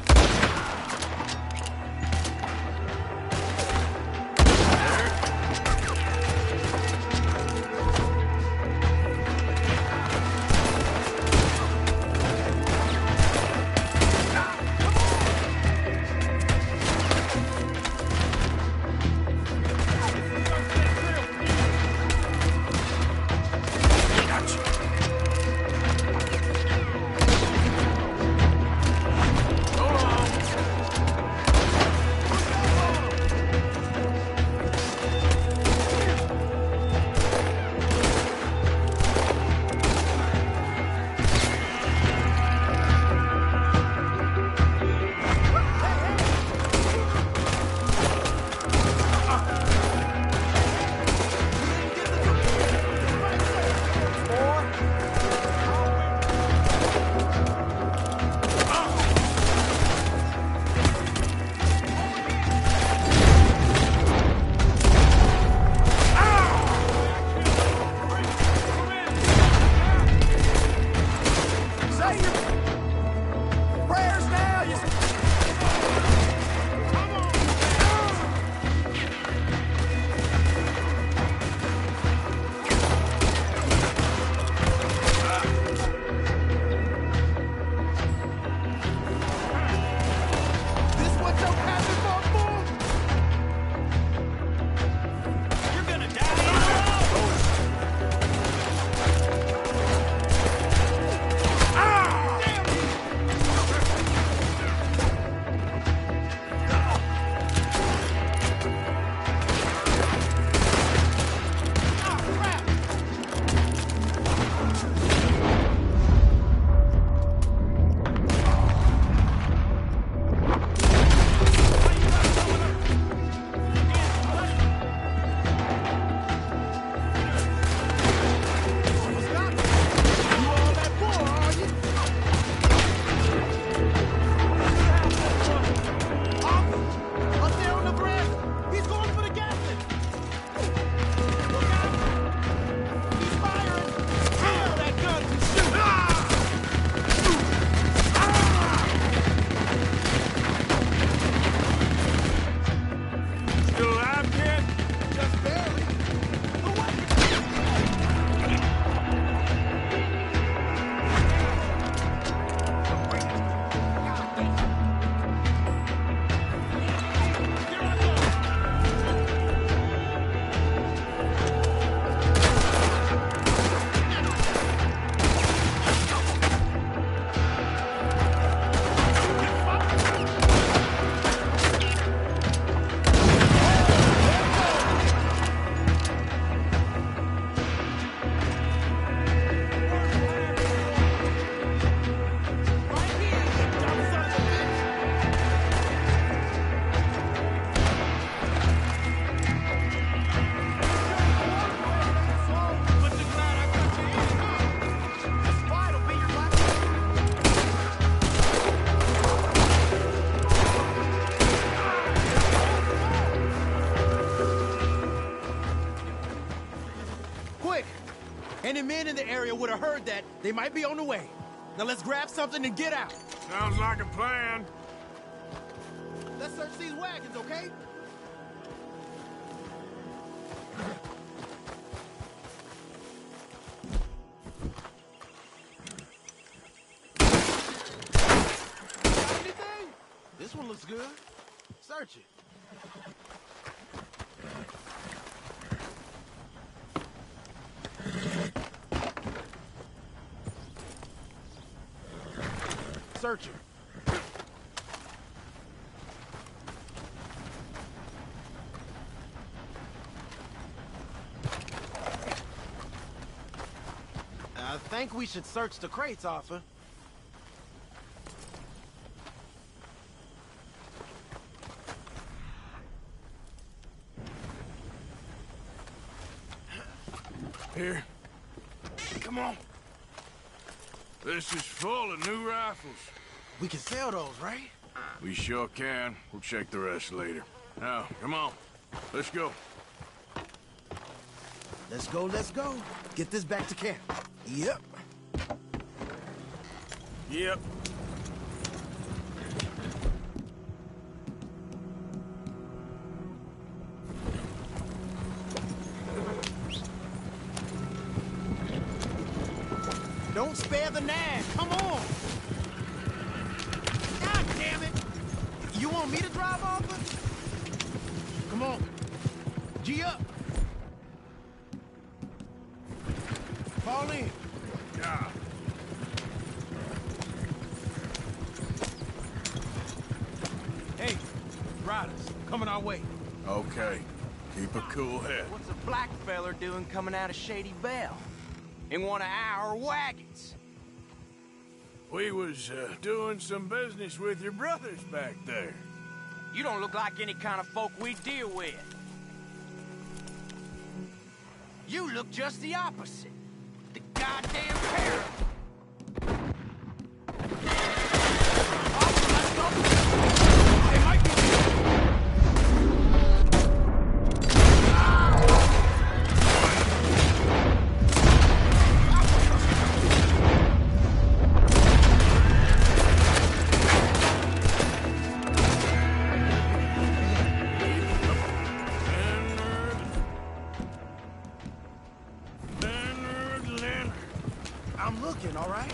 Any men in the area would have heard that. They might be on the way. Now let's grab something and get out. Sounds like a plan. Let's search these wagons, okay? Got anything? This one looks good. Search it. Search it. I think we should search the crates, Arthur. Here. Come on. This is full of new rifles. We can sell those, right? We sure can. We'll check the rest later. Now, come on. Let's go. Let's go, let's go. Get this back to camp. Yep. Yep. Don't spare the nag. Come on. God damn it. You want me to drive, Arthur? Come on. G up. Fall in. Yeah. Hey, riders, coming our way. Okay. Keep a cool head. What's a black feller doing coming out of Shady Belle? In one of our wagons? We was doing some business with your brothers back there. You don't look like any kind of folk we deal with. You look just the opposite. The goddamn pair of them. I'm looking, all right?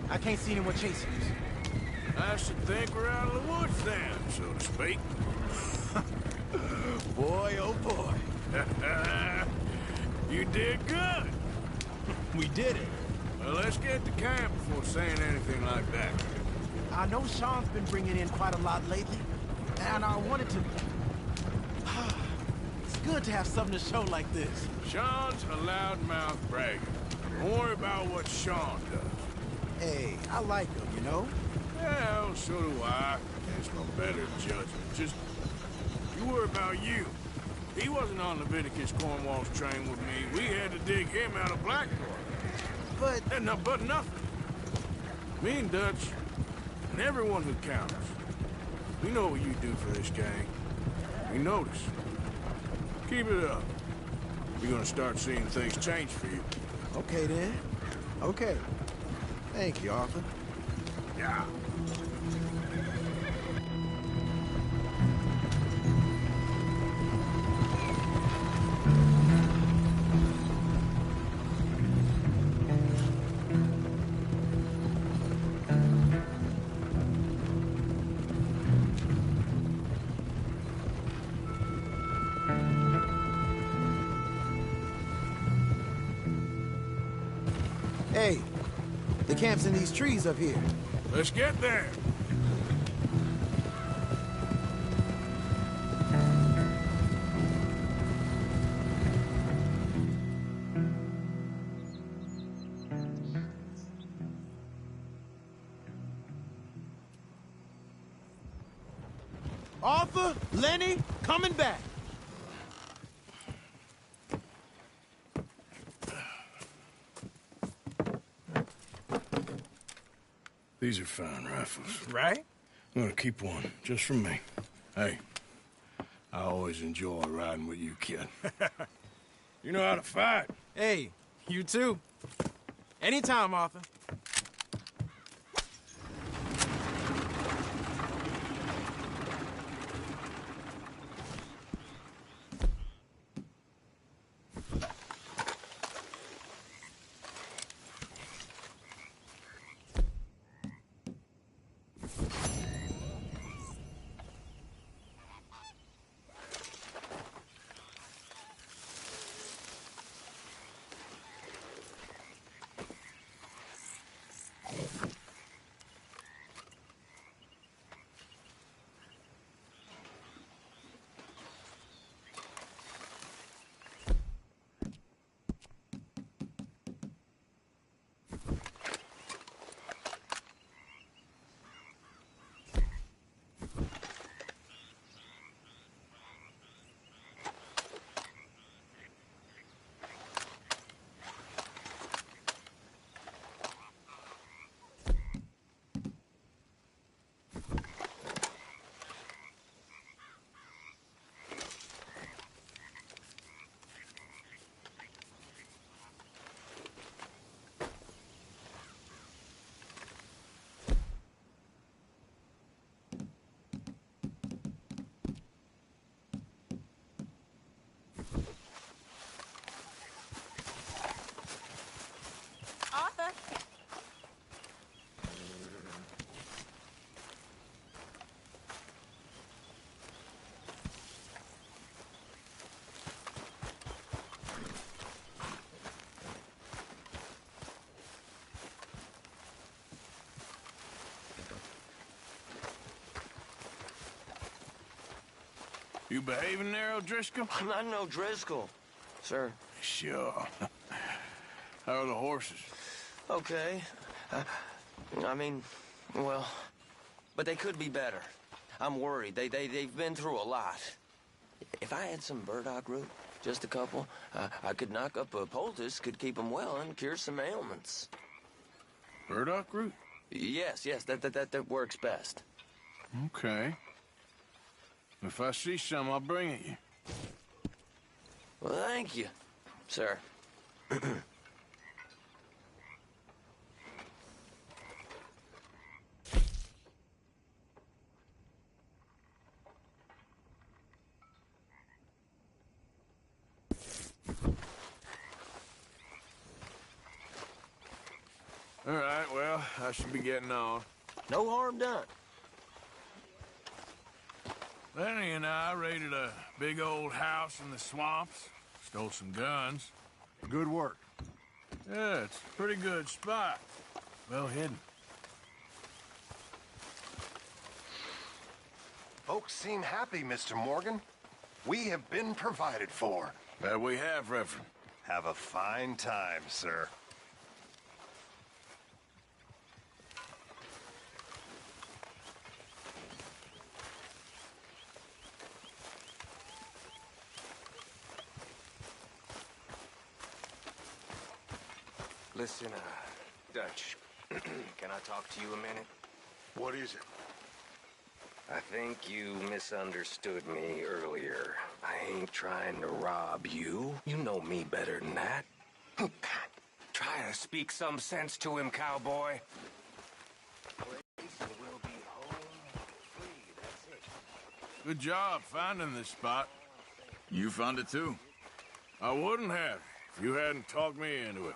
I can't see anyone chasing us. I should think we're out of the woods then, so to speak. Boy, oh boy. You did good. We did it. Well, let's get to camp before saying anything like that. I know Sean's been bringing in quite a lot lately, and I wanted to... It's good to have something to show like this. Sean's a loudmouth bragger. Don't worry about what Sean does. Hey, I like him, you know? Well, so do I. It's no better judgment. Just, you worry about you. He wasn't on Leviticus Cornwall's train with me. We had to dig him out of Blackwater. But nothing. Me and Dutch, and everyone who counts, we know what you do for this gang. We notice. Keep it up. You're gonna start seeing things change for you. Okay, then. Okay. Thank you, Arthur. Yeah. Hey, the camp's in these trees up here. Let's get there. Arthur, Lenny, coming back. These are fine rifles. Right? I'm gonna keep one, just for me. Hey, I always enjoy riding with you, kid. You know how to fight. Hey, You too. Anytime, Arthur. Arthur. You behaving there, O'Driscoll? I'm not no Driscoll, sir. Sure. How are the horses? Okay. I mean, well, but they could be better. I'm worried. They've been through a lot. If I had some burdock root, just a couple, I could knock up a poultice, could keep them well, and cure some ailments. Burdock root? Yes, that works best. Okay. If I see some, I'll bring it you. Well, thank you, sir. All right, well, I should be getting on. No harm done. Lenny and I raided a big old house in the swamps, stole some guns. Good work. Yeah, it's a pretty good spot. Well hidden. Folks seem happy, Mr. Morgan. We have been provided for. That we have, Reverend. Have a fine time, sir. Listen, Dutch, can I talk to you a minute? What is it? I think you misunderstood me earlier. I ain't trying to rob you. You know me better than that. Try to speak some sense to him, cowboy. Good job finding this spot. You found it too? I wouldn't have if you hadn't talked me into it.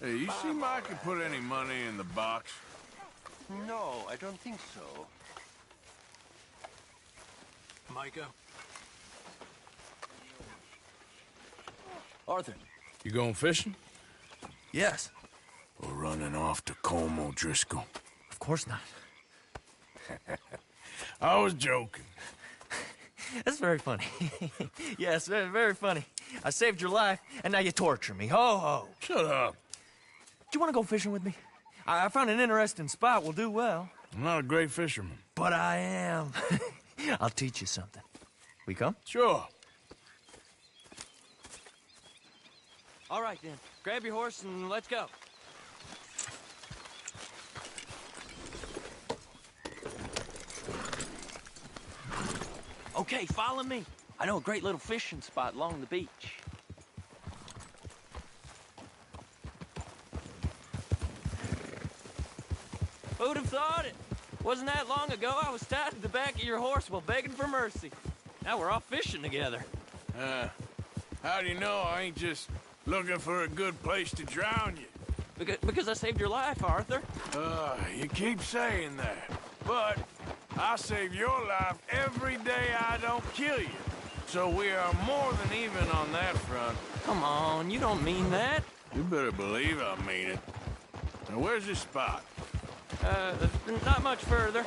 Hey, you see Mike can put any money in the box? No, I don't think so. Micah? Arthur. You going fishing? Yes. or running off to Colm O'Driscoll? Of course not. I was joking. That's very funny. Yes, very, very funny. I saved your life, and now you torture me. Ho, ho. Shut up. Do you want to go fishing with me? I found an interesting spot. We'll do well. I'm not a great fisherman. But I am. I'll teach you something. We come? Sure. All right, then. Grab your horse and let's go. Okay, follow me. I know a great little fishing spot along the beach. Who'd have thought it? Wasn't that long ago I was tied to the back of your horse while begging for mercy. Now we're off fishing together. How do you know I ain't just looking for a good place to drown you? Because I saved your life, Arthur. You keep saying that. But I save your life every day I don't kill you. So we are more than even on that front. Come on, you don't mean that. You better believe I mean it. Now, where's this spot? Not much further.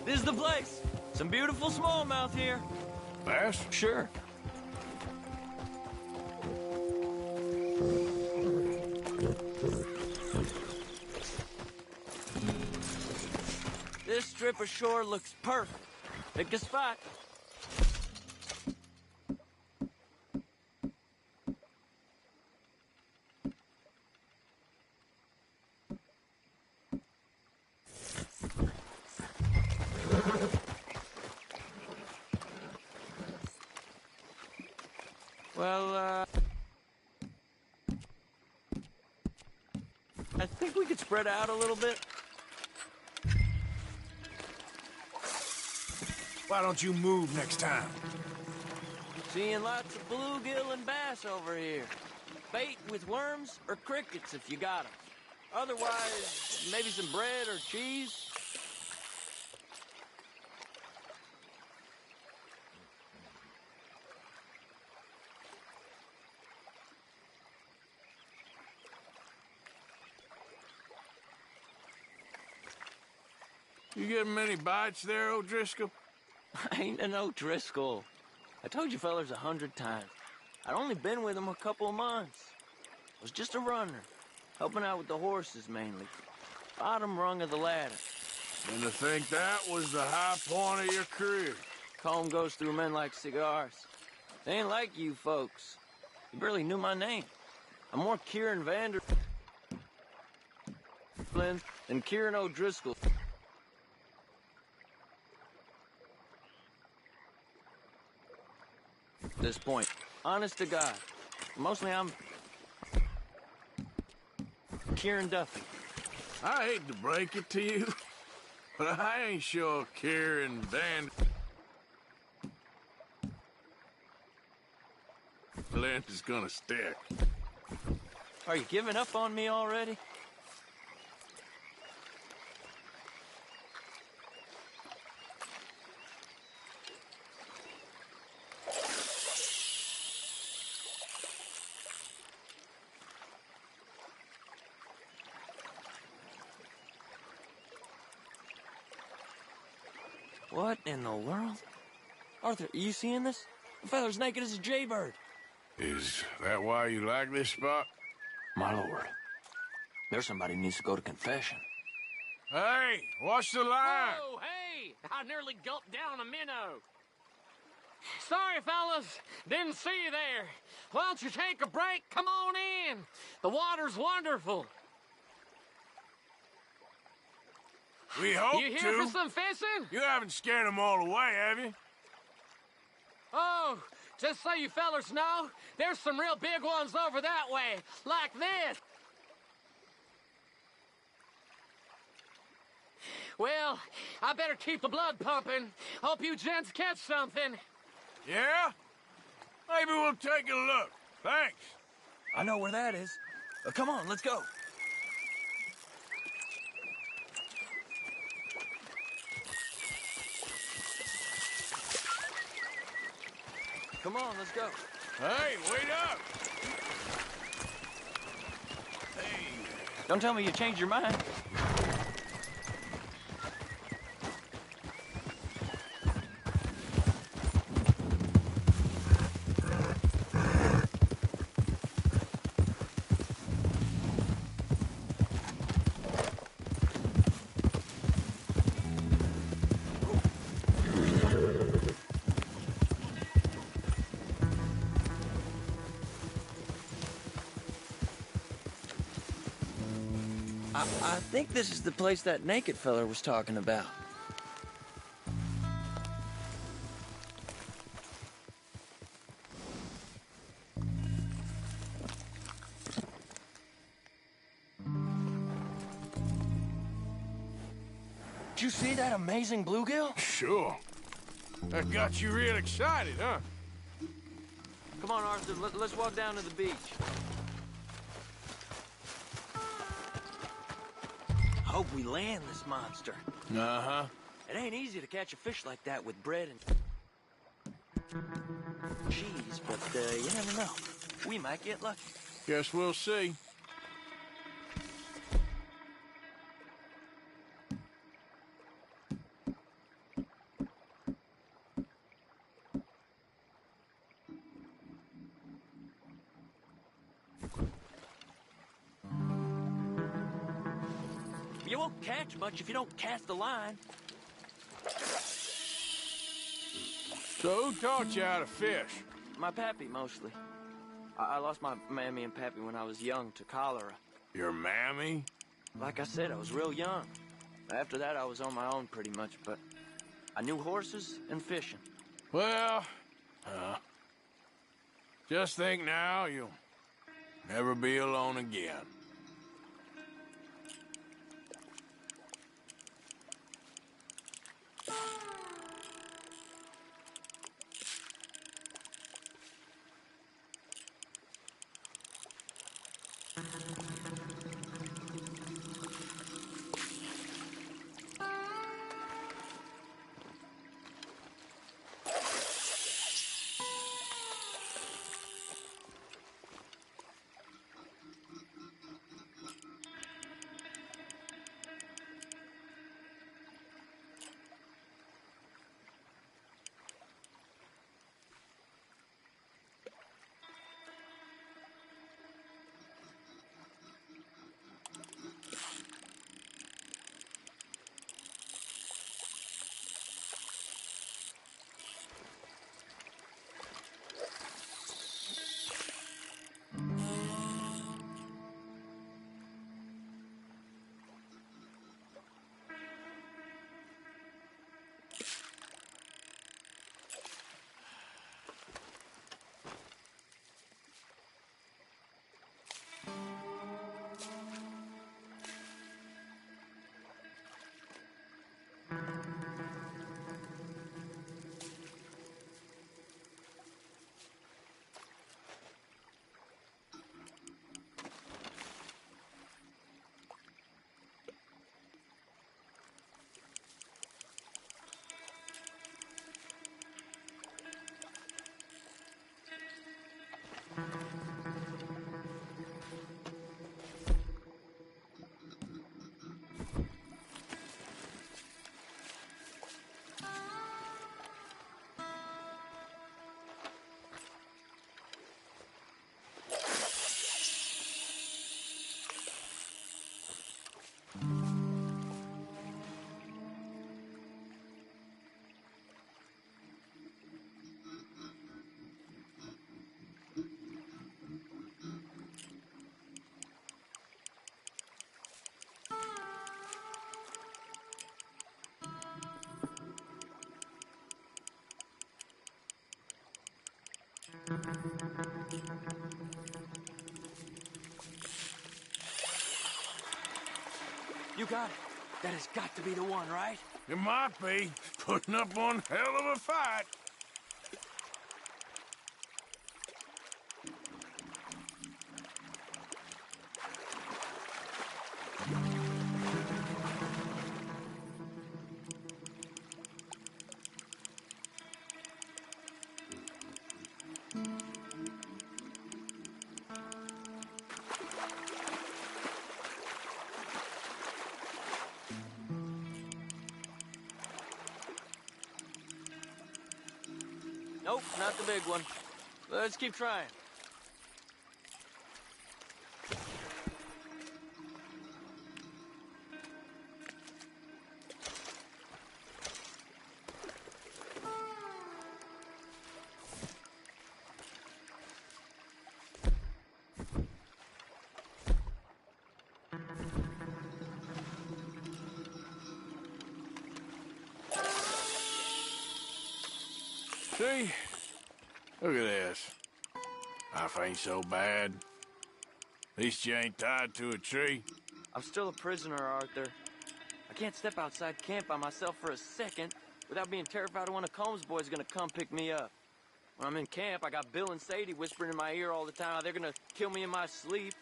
This is the place. Some beautiful smallmouth here. Bass? Sure. This strip of shore looks perfect. Pick a spot. Well, I think we could spread out a little bit. Why don't you move next time? Seeing lots of bluegill and bass over here. Bait with worms or crickets if you got them. Otherwise, maybe some bread or cheese. You getting many bites there, O'Driscoll? I ain't an O'Driscoll. I told you fellers 100 times. I'd only been with him a couple of months. I was just a runner, helping out with the horses mainly. Bottom rung of the ladder. And to think that was the high point of your career. Colm goes through men like cigars. They ain't like you folks. You barely knew my name. I'm more Kieran Vander than Kieran O'Driscoll. At this point, honest to God, mostly I'm Kieran Duffy. I hate to break it to you, but I ain't sure Kieran Van Flint is gonna stick. Are you giving up on me already? What in the world? Arthur, are you seeing this? The feller's naked as a jaybird. Is that why you like this spot? My lord, there's somebody who needs to go to confession. Hey, watch the line! Oh, hey! I nearly gulped down a minnow. Sorry, fellas. Didn't see you there. Why don't you take a break? Come on in. The water's wonderful. We hope You to. here for some fishing? You haven't scared them all away, have you? Oh, just so you fellers know, there's some real big ones over that way, like this. Well, I better keep the blood pumping. Hope you gents catch something. Yeah? Maybe we'll take a look. Thanks. I know where that is. Come on, let's go. Come on, let's go. Hey, wait up! Don't tell me you changed your mind. I think this is the place that naked fella was talking about. Did you see that amazing bluegill? Sure. That got you real excited, huh? Come on, Arthur, let's walk down to the beach. I hope we land this monster. Uh-huh. It ain't easy to catch a fish like that with bread and cheese, but you never know. We might get lucky. Guess we'll see. You won't catch much if you don't cast the line. So who taught you how to fish? My pappy, mostly. I lost my mammy and pappy when I was young to cholera. Your mammy? Like I said, I was real young. After that, I was on my own pretty much, but I knew horses and fishing. Well, just think now, you'll never be alone again. You got it. That has got to be the one, right? It might be. Putting up one hell of a fight. Nope, not the big one. Let's keep trying. See? Look at this. Life ain't so bad. At least you ain't tied to a tree. I'm still a prisoner, Arthur. I can't step outside camp by myself for a second without being terrified of one of Combs' boys gonna come pick me up. When I'm in camp, I got Bill and Sadie whispering in my ear all the time how they're gonna kill me in my sleep.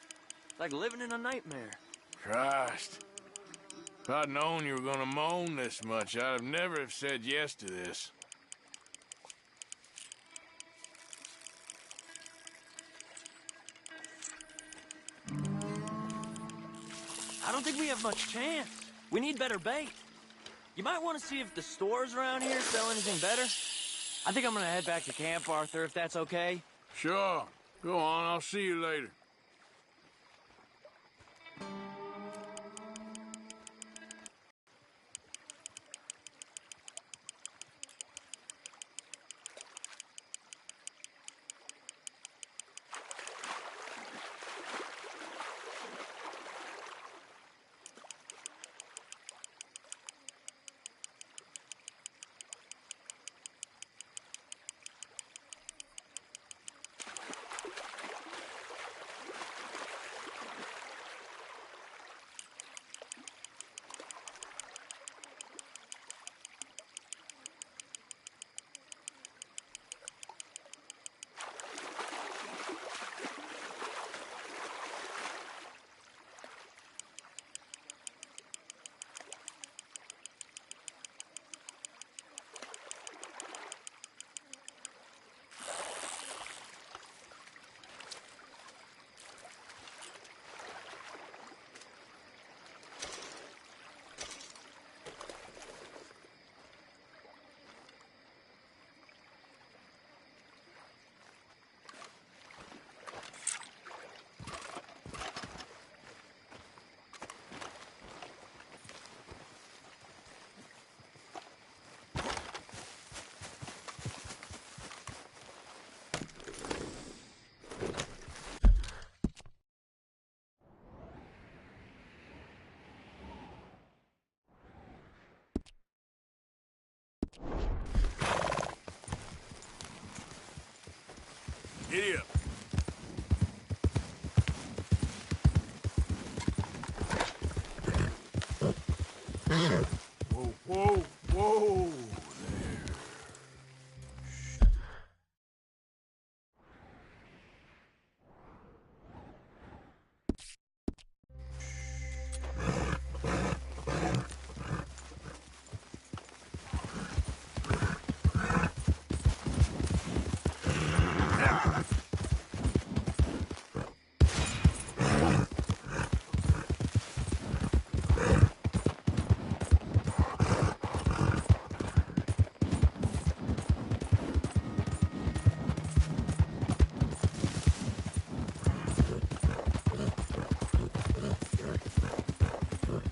It's like living in a nightmare. Christ. If I'd known you were gonna moan this much, I'd have never have said yes to this. I don't think we have much chance. We need better bait. You might want to see if the stores around here sell anything better. I think I'm gonna head back to camp, Arthur, if that's okay. Sure. Go on, I'll see you later. Giddy up. Whoa, whoa, whoa.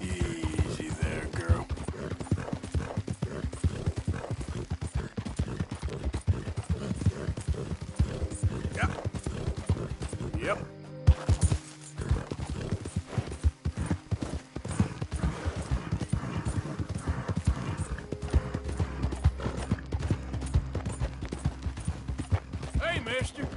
Easy there, girl. Yep. Yep. Hey, mister.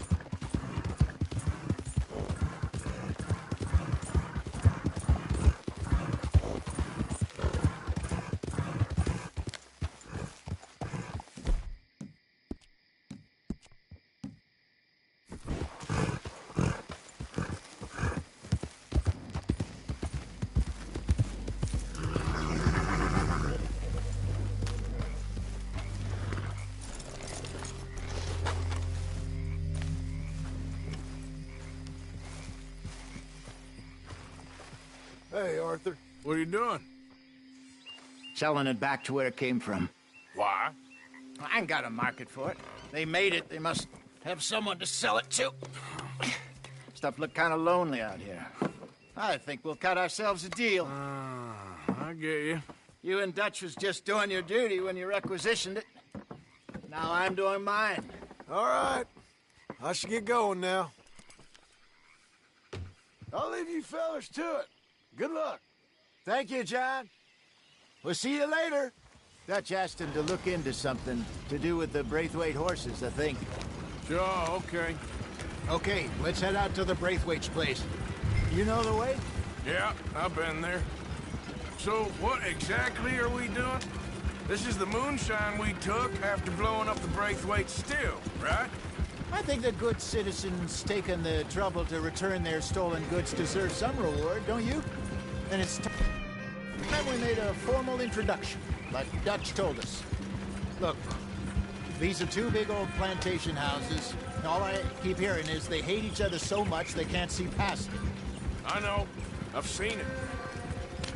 Hey, Arthur. What are you doing? Selling it back to where it came from. Why? I ain't got a market for it. They made it. They must have someone to sell it to. Stuff look kind of lonely out here. I think we'll cut ourselves a deal. I get you. You and Dutch was just doing your duty when you requisitioned it. Now I'm doing mine. All right. I should get going now. I'll leave you fellas to it. Good luck. Thank you, John. We'll see you later. Dutch asked him to look into something to do with the Braithwaite horses, I think. Sure, okay. Okay, let's head out to the Braithwaite's place. You know the way? Yeah, I've been there. So, what exactly are we doing? This is the moonshine we took after blowing up the Braithwaite still, right? I think the good citizens taking the trouble to return their stolen goods deserve some reward, don't you? And it's time we made a formal introduction, like Dutch told us. Look, these are two big old plantation houses. All I keep hearing is they hate each other so much they can't see past it. I know. I've seen it.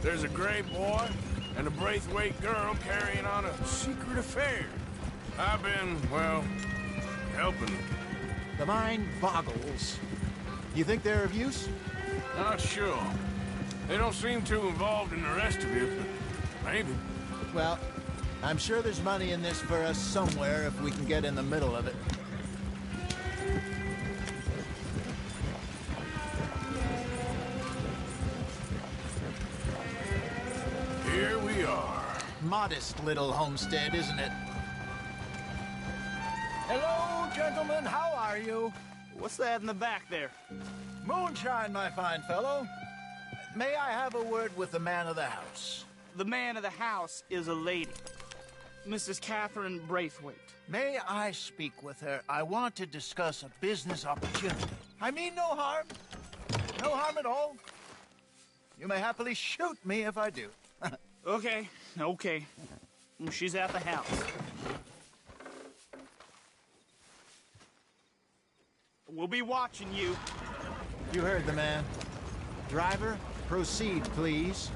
There's a gray boy and a Braithwaite girl carrying on a secret affair. I've been, well, helping them. The mind boggles. You think they're of use? Not sure. They don't seem too involved in the rest of it, but maybe. Well, I'm sure there's money in this for us somewhere if we can get in the middle of it. Here we are. Modest little homestead, isn't it? Hello, gentlemen. How are you? What's that in the back there? Moonshine, my fine fellow. May I have a word with the man of the house? The man of the house is a lady. Mrs. Catherine Braithwaite. May I speak with her? I want to discuss a business opportunity. I mean no harm. No harm at all. You may happily shoot me if I do. Okay. She's at the house. We'll be watching you. You heard the man. Driver, proceed, please.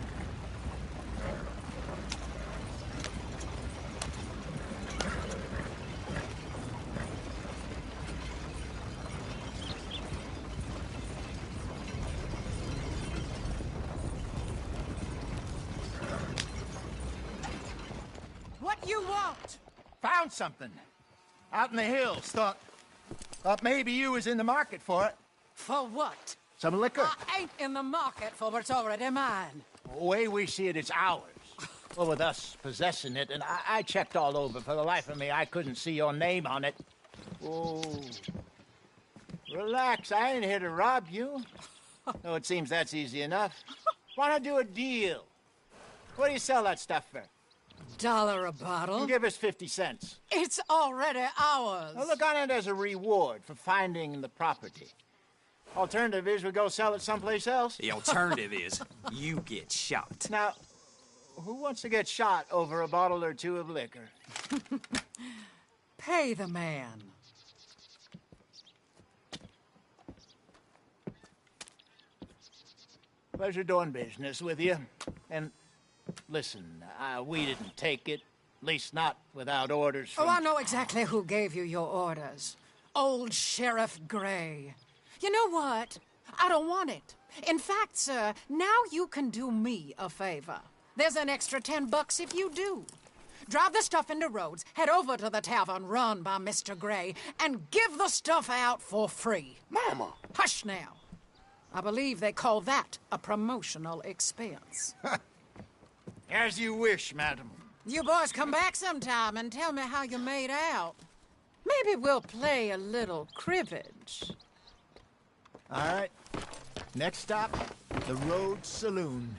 What you want? Found something. Out in the hills. Thought maybe you was in the market for it. For what? Some liquor. I ain't in the market for what's already mine. The way we see it, it's ours. Well, with us possessing it, and I checked all over. For the life of me, I couldn't see your name on it. Oh. Relax, I ain't here to rob you. No, it seems that's easy enough. Why not do a deal? What do you sell that stuff for? $1 a bottle? Give us 50 cents. It's already ours. Well, look on it as a reward for finding the property. Alternative is we go sell it someplace else. The alternative is you get shot. Now, who wants to get shot over a bottle or two of liquor? Pay the man. Pleasure doing business with you. And listen, we didn't take it. At least not without orders from... Oh, I know exactly who gave you your orders. Old Sheriff Gray. You know what? I don't want it. In fact, sir, now you can do me a favor. There's an extra $10 if you do. Drive the stuff into Rhodes, head over to the tavern run by Mr. Gray, and give the stuff out for free. Mama! Hush now. I believe they call that a promotional expense. As you wish, madam. You boys come back sometime and tell me how you made out. Maybe we'll play a little cribbage. All right. Next stop, the Rhodes Saloon.